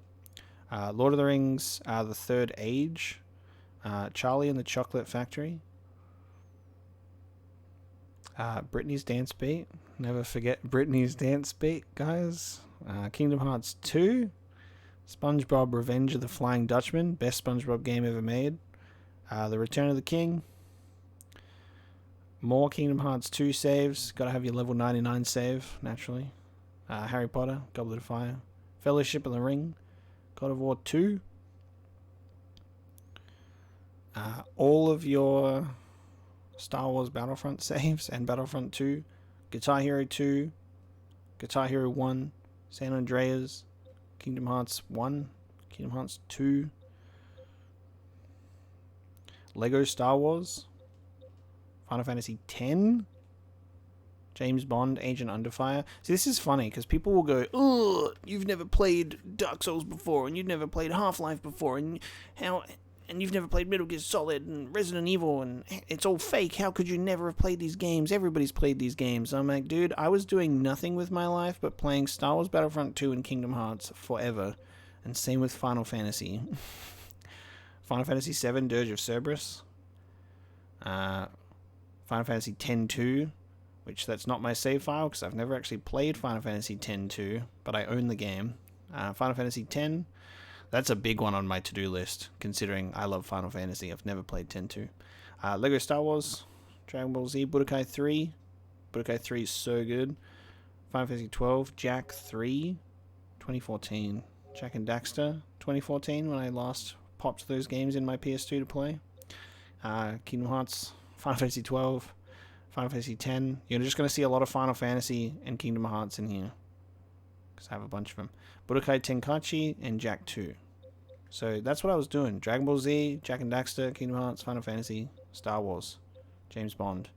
Lord of the Rings, The Third Age. Charlie and the Chocolate Factory. Britney's Dance Beat. Never forget Britney's Dance Beat, guys. Kingdom Hearts 2. SpongeBob Revenge of the Flying Dutchman. Best SpongeBob game ever made. The Return of the King. More Kingdom Hearts 2 saves. Gotta have your level 99 save, naturally. Harry Potter, Goblet of Fire. Fellowship of the Ring. God of War 2. All of your Star Wars Battlefront saves and Battlefront 2. Guitar Hero 2. Guitar Hero 1. San Andreas. Kingdom Hearts 1. Kingdom Hearts 2. Lego Star Wars. Final Fantasy X. James Bond, Agent Under Fire. See, this is funny, because people will go, "Oh, you've never played Dark Souls before, and you've never played Half-Life before, and you've never played Metal Gear Solid and Resident Evil, and it's all fake. How could you never have played these games? Everybody's played these games." I'm like, dude, I was doing nothing with my life but playing Star Wars Battlefront 2 and Kingdom Hearts forever. And same with Final Fantasy. Final Fantasy 7, Dirge of Cerberus. Final Fantasy X-2, which that's not my save file because I've never actually played Final Fantasy X-2, but I own the game. Final Fantasy X, that's a big one on my to-do list, considering I love Final Fantasy. I've never played X-2. Lego Star Wars, Dragon Ball Z, Budokai 3. Budokai 3 is so good. Final Fantasy 12, Jack 3, 2014. Jack and Daxter, 2014, when I last popped those games in my PS2 to play. Kingdom Hearts, Final Fantasy 12, Final Fantasy X. You're just going to see a lot of Final Fantasy and Kingdom Hearts in here, because I have a bunch of them. Budokai Tenkaichi and Jak 2. So that's what I was doing. Dragon Ball Z, Jak and Daxter, Kingdom Hearts, Final Fantasy, Star Wars, James Bond.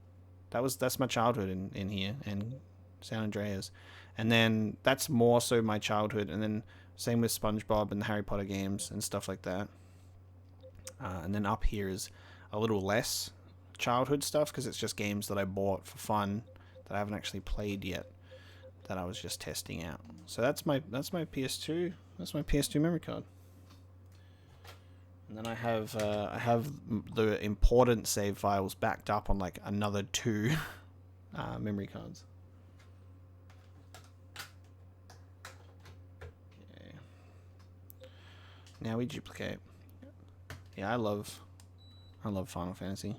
That's my childhood in here, and San Andreas. And then that's more so my childhood, and then same with SpongeBob and the Harry Potter games and stuff like that. And then up here is a little less childhood stuff, because it's just games that I bought for fun that I haven't actually played yet, that I was just testing out. So that's my PS2. That's my PS2 memory card. And then I have the important save files backed up on like another 2 memory cards. Okay. Now we duplicate. Yeah, I love Final Fantasy.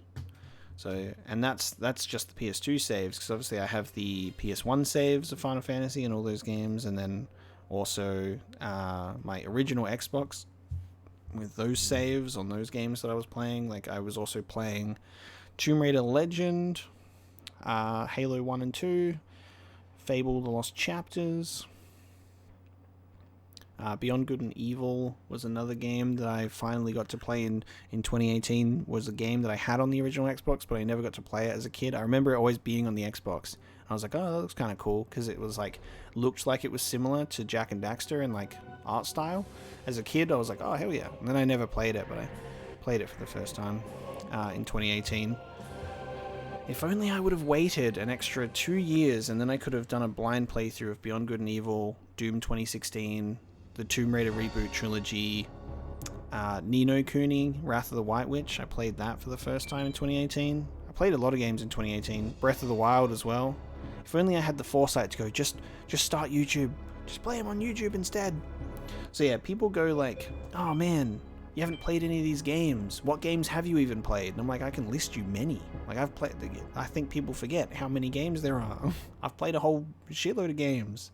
So, and that's just the PS2 saves, because obviously I have the PS1 saves of Final Fantasy and all those games, and then also my original Xbox with those saves on those games that I was playing. Like, I was also playing Tomb Raider Legend, Halo 1 and 2, Fable: The Lost Chapters, Beyond Good and Evil was another game that I finally got to play in 2018. Was a game that I had on the original Xbox, but I never got to play it as a kid. I remember it always being on the Xbox. I was like, oh, that looks kind of cool, because it was like, looked like it was similar to Jak and Daxter in like art style. As a kid, I was like, oh, hell yeah. And then I never played it, but I played it for the first time in 2018. If only I would have waited an extra 2 years, and then I could have done a blind playthrough of Beyond Good and Evil, Doom 2016, the Tomb Raider reboot trilogy, Ni no Kuni, Wrath of the White Witch. I played that for the first time in 2018. I played a lot of games in 2018. Breath of the Wild as well. If only I had the foresight to go, just start YouTube. Just play them on YouTube instead. So yeah, people go like, oh man, you haven't played any of these games. What games have you even played? And I'm like, I can list you many. Like, I've played, I think people forget how many games there are. I've played a whole shitload of games.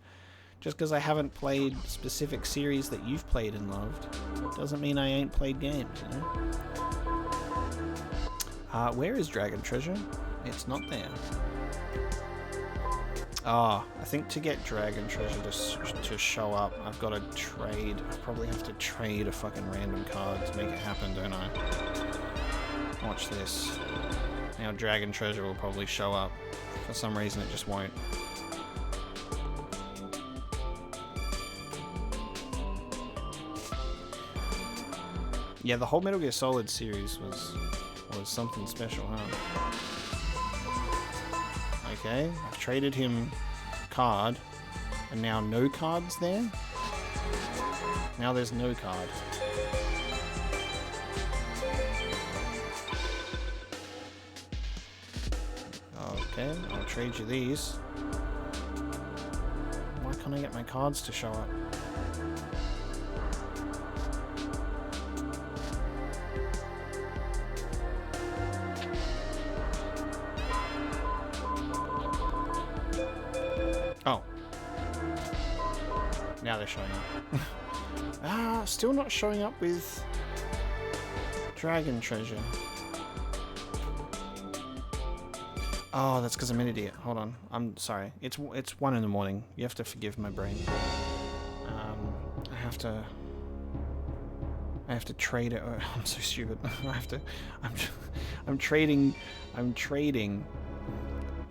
Just because I haven't played specific series that you've played and loved doesn't mean I ain't played games, you know? Where is Dragon Treasure? It's not there. I think to get Dragon Treasure to show up, I've got to trade. I probably have to trade a fucking random card to make it happen, don't I? Watch this. Now Dragon Treasure will probably show up. For some reason it just won't. Yeah, the whole Metal Gear Solid series was something special, huh? Okay, I've traded him card, and now no cards there? Now there's no card. Okay, I'll trade you these. Why can't I get my cards to show up? Oh. Now they're showing up. Still not showing up with Dragon Treasure. Oh, that's because I'm an idiot. Hold on. I'm sorry. It's 1 in the morning. You have to forgive my brain. I have to trade it. Oh, I'm so stupid. I'm trading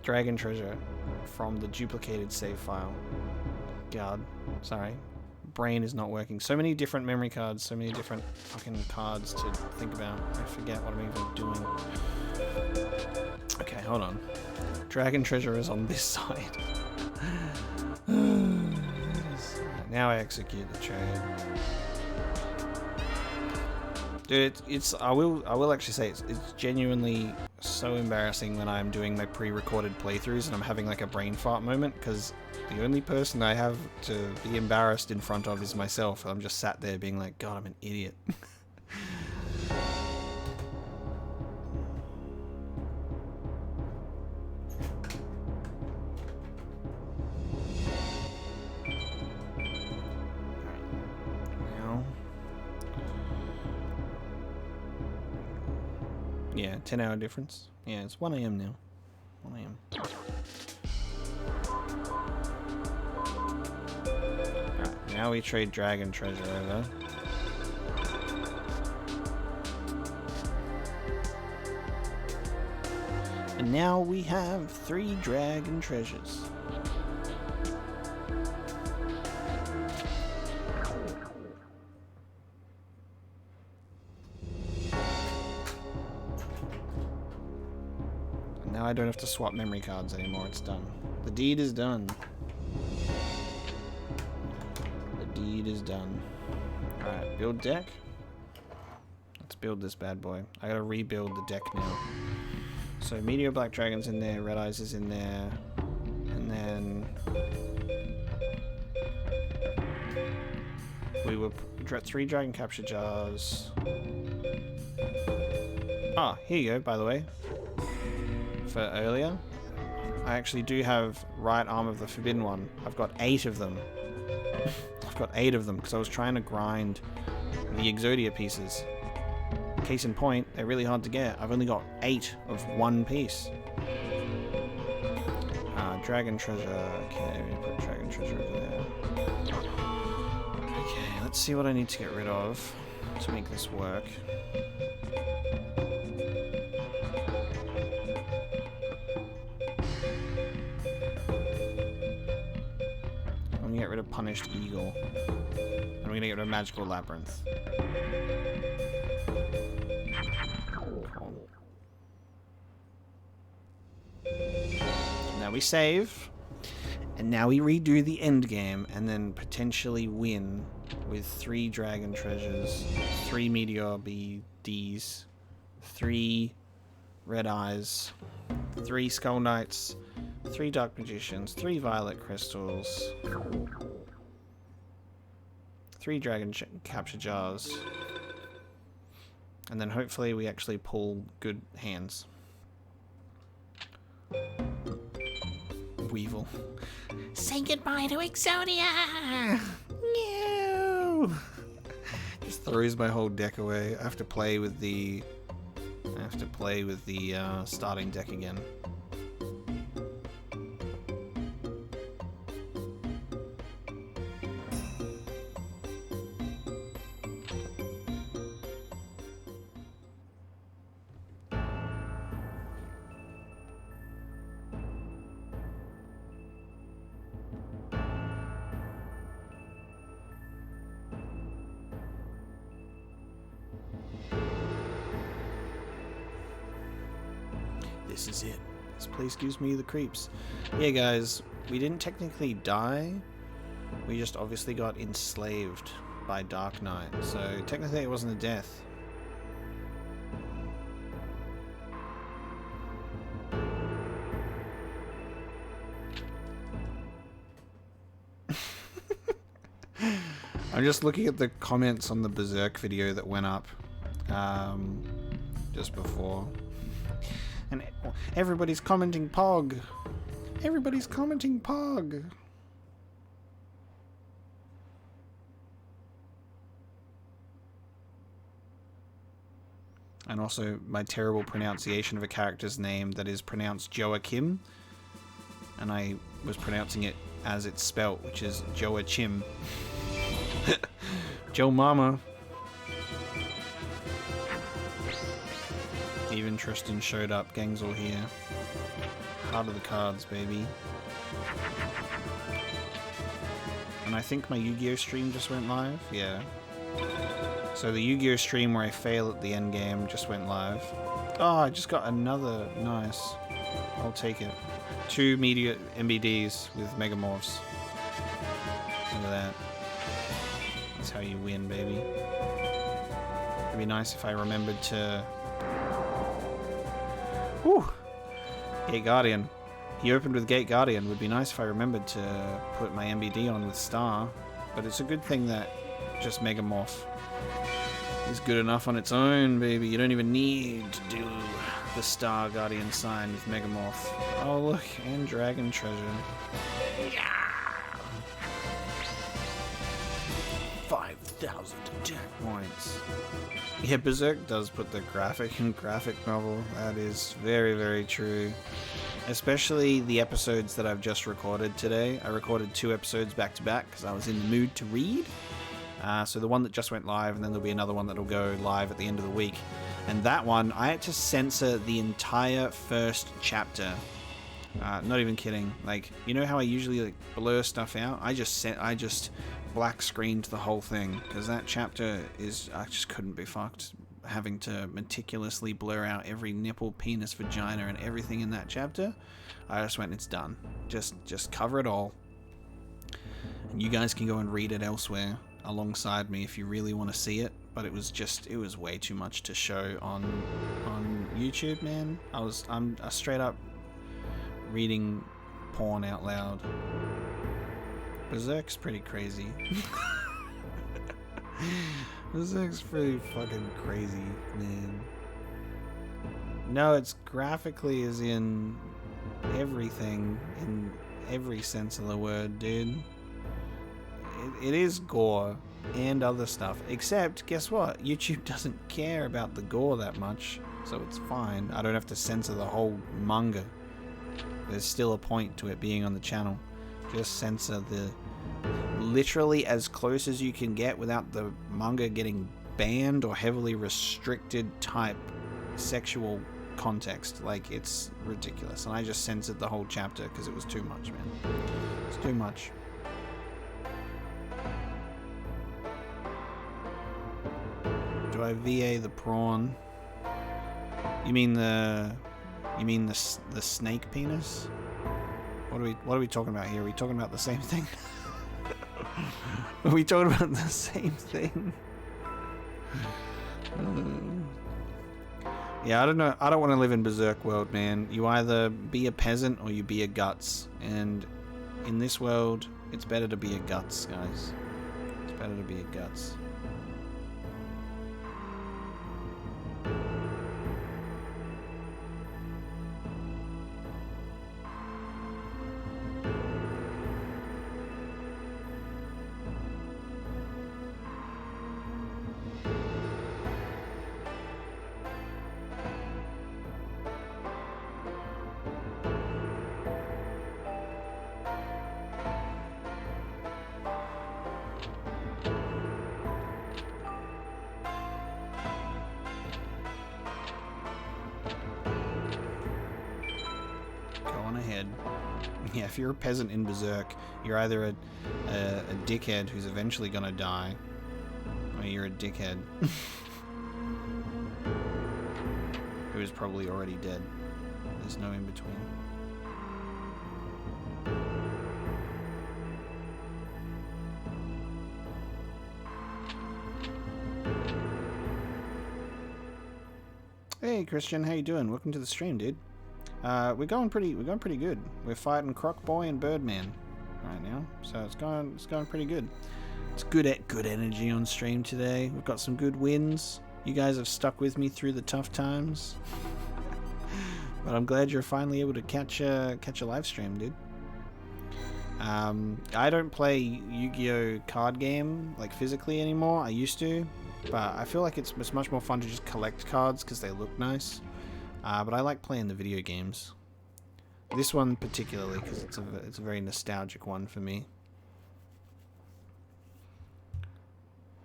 Dragon Treasure from the duplicated save file. God, sorry. Brain is not working. So many different memory cards, so many different fucking cards to think about. I forget what I'm even doing. Okay, hold on. Dragon Treasure is on this side. Now I execute the trade. Dude, I will actually say it's genuinely so embarrassing when I'm doing my pre-recorded playthroughs and I'm having like a brain fart moment, because the only person I have to be embarrassed in front of is myself. I'm just sat there being like, God, I'm an idiot. Yeah, 10-hour difference. Yeah, it's 1 AM now. 1 AM. Alright, now we trade Dragon Treasure over. And now we have 3 Dragon Treasures. I I don't have to swap memory cards anymore. It's done. The deed is done. The deed is done. Alright, build deck. Let's build this bad boy. I gotta rebuild the deck now. So Meteor Black Dragon's in there, Red Eyes is in there, and then we were 3 Dragon Capture Jars. Ah, here you go, by the way. For earlier. I actually do have right arm of the Forbidden One. I've got 8 of them. I've got 8 of them because I was trying to grind the Exodia pieces. Case in point, they're really hard to get. I've only got 8 of one piece. Dragon Treasure. Okay, we put Dragon Treasure over there. Okay, let's see what I need to get rid of to make this work. I'm gonna get rid of Punished Eagle. And we're gonna get rid of Magical Labyrinth. Now we save, and now we redo the end game, and then potentially win with 3 Dragon Treasures, 3 Meteor BDs, 3 Red Eyes, 3 Skull Knights, 3 Dark Magicians, 3 Violet Crystals, 3 Dragon Capture Jars, and then hopefully we actually pull good hands. Weevil. Say goodbye to Exodia! No! Just throws my whole deck away. I have to play with the starting deck again. This is it. This place gives me the creeps. Yeah, guys, we didn't technically die. We just obviously got enslaved by Dark Knight. So technically it wasn't a death. I'm just looking at the comments on the Berserk video that went up just before. And everybody's commenting Pog. Everybody's commenting Pog. And also my terrible pronunciation of a character's name that is pronounced Joachim. And I was pronouncing it as it's spelt, which is Joachim. Joe Mama. Even Tristan showed up. Gang's all here. Heart of the cards, baby. And I think my Yu-Gi-Oh stream just went live. Yeah. So the Yu-Gi-Oh stream where I fail at the end game just went live. Oh, I just got another. Nice. I'll take it. 2 media MBDs with Megamorphs. Look at that. That's how you win, baby. It'd be nice if I remembered to... Whew! Gate Guardian. He opened with Gate Guardian. Would be nice if I remembered to put my MBD on with Star. But it's a good thing that just Megamorph is good enough on its own, baby. You don't even need to do the Star Guardian sign with Megamorph. Oh, look. And Dragon Treasure. Yeah! 5,000 attack points. Yeah, Berserk does put the graphic in graphic novel. That is very, very true. Especially the episodes that I've just recorded today. I recorded 2 episodes back to back because I was in the mood to read. So the one that just went live, and then there'll be another one that'll go live at the end of the week. And that one, I had to censor the entire first chapter. Not even kidding. Like, you know how I usually like blur stuff out? I just black screened the whole thing because that chapter is, I just couldn't be fucked. having to meticulously blur out every nipple, penis, vagina, and everything in that chapter. I just went, it's done. Just cover it all. And you guys can go and read it elsewhere alongside me if you really want to see it. But it was way too much to show on YouTube, man. I'm straight up reading porn out loud. Berserk's pretty crazy. Berserk's pretty fucking crazy, man. No, it's graphically as in everything, in every sense of the word, dude. It is gore and other stuff. Except, guess what? YouTube doesn't care about the gore that much, so it's fine. I don't have to censor the whole manga. There's still a point to it being on the channel. Just censor the literally as close as you can get without the manga getting banned or heavily restricted type sexual context. Like, it's ridiculous. And I just censored the whole chapter because it was too much, man. It's too much. Do I VA the prawn? You mean the snake penis? What are we talking about here? Are we talking about the same thing? Are we talking about the same thing? Yeah, I don't know. I don't want to live in Berserk world, man. You either be a peasant or you be a guts. And in this world, it's better to be a guts, guys. It's better to be a guts. Yeah, if you're a peasant in Berserk, you're either a dickhead who's eventually gonna die, or you're a dickhead who is probably already dead. There's no in between. Hey Christian, how you doing? Welcome to the stream, dude. We're going pretty good. We're fighting Croc Boy and Birdman right now, so it's going pretty good. It's good energy on stream today. We've got some good wins. You guys have stuck with me through the tough times, but I'm glad you're finally able to catch a live stream, dude. I don't play Yu-Gi-Oh card game like physically anymore. I used to, but I feel like it's much more fun to just collect cards because they look nice. But I like playing the video games. This one particularly because it's a very nostalgic one for me.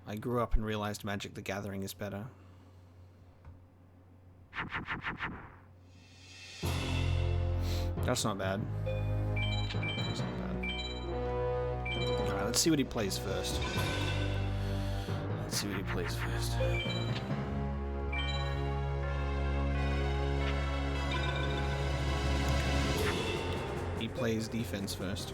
I grew up and realized Magic the Gathering is better. That's not bad. That's not bad. Alright, let's see what he plays first. He plays defense first.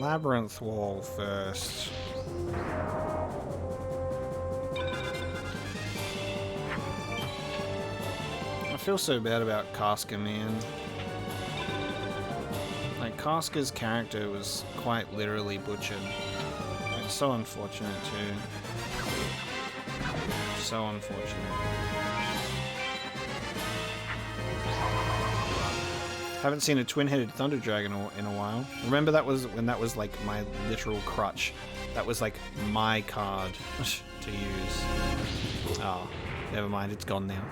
Labyrinth Wall first. I feel so bad about Casca, man. Like, Casca's character was quite literally butchered. It's so unfortunate, too. So unfortunate. Haven't seen a twin-headed thunder dragon in a while. Remember that was when that was like my literal crutch. That was like my card to use. Oh, never mind, it's gone now.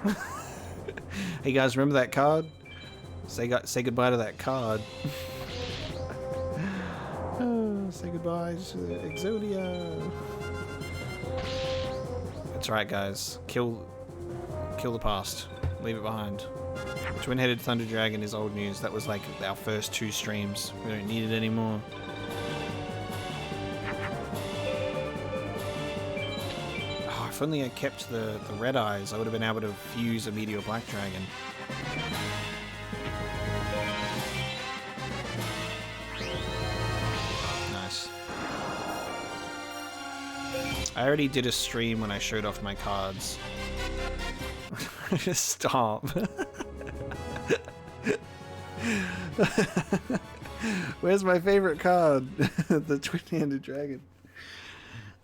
Hey guys, remember that card? Say goodbye to that card. Say goodbye to Exodia. That's right, guys. Kill the past. Leave it behind. Twin-headed Thunder Dragon is old news. That was like our first 2 streams. We don't need it anymore. Oh, if only I kept the red eyes, I would have been able to fuse a Meteor Black Dragon. Nice. I already did a stream when I showed off my cards. Stop. Where's my favorite card? The twin-handed dragon.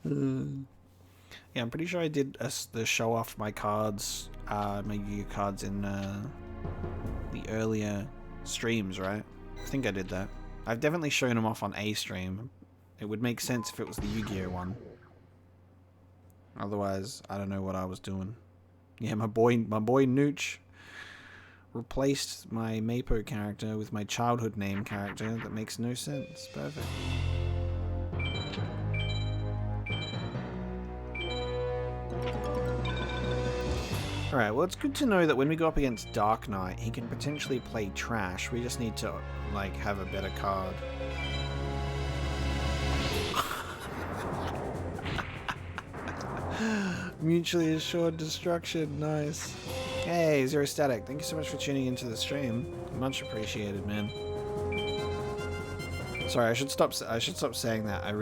Yeah, I'm pretty sure I did the show off my cards, my Yu-Gi-Oh cards in the earlier streams, right? I think I did that. I've definitely shown them off on a stream. It would make sense if it was the Yu-Gi-Oh one. Otherwise, I don't know what I was doing. Yeah, my boy Nooch replaced my Mapo character with my childhood name character. That makes no sense. Perfect. Alright, well, it's good to know that when we go up against Dark Knight, he can potentially play trash. We just need to, like, have a better card. Mutually assured destruction, nice. Hey, Zero Static, thank you so much for tuning into the stream. Much appreciated, man. Sorry, I should stop saying that. I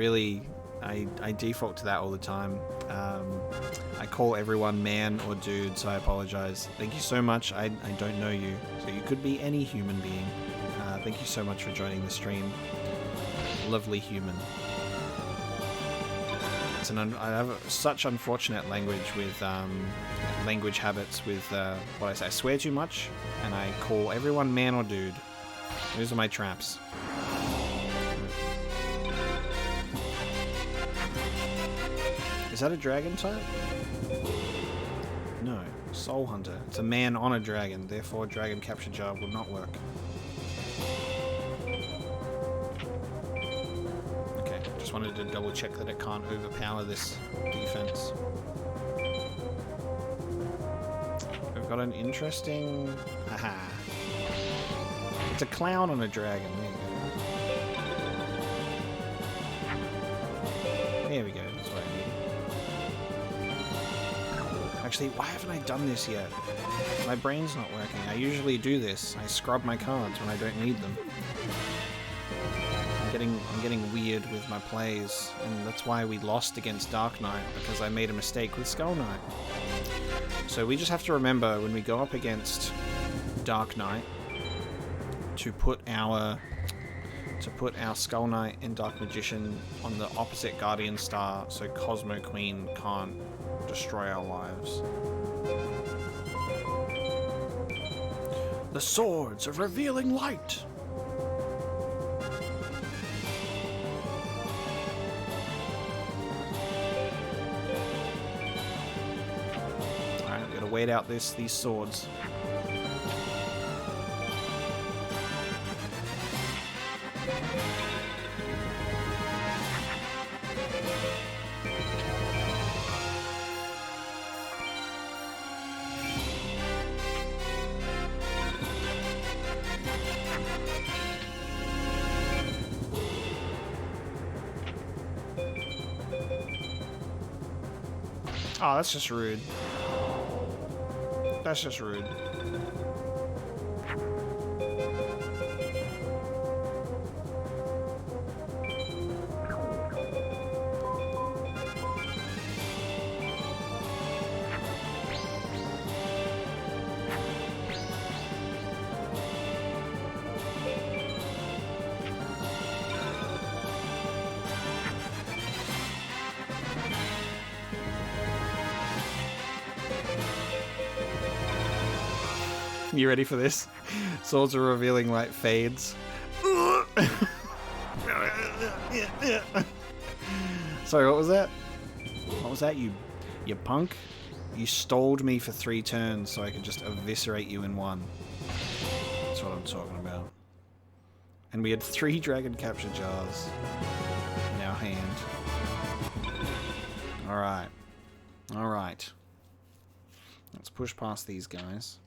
default to that all the time. I call everyone man or dude, so I apologize. Thank you so much. I don't know you, so you could be any human being. Thank you so much for joining the stream. Lovely human. I have such unfortunate language with language habits with what I say. I swear too much, and I call everyone man or dude. Those are my traps. Is that a dragon type? No, Soul Hunter. It's a man on a dragon, therefore dragon capture jar will not work. Just wanted to double check that it can't overpower this defense. We've got an interesting... Aha. It's a clown on a dragon. There we go. That's what I need. Actually, why haven't I done this yet? My brain's not working. I usually do this. I scrub my cards when I don't need them. I'm getting weird with my plays, and that's why we lost against Dark Knight, because I made a mistake with Skull Knight. So we just have to remember when we go up against Dark Knight to put our Skull Knight and Dark Magician on the opposite Guardian Star, so Cosmo Queen can't destroy our lives. The swords of revealing light. Wait out these swords. Oh, that's just rude. That's just rude. You ready for this? Swords are revealing light fades. Sorry, what was that? What was that, you punk? You stalled me for 3 turns so I could just eviscerate you in 1. That's what I'm talking about. And we had 3 dragon capture jars in our hand. Alright. Alright. Let's push past these guys.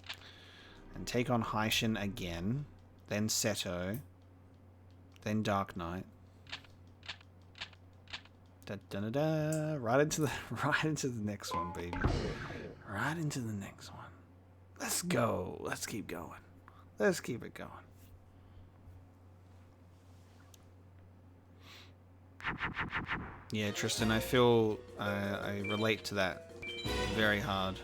and take on Haishin again, then Seto, then Dark Knight. Da, da, da, da. Right into the next one, baby. Right into the next one. Let's go. Let's keep going. Let's keep it going. Yeah, Tristan, I feel I relate to that very hard.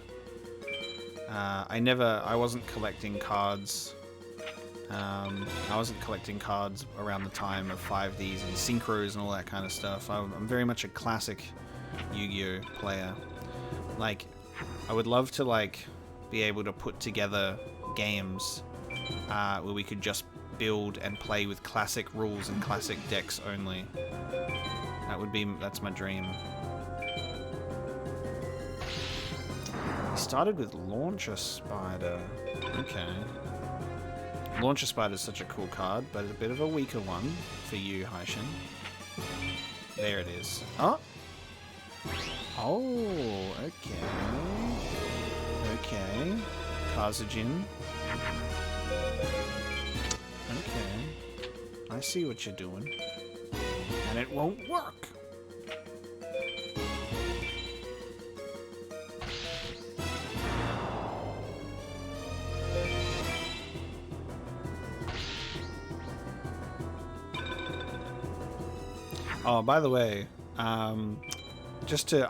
I wasn't collecting cards. I wasn't collecting cards around the time of 5Ds and synchros and all that kind of stuff. I'm very much a classic Yu-Gi-Oh player. Like, I would love to like be able to put together games where we could just build and play with classic rules and classic decks only. That's my dream. We started with Launcher Spider. Okay. Launcher Spider is such a cool card, but a bit of a weaker one for you, Haishin. There it is. Oh! Oh, okay. Okay. Kazujin. Okay. I see what you're doing. And it won't work. Oh, by the way, I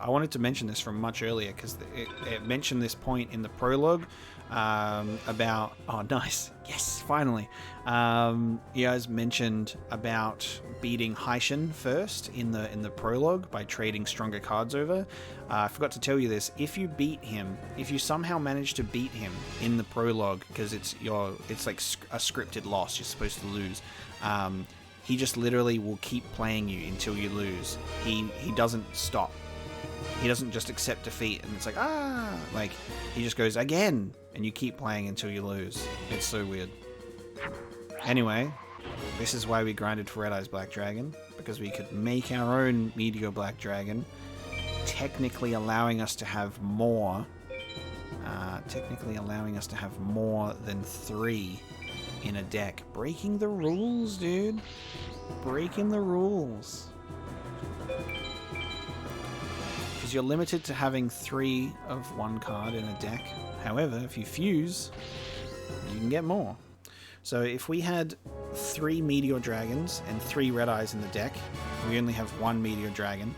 wanted to mention this from much earlier because it mentioned this point in the prologue about. Oh, nice! Yes, finally. You guys mentioned about beating Haishin first in the prologue by trading stronger cards over. I forgot to tell you this. If you beat him, if you somehow manage to beat him in the prologue, because it's like a scripted loss, you're supposed to lose. He just literally will keep playing you until you lose. He doesn't stop. He doesn't just accept defeat and it's like, like, he just goes again, and you keep playing until you lose. It's so weird. Anyway, this is why we grinded for Red Eyes Black Dragon, because we could make our own Meteor Black Dragon, technically allowing us to have more, than 3 in a deck. Breaking the rules, dude. Breaking the rules. Because you're limited to having 3 of one card in a deck. However, if you fuse, you can get more. So if we had 3 Meteor Dragons and 3 Red Eyes in the deck, we only have 1 Meteor Dragon,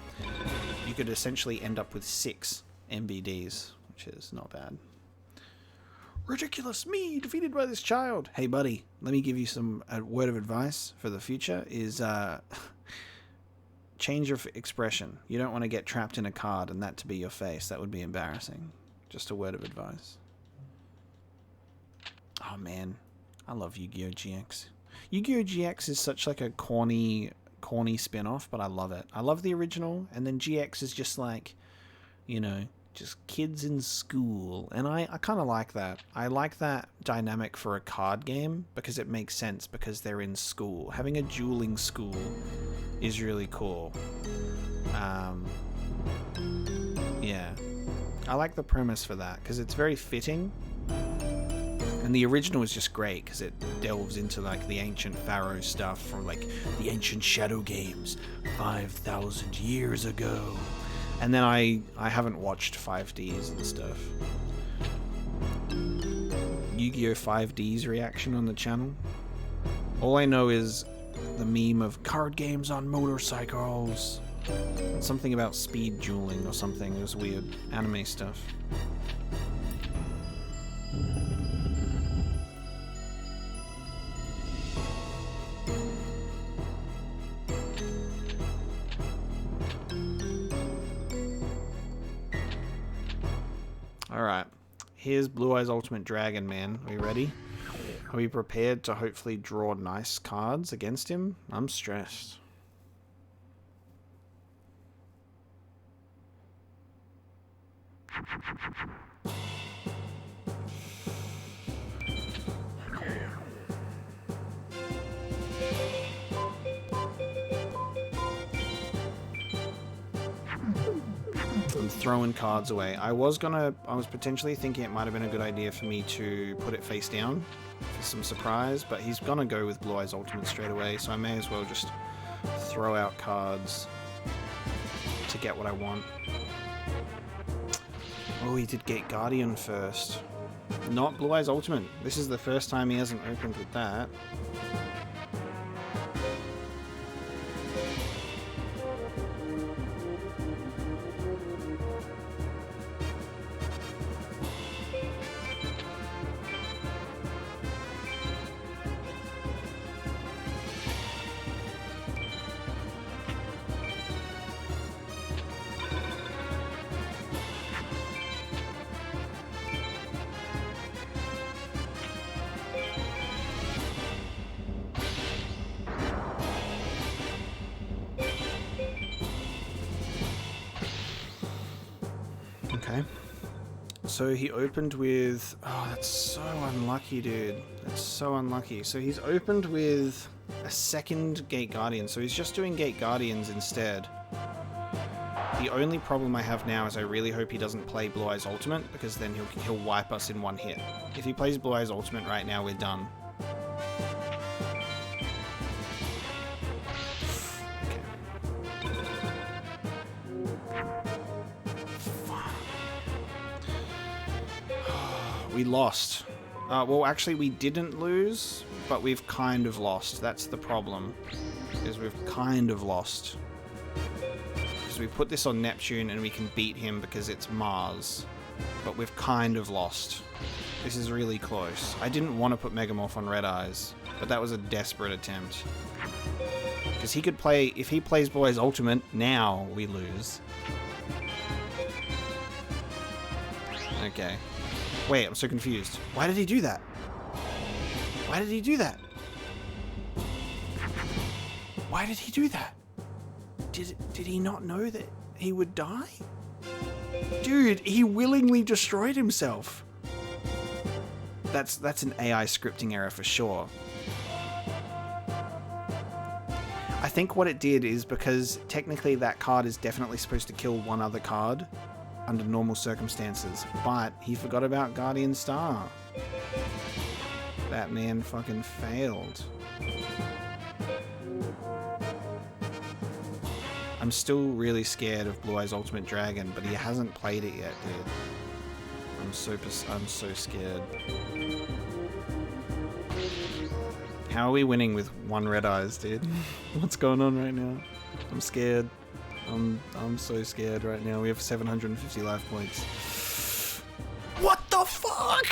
you could essentially end up with 6 MBDs, which is not bad. Ridiculous, me defeated by this child. Hey buddy, let me give you a word of advice for the future is change your expression. You don't want to get trapped in a card and that to be your face. That would be embarrassing. Just a word of advice. Oh man, I love Yu-Gi-Oh! GX. Yu-Gi-Oh! GX is such like a corny spin-off, but I love it. I love the original, and then GX is just like, you know, just kids in school, and I kind of like that. I like that dynamic for a card game because it makes sense because they're in school. Having a dueling school is really cool. Yeah, I like the premise for that because it's very fitting, and the original is just great because it delves into like the ancient pharaoh stuff from like the ancient shadow games 5,000 years ago. And then I haven't watched 5Ds and stuff. Yu-Gi-Oh! 5Ds reaction on the channel. All I know is the meme of card games on motorcycles. And something about speed dueling or something. It was weird. Anime stuff. Alright, here's Blue Eyes Ultimate Dragon, man. Are you ready? Are we prepared to hopefully draw nice cards against him? I'm stressed. I'm throwing cards away. I was potentially thinking it might have been a good idea for me to put it face down for some surprise, but he's gonna go with Blue Eyes Ultimate straight away, so I may as well just throw out cards to get what I want. Oh, he did Gate Guardian first. Not Blue Eyes Ultimate. This is the first time he hasn't opened with that. Okay. So he opened with... Oh, that's so unlucky, dude. That's so unlucky. So he's opened with a second Gate Guardian. So he's just doing Gate Guardians instead. The only problem I have now is I really hope he doesn't play Blue Eyes Ultimate, because then he'll wipe us in one hit. If he plays Blue Eyes Ultimate right now, we're done. We lost. Well, actually, we didn't lose, but we've kind of lost. That's the problem, is we've kind of lost. Because we put this on Neptune and we can beat him because it's Mars, but we've kind of lost. This is really close. I didn't want to put Megamorph on Red Eyes, but that was a desperate attempt. Because he could play... If he plays Blue Eyes Ultimate, now we lose. Okay. Wait, I'm so confused. Why did he do that? Why did he do that? Why did he do that? Did he not know that he would die? Dude, he willingly destroyed himself. That's an AI scripting error for sure. I think what it did is because technically that card is definitely supposed to kill one other card under normal circumstances, but he forgot about Guardian Star. That man fucking failed. I'm still really scared of Blue Eyes Ultimate Dragon, but he hasn't played it yet, dude. I'm so scared. How are we winning with one Red Eyes, dude? What's going on right now? I'm scared. I'm so scared right now. We have 750 life points. What the fuck?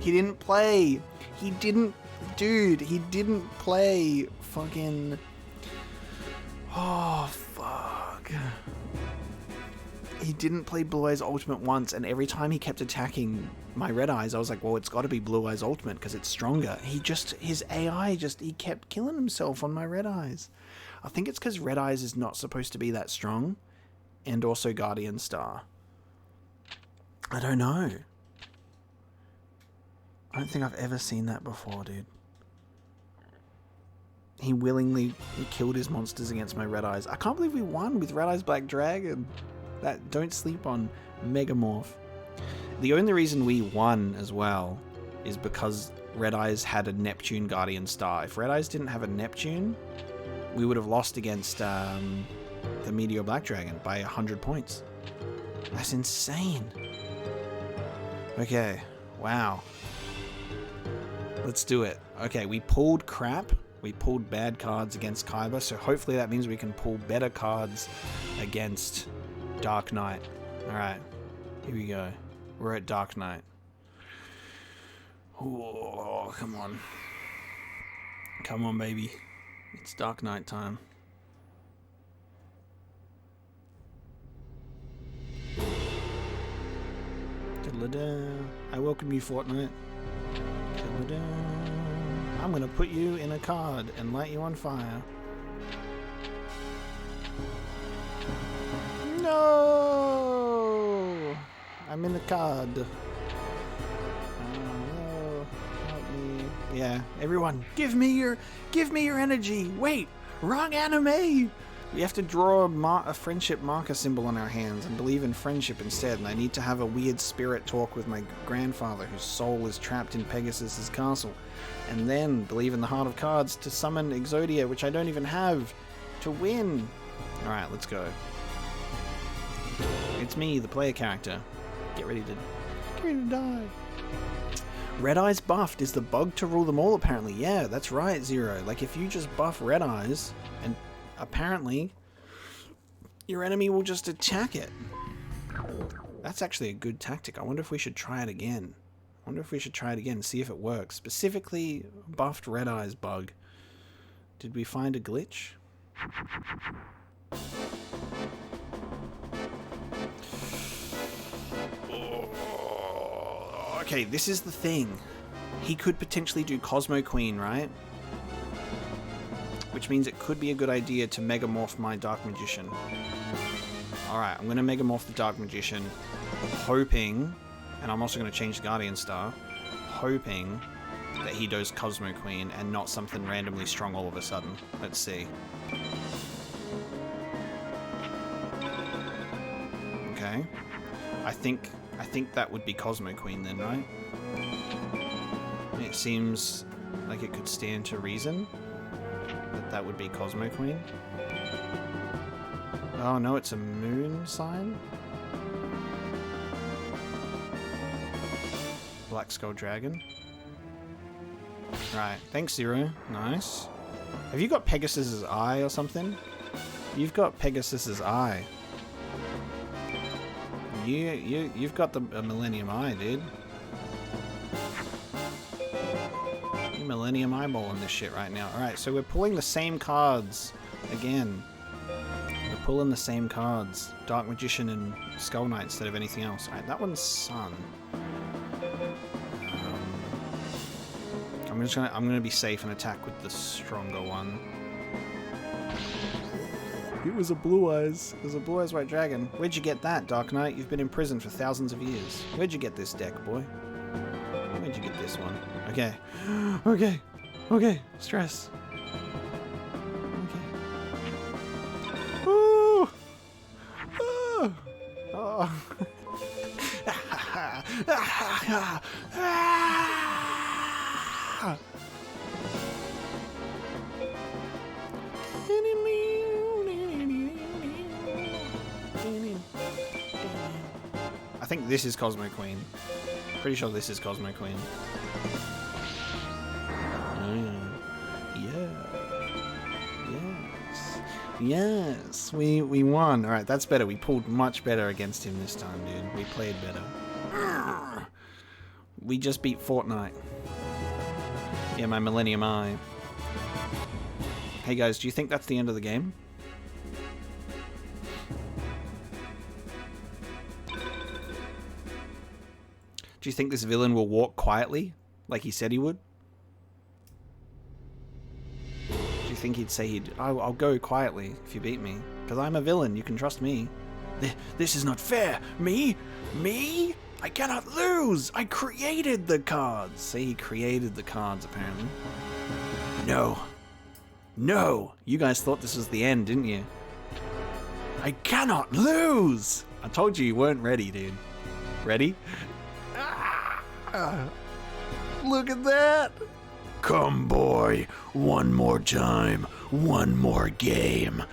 He didn't play. He didn't... Dude, he didn't play fucking... Oh, fuck. He didn't play Blue Eyes Ultimate once, and every time he kept attacking my Red Eyes, I was like, well, it's got to be Blue Eyes Ultimate because it's stronger. His AI he kept killing himself on my Red Eyes. I think it's because Red Eyes is not supposed to be that strong, and also Guardian Star. I don't know. I don't think I've ever seen that before, dude. He willingly killed his monsters against my Red Eyes. I can't believe we won with Red Eyes Black Dragon. Don't sleep on Megamorph. The only reason we won as well is because Red Eyes had a Neptune Guardian Star. If Red Eyes didn't have a Neptune, we would have lost against the Meteor Black Dragon by 100 points. That's insane. Okay, wow. Let's do it. Okay, we pulled crap. We pulled bad cards against Kaiba, so hopefully that means we can pull better cards against Dark Knight. Alright, here we go. We're at Dark Knight. Oh, come on. Come on, baby. It's Dark Knight time. I welcome you, Fortnite. I'm gonna put you in a card and light you on fire. No! I'm in the card. Oh, no. Help me. Yeah, everyone, give me your energy. Wait, wrong anime. We have to draw a friendship marker symbol on our hands and believe in friendship instead. And I need to have a weird spirit talk with my grandfather, whose soul is trapped in Pegasus's castle. And then believe in the Heart of Cards to summon Exodia, which I don't even have, to win. Alright, let's go. It's me, the player character. Get ready to die. Red Eyes buffed is the bug to rule them all, apparently. Yeah, that's right, Zero. Like, if you just buff Red Eyes, and apparently your enemy will just attack it. That's actually a good tactic. I wonder if we should try it again. See if it works. Specifically, buffed Red Eyes bug. Did we find a glitch? Okay, this is the thing. He could potentially do Cosmo Queen, right? Which means it could be a good idea to Megamorph my Dark Magician. Alright, I'm going to Megamorph the Dark Magician, hoping, and I'm also going to change the Guardian Star, hoping that he does Cosmo Queen and not something randomly strong all of a sudden. Let's see. Okay. I think that would be Cosmo Queen then, right? It seems like it could stand to reason that would be Cosmo Queen. Oh no, it's a moon sign? Black Skull Dragon. Right, thanks Zero. Nice. Have you got Pegasus's eye or something? You've got Pegasus's eye. You've got the Millennium Eye, dude. You Millennium Eyeballing this shit right now. Alright, so we're pulling the same cards again. We're pulling the same cards. Dark Magician and Skull Knight instead of anything else. Alright, that one's Sun. I'm gonna be safe and attack with the stronger one. It was a Blue Eyes. It was a Blue Eyes White Dragon. Where'd you get that, Dark Knight? You've been in prison for thousands of years. Where'd you get this deck, boy? Where'd you get this one? Okay. Okay. Okay. Stress. Okay. Ooh. Oh. Oh. I think this is Cosmo Queen. Pretty sure this is Cosmo Queen. Yes, we won. Alright, that's better. We pulled much better against him this time, dude. We played better. We just beat Fortnite. Yeah, my Millennium Eye. Hey guys, do you think that's the end of the game? Do you think this villain will walk quietly, like he said he would? Do you think he'd say I'll go quietly if you beat me? Because I'm a villain, you can trust me. This is not fair! Me? Me? I cannot lose! I created the cards! See, he created the cards, apparently. No. No! You guys thought this was the end, didn't you? I cannot lose! I told you weren't ready, dude. Ready? Look at that! Come, boy. One more time. One more game.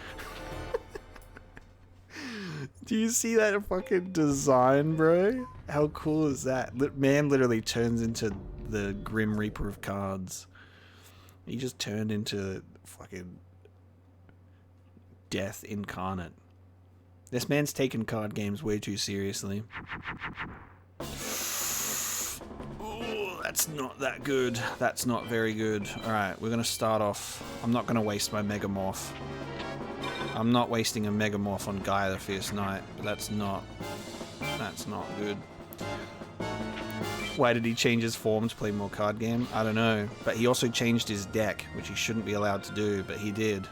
Do you see that fucking design, bro? How cool is that? Man literally turns into the Grim Reaper of cards. He just turned into fucking death incarnate. This man's taking card games way too seriously. Ooh, that's not that good. That's not very good. Alright, we're gonna start off. I'm not gonna waste my Megamorph. I'm not wasting a Megamorph on Gaia the Fierce Knight, but that's not good. Why did he change his form to play more card game? I don't know. But he also changed his deck, which he shouldn't be allowed to do, but he did.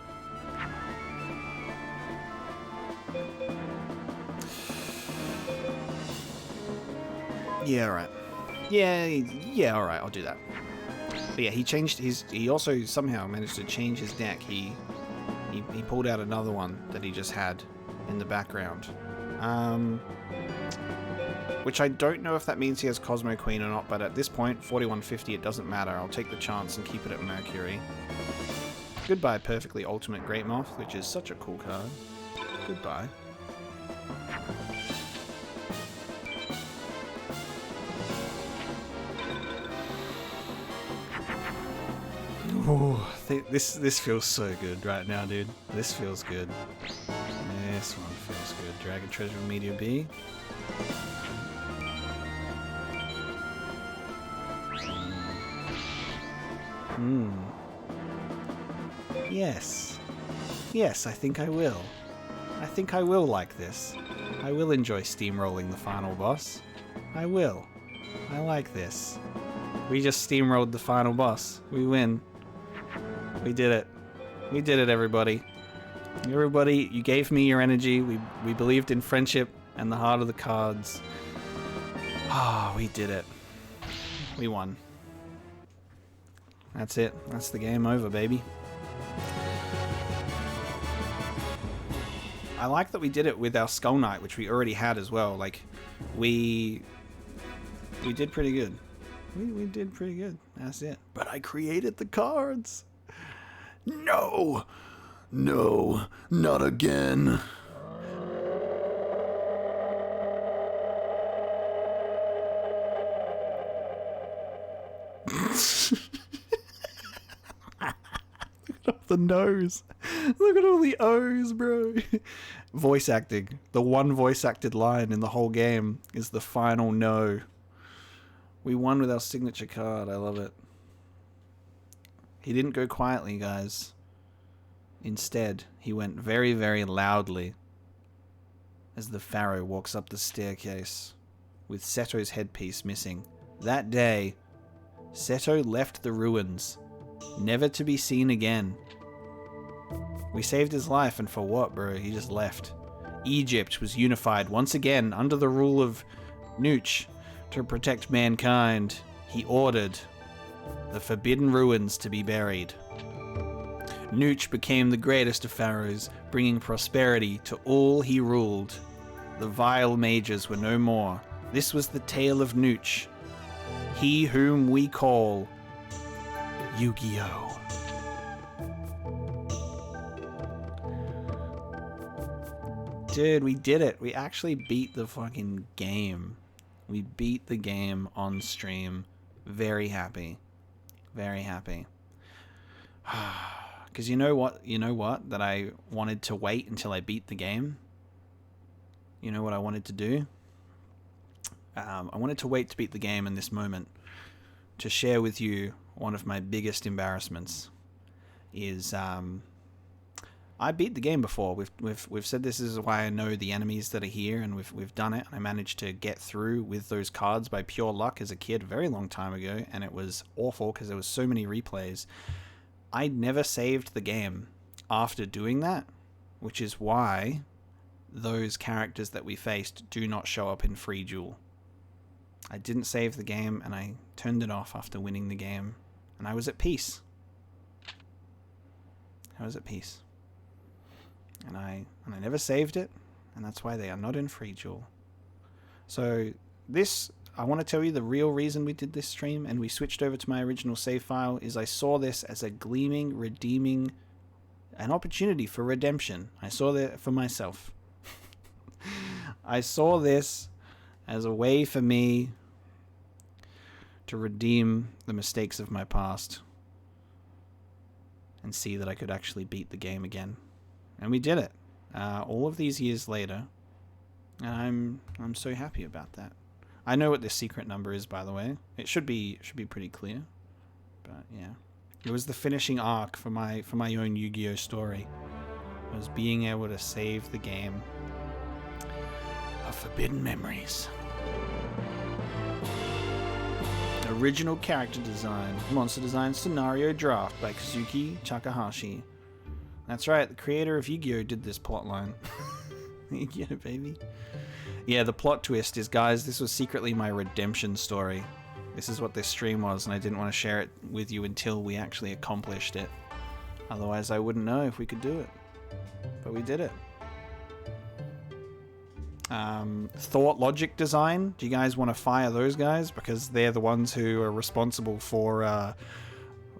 Yeah, alright. Yeah, alright, I'll do that. But yeah, he changed his... He also somehow managed to change his deck. He pulled out another one that he just had in the background. Which I don't know if that means he has Cosmo Queen or not, but at this point, 4150, it doesn't matter. I'll take the chance and keep it at Mercury. Goodbye, Perfectly Ultimate Great Moth, which is such a cool card. Goodbye. Ooh, this feels so good right now, dude. This feels good. This one feels good. Dragon Treasure Meteor B. Yes. Yes, I think I will. I think I will like this. I will enjoy steamrolling the final boss. I will. I like this. We just steamrolled the final boss. We win. We did it. We did it, everybody. Everybody, you gave me your energy. We believed in friendship and the heart of the cards. Ah, we did it. We won. That's it. That's the game over, baby. I like that we did it with our Skull Knight, which we already had as well. Like, we did pretty good. We did pretty good. That's it. But I created the cards. No! No, not again. Look at the nose. Look at all the O's, bro. Voice acting. The one voice acted line in the whole game is the final no. We won with our signature card. I love it. He didn't go quietly, guys. Instead, he went very, very loudly as the Pharaoh walks up the staircase with Seto's headpiece missing. That day, Seto left the ruins, never to be seen again. We saved his life, and for what, bro? He just left. Egypt was unified once again under the rule of Nooch to protect mankind. He ordered the forbidden ruins to be buried. Nooch became the greatest of pharaohs, bringing prosperity to all he ruled. The vile mages were no more. This was the tale of Nooch, he whom we call Yu-Gi-Oh! Dude, we did it. We actually beat the fucking game. We beat the game on stream. Very happy. Very happy. Because you know what? That I wanted to wait until I beat the game. You know what I wanted to do? I wanted to wait to beat the game in this moment to share with you one of my biggest embarrassments. Is I beat the game before. We've said this is why I know the enemies that are here, and we've done it. I managed to get through with those cards by pure luck as a kid, a very long time ago, and it was awful because there was so many replays. I never saved the game after doing that, which is why those characters that we faced do not show up in Free Duel. I didn't save the game, and I turned it off after winning the game, and I was at peace. I was at peace. And I never saved it, and that's why they are not in Free Duel. So this, I want to tell you the real reason we did this stream and we switched over to my original save file is I saw this as a gleaming, redeeming, an opportunity for redemption. I saw that for myself. I saw this as a way for me to redeem the mistakes of my past and see that I could actually beat the game again. And we did it. All of these years later. And I'm so happy about that. I know what this secret number is, by the way. It should be pretty clear. But yeah. It was the finishing arc for my own Yu-Gi-Oh story. It was being able to save the game of Forbidden Memories. Original character design, monster design scenario draft by Kazuki Takahashi. That's right, the creator of Yu-Gi-Oh! Did this plotline. Yu-Gi-Oh! Baby. Yeah, the plot twist is, guys, this was secretly my redemption story. This is what this stream was, and I didn't want to share it with you until we actually accomplished it. Otherwise, I wouldn't know if we could do it. But we did it. Thought Logic Design. Do you guys want to fire those guys? Because they're the ones who are responsible for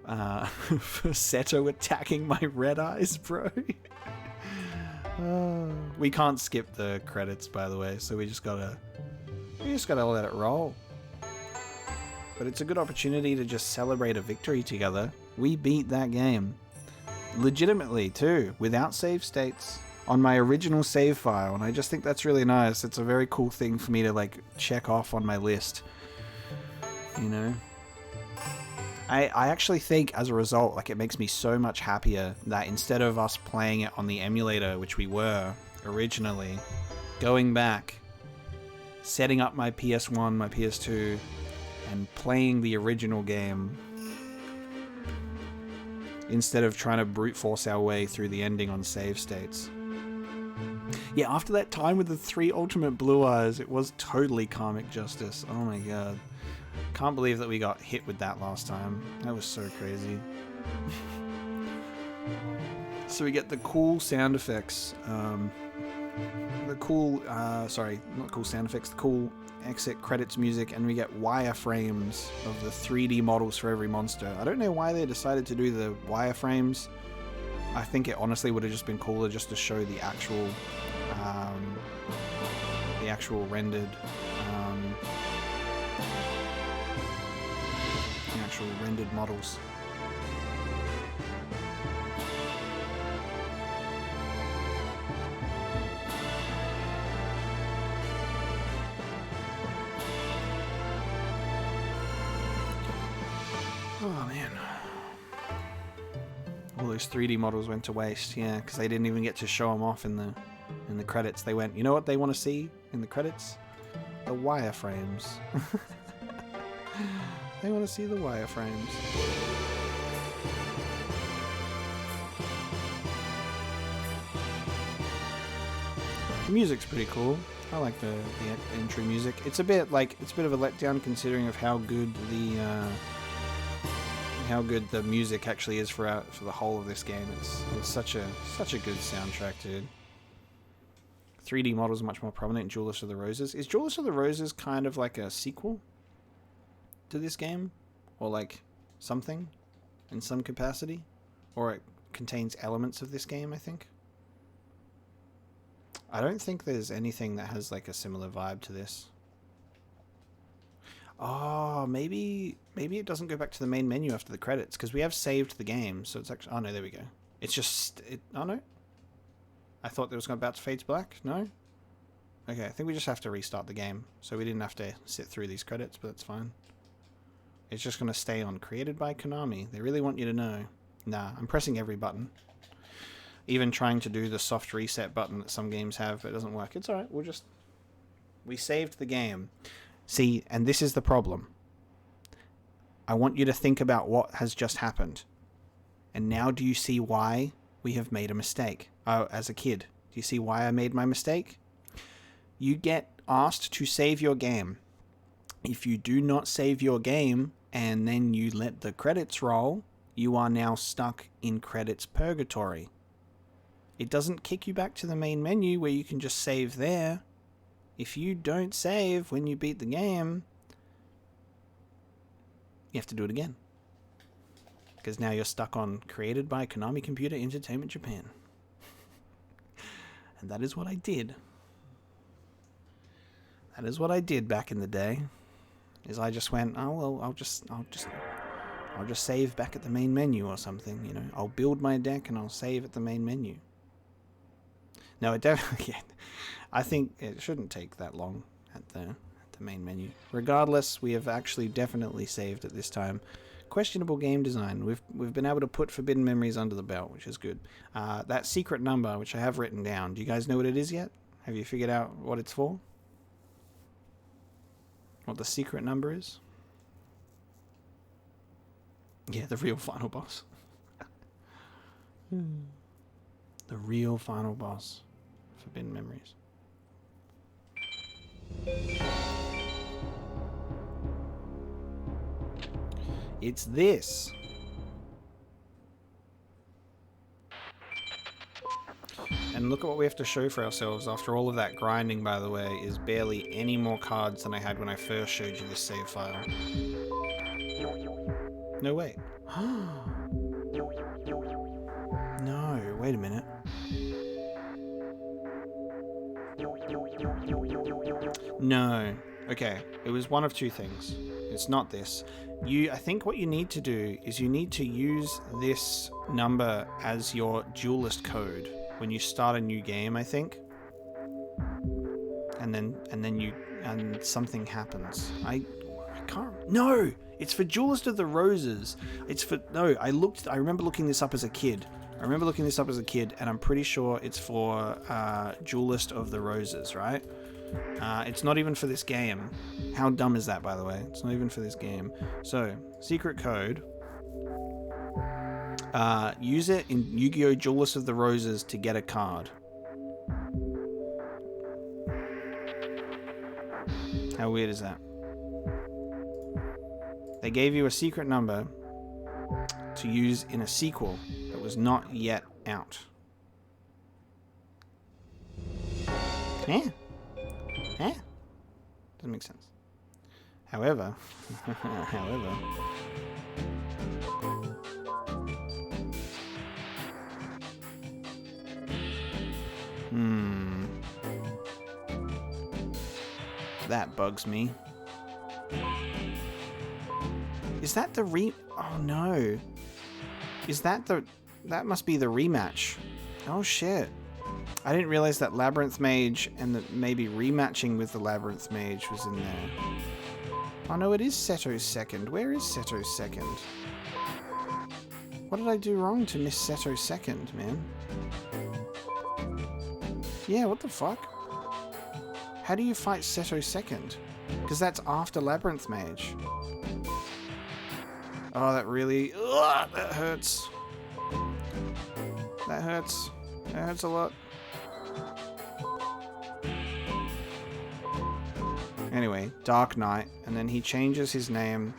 Seto attacking my red eyes, bro. We can't skip the credits, by the way, so we just gotta let it roll. But it's a good opportunity to just celebrate a victory together. We beat that game. Legitimately, too, without save states, on my original save file, and I just think that's really nice. It's a very cool thing for me to, like, check off on my list. You know? I actually think, as a result, like, it makes me so much happier that instead of us playing it on the emulator, which we were originally, going back, setting up my PS1, my PS2, and playing the original game instead of trying to brute force our way through the ending on save states. Yeah, after that time with the 3 ultimate blue eyes, it was totally karmic justice. Oh my god. Can't believe that we got hit with that last time. That was so crazy. So we get the cool sound effects. The cool exit credits music, and we get wireframes of the 3D models for every monster. I don't know why they decided to do the wireframes. I think it honestly would have just been cooler just to show the actual rendered models. Oh man. All those 3D models went to waste, yeah, because they didn't even get to show them off in the credits. They went, you know what they want to see in the credits? The wireframes. They want to see the wireframes. The music's pretty cool. I like the entry music. It's a bit of a letdown considering of how good the music actually is for the whole of this game. It's such a good soundtrack, dude. 3D models are much more prominent in Jewelers of the Roses. Is Jewelers of the Roses kind of like a sequel to this game? Or like something in some capacity? Or it contains elements of this game, I think? I don't think there's anything that has like a similar vibe to this. Oh, maybe it doesn't go back to the main menu after the credits, because we have saved the game, so it's actually... Oh, no, there we go. It's just... Oh, no. I thought it was about to fade to black. No? Okay, I think we just have to restart the game, so we didn't have to sit through these credits, but that's fine. It's just going to stay on. Created by Konami. They really want you to know. Nah, I'm pressing every button. Even trying to do the soft reset button that some games have, but it doesn't work. It's alright, we saved the game. See, and this is the problem. I want you to think about what has just happened. And now do you see why we have made a mistake? Oh, as a kid. Do you see why I made my mistake? You get asked to save your game. If you do not save your game, and then you let the credits roll, you are now stuck in credits purgatory. It doesn't kick you back to the main menu where you can just save there. If you don't save when you beat the game, you have to do it again. Because now you're stuck on Created by Konami Computer Entertainment Japan. And that is what I did. That is what I did back in the day. Is I just went, oh well, I'll just save back at the main menu or something, you know. I'll build my deck and I'll save at the main menu. No, it definitely... I think it shouldn't take that long at the main menu. Regardless, we have actually definitely saved at this time. Questionable game design. We've been able to put Forbidden Memories under the belt, which is good. That secret number, which I have written down. Do you guys know what it is yet? Have you figured out what it's for? What the secret number is? Yeah, the real final boss. The real final boss. Forbidden Memories. It's this. And look at what we have to show for ourselves after all of that grinding, by the way, is barely any more cards than I had when I first showed you this save file. No, wait. No, wait a minute. No. Okay, it was one of two things. It's not this. I think what you need to do is you need to use this number as your duelist code when you start a new game, I think. And then something happens. I can't. No, it's for Duelist of the Roses. It's for I remember looking this up as a kid. And I'm pretty sure it's for Duelist of the Roses, right? It's not even for this game. How dumb is that, by the way? It's not even for this game. So, secret code. Use it in Yu-Gi-Oh! Duelist of the Roses to get a card. How weird is that? They gave you a secret number to use in a sequel that was not yet out. Yeah. Doesn't make sense. However, that bugs me. Is that the oh no. Is that that must be the rematch. Oh shit. I didn't realize that Labyrinth Mage and that maybe rematching with the Labyrinth Mage was in there. Oh no, it is Seto's second. Where is Seto's second? What did I do wrong to miss Seto's second, man? Yeah, what the fuck? How do you fight Seto's second? Because that's after Labyrinth Mage. Oh, that really... Ugh, that hurts. That hurts. That hurts a lot. Anyway, Dark Knight, and then he changes his name.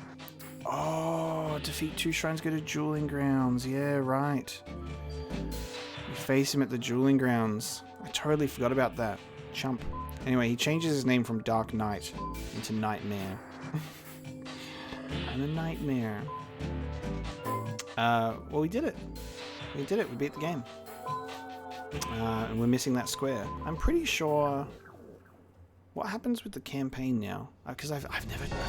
Oh, defeat 2 shrines, go to Dueling Grounds. Yeah, right. You face him at the Dueling Grounds. I totally forgot about that. Chump. Anyway, he changes his name from Dark Knight into Nitemare. I'm a nightmare. Well, we did it. We did it. We beat the game. And we're missing that square. I'm pretty sure... What happens with the campaign now? Because I've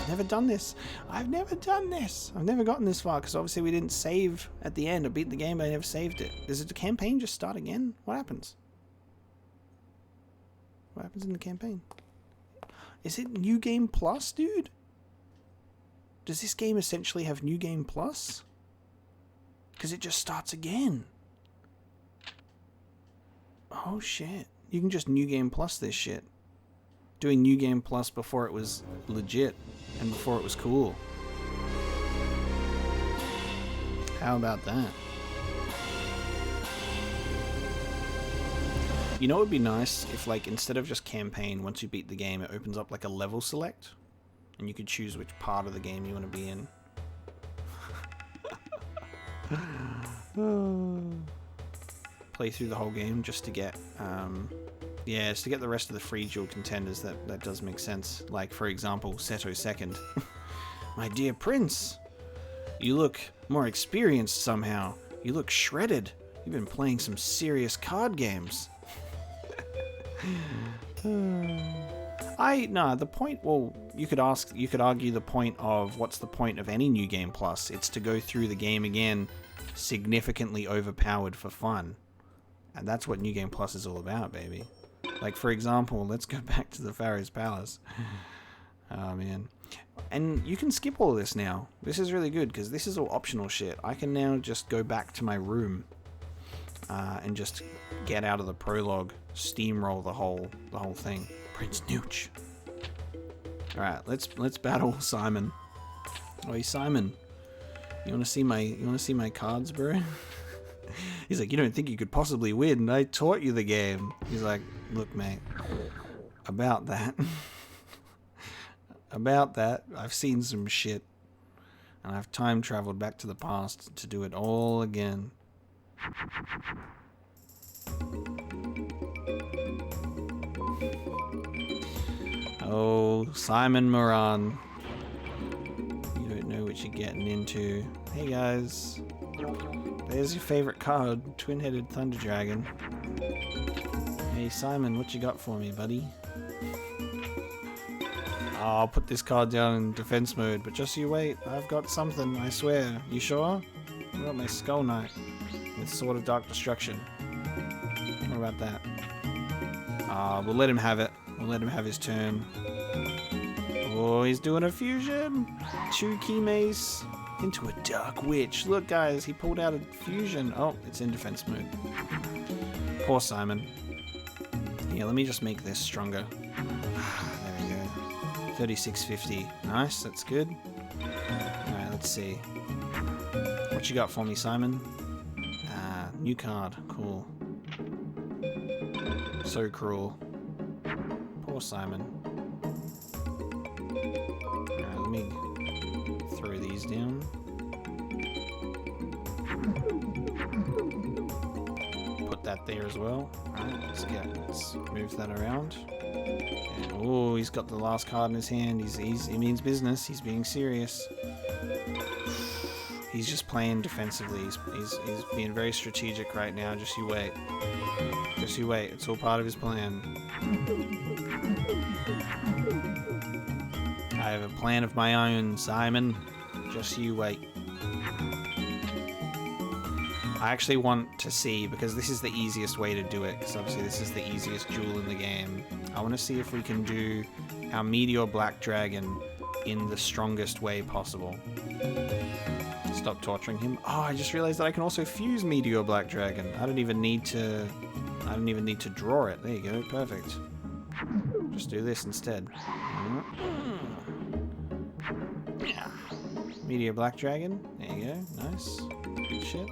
never done this. I've never done this. I've never gotten this far because obviously we didn't save at the end. I beat the game, but I never saved it. Does the campaign just start again? What happens? What happens in the campaign? Is it New Game Plus, dude? Does this game essentially have New Game Plus? Because it just starts again. Oh shit. You can just New Game Plus this shit. Doing New Game Plus before it was legit and before it was cool. How about that? You know what would be nice if, like, instead of just campaign, once you beat the game, it opens up like a level select and you could choose which part of the game you want to be in. Play through the whole game just to get yeah, it's to get the rest of the free dual contenders. That does make sense. Like, for example, Seto second. My dear prince, you look more experienced somehow. You look shredded. You've been playing some serious card games. The point, well, you could argue the point of what's the point of any New Game Plus? It's to go through the game again, significantly overpowered for fun. And that's what New Game Plus is all about, baby. Like, for example, let's go back to the Pharaoh's Palace. Oh, man. And you can skip all of this now. This is really good, because this is all optional shit. I can now just go back to my room and just get out of the prologue, steamroll the whole thing. Prince Nooch. Alright, let's battle Simon. Oi, Simon. You wanna see my cards, bro? He's like, you don't think you could possibly win? I taught you the game. He's like, look, mate, about that. About that, I've seen some shit. And I've time traveled back to the past to do it all again. Oh, Simon Moran. You don't know what you're getting into. Hey guys. There's your favorite card, Twin-Headed Thunder Dragon. Hey Simon, what you got for me, buddy? Oh, I'll put this card down in defense mode, but just you wait. I've got something, I swear. You sure? I got my Skull Knight with Sword of Dark Destruction. What about that? We'll let him have it. We'll let him have his turn. Oh, he's doing a fusion! 2 key mace into a Dark Witch. Look, guys, he pulled out a fusion. Oh, it's in defense mode. Poor Simon. Yeah, let me just make this stronger. There we go. 3650. Nice, that's good. Alright, let's see. What you got for me, Simon? New card. Cool. So cruel. Poor Simon. Alright, let me throw these down. Put that there as well. Alright, let's move that around. Oh, he's got the last card in his hand. He means business. He's being serious. He's just playing defensively. He's being very strategic right now. Just you wait. Just you wait. It's all part of his plan. I have a plan of my own, Simon. Just you wait. I actually want to see, because this is the easiest way to do it, because obviously this is the easiest jewel in the game. I want to see if we can do our Meteor Black Dragon in the strongest way possible. Stop torturing him. Oh, I just realized that I can also fuse Meteor Black Dragon. I don't even need to draw it. There you go, perfect. Just do this instead. Meteor Black Dragon. There you go, nice. Good shit.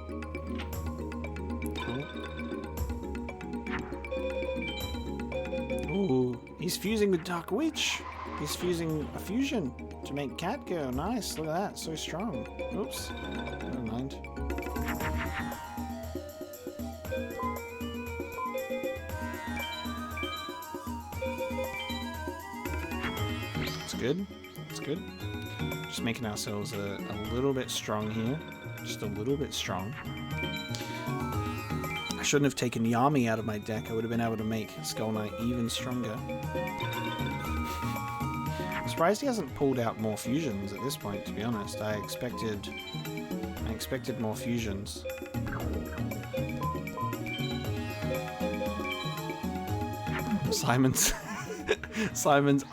Cool. Ooh, he's fusing with Dark Witch. He's fusing a fusion to make Cat go. Nice, look at that, so strong. Oops, never mind. It's good, it's good. Just making ourselves a little bit strong here. Just a little bit strong. I shouldn't have taken Yami out of my deck. I would have been able to make Skull Knight even stronger. I'm surprised he hasn't pulled out more fusions at this point, to be honest. I expected more fusions. Simon's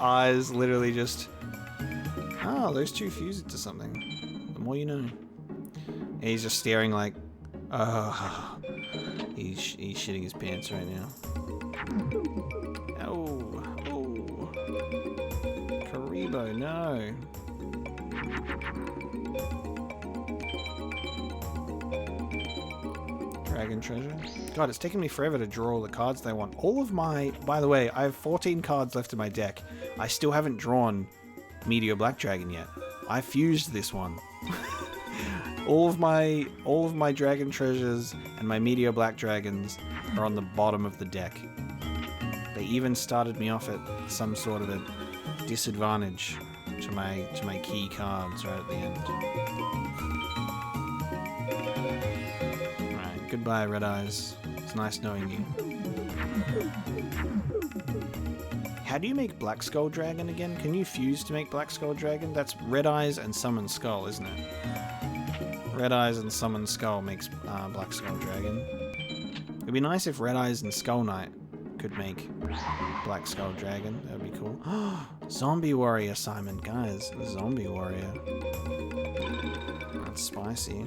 eyes literally just... Oh, those two fuse it to something. The more you know. And he's just staring like... He's shitting his pants right now. Oh. Karibo, no. Dragon Treasure. God, it's taken me forever to draw all the cards they want. All of my... By the way, I have 14 cards left in my deck. I still haven't drawn Meteor Black Dragon yet. I fused this one. all of my Dragon Treasures and my Meteor Black Dragons are on the bottom of the deck. They even started me off at some sort of a disadvantage to my key cards right at the end. Alright, goodbye Red Eyes. It's nice knowing you. How do you make Black Skull Dragon again? Can you fuse to make Black Skull Dragon? That's Red Eyes and Summon Skull, isn't it? Red Eyes and Summon Skull makes Black Skull Dragon. It'd be nice if Red Eyes and Skull Knight could make Black Skull Dragon. That would be cool. Zombie Warrior, Simon. Guys, Zombie Warrior. That's spicy.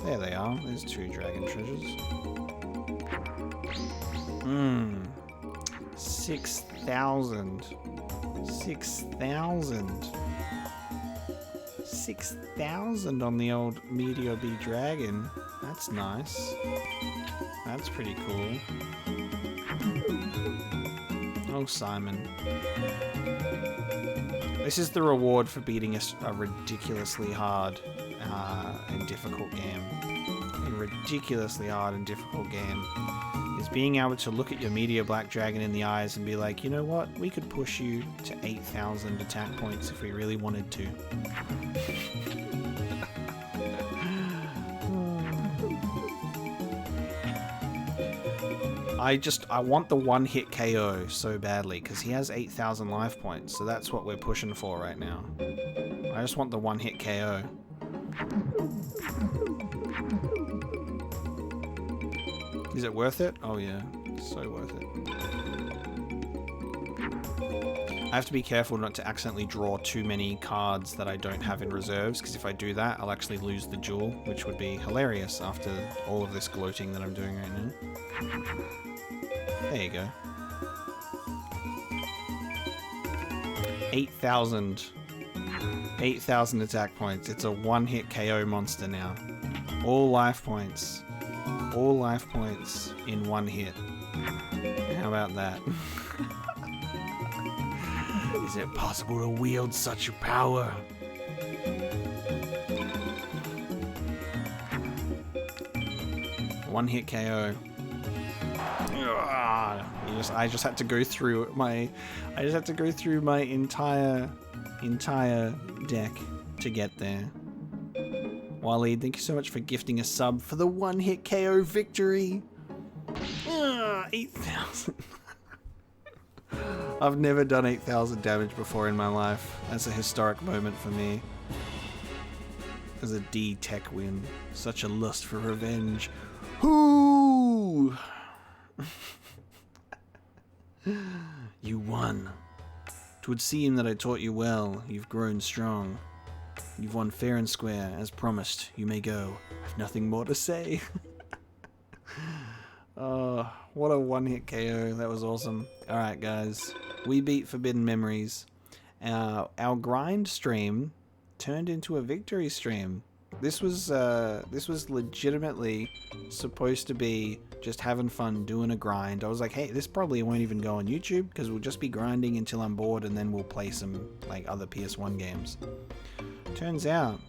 There they are. There's 2 Dragon Treasures. 6,000. 6,000 on the old Meteor B Dragon. That's nice. That's pretty cool. Oh, Simon. This is the reward for beating a ridiculously hard and difficult game. A ridiculously hard and difficult game is being able to look at your Meteor Black Dragon in the eyes and be like, you know what? We could push you to 8,000 attack points if we really wanted to. I want the one-hit KO so badly, because he has 8,000 life points, so that's what we're pushing for right now. I just want the one-hit KO. Is it worth it? Oh yeah, so worth it. I have to be careful not to accidentally draw too many cards that I don't have in reserves, because if I do that, I'll actually lose the duel, which would be hilarious after all of this gloating that I'm doing right now. There you go. 8,000. 8,000 attack points. It's a one-hit KO monster now. All life points. All life points in one hit. How about that? Is it possible to wield such power? One hit KO. I just had to go through my entire deck to get there. Waleed, thank you so much for gifting a sub for the one hit KO victory. 8,000. I've never done 8,000 damage before in my life. That's a historic moment for me. As a D-Tech win. Such a lust for revenge. Whoo! You won. 'Twould seem that I taught you well. You've grown strong. You've won fair and square. As promised, you may go. I've nothing more to say. Oh, what a one-hit KO. That was awesome. Alright, guys. We beat Forbidden Memories. Our grind stream turned into a victory stream. This was legitimately supposed to be just having fun doing a grind. I was like, hey, this probably won't even go on YouTube because we'll just be grinding until I'm bored and then we'll play some like other PS1 games. Turns out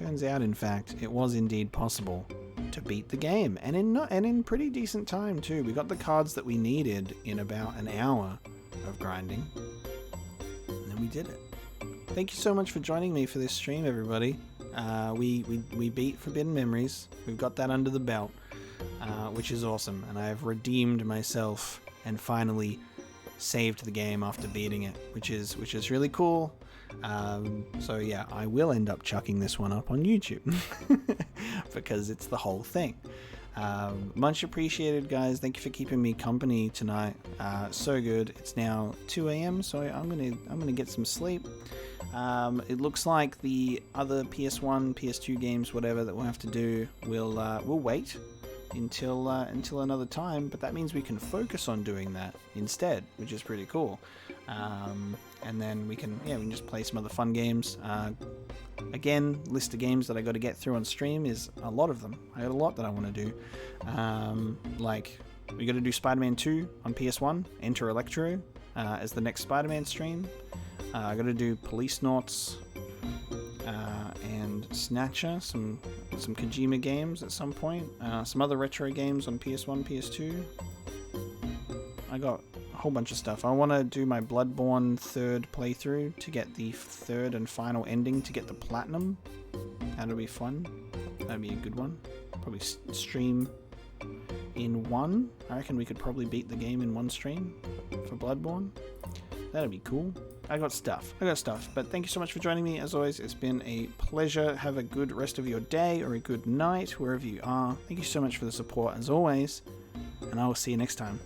in fact, it was indeed possible to beat the game, and in pretty decent time too. We got the cards that we needed in about an hour of grinding, and then we did it. Thank you so much for joining me for this stream, everybody. We beat Forbidden Memories. We've got that under the belt, which is awesome, and I have redeemed myself and finally saved the game after beating it, which is really cool. So yeah, I will end up chucking this one up on YouTube because it's the whole thing. Much appreciated, guys. Thank you for keeping me company tonight. So good. It's now 2 a.m. so I'm gonna get some sleep. It looks like the other PS1, PS2 games, whatever that we'll have to do, we'll wait until another time. But that means we can focus on doing that instead, which is pretty cool. And then we can just play some other fun games. Again, list of games that I got to get through on stream is a lot of them. I got a lot that I want to do. Like we got to do Spider-Man 2 on PS1, Enter Electro as the next Spider-Man stream. I got to do Police Noughts and Snatcher, some Kojima games at some point. Some other retro games on PS1, PS2. I got a whole bunch of stuff. I want to do my Bloodborne third playthrough to get the third and final ending to get the platinum. That'll be fun. That'd be a good one. Probably stream in one. I reckon we could probably beat the game in one stream for Bloodborne. That'd be cool. I got stuff. But thank you so much for joining me. As always, it's been a pleasure. Have a good rest of your day or a good night, wherever you are. Thank you so much for the support, as always. And I will see you next time.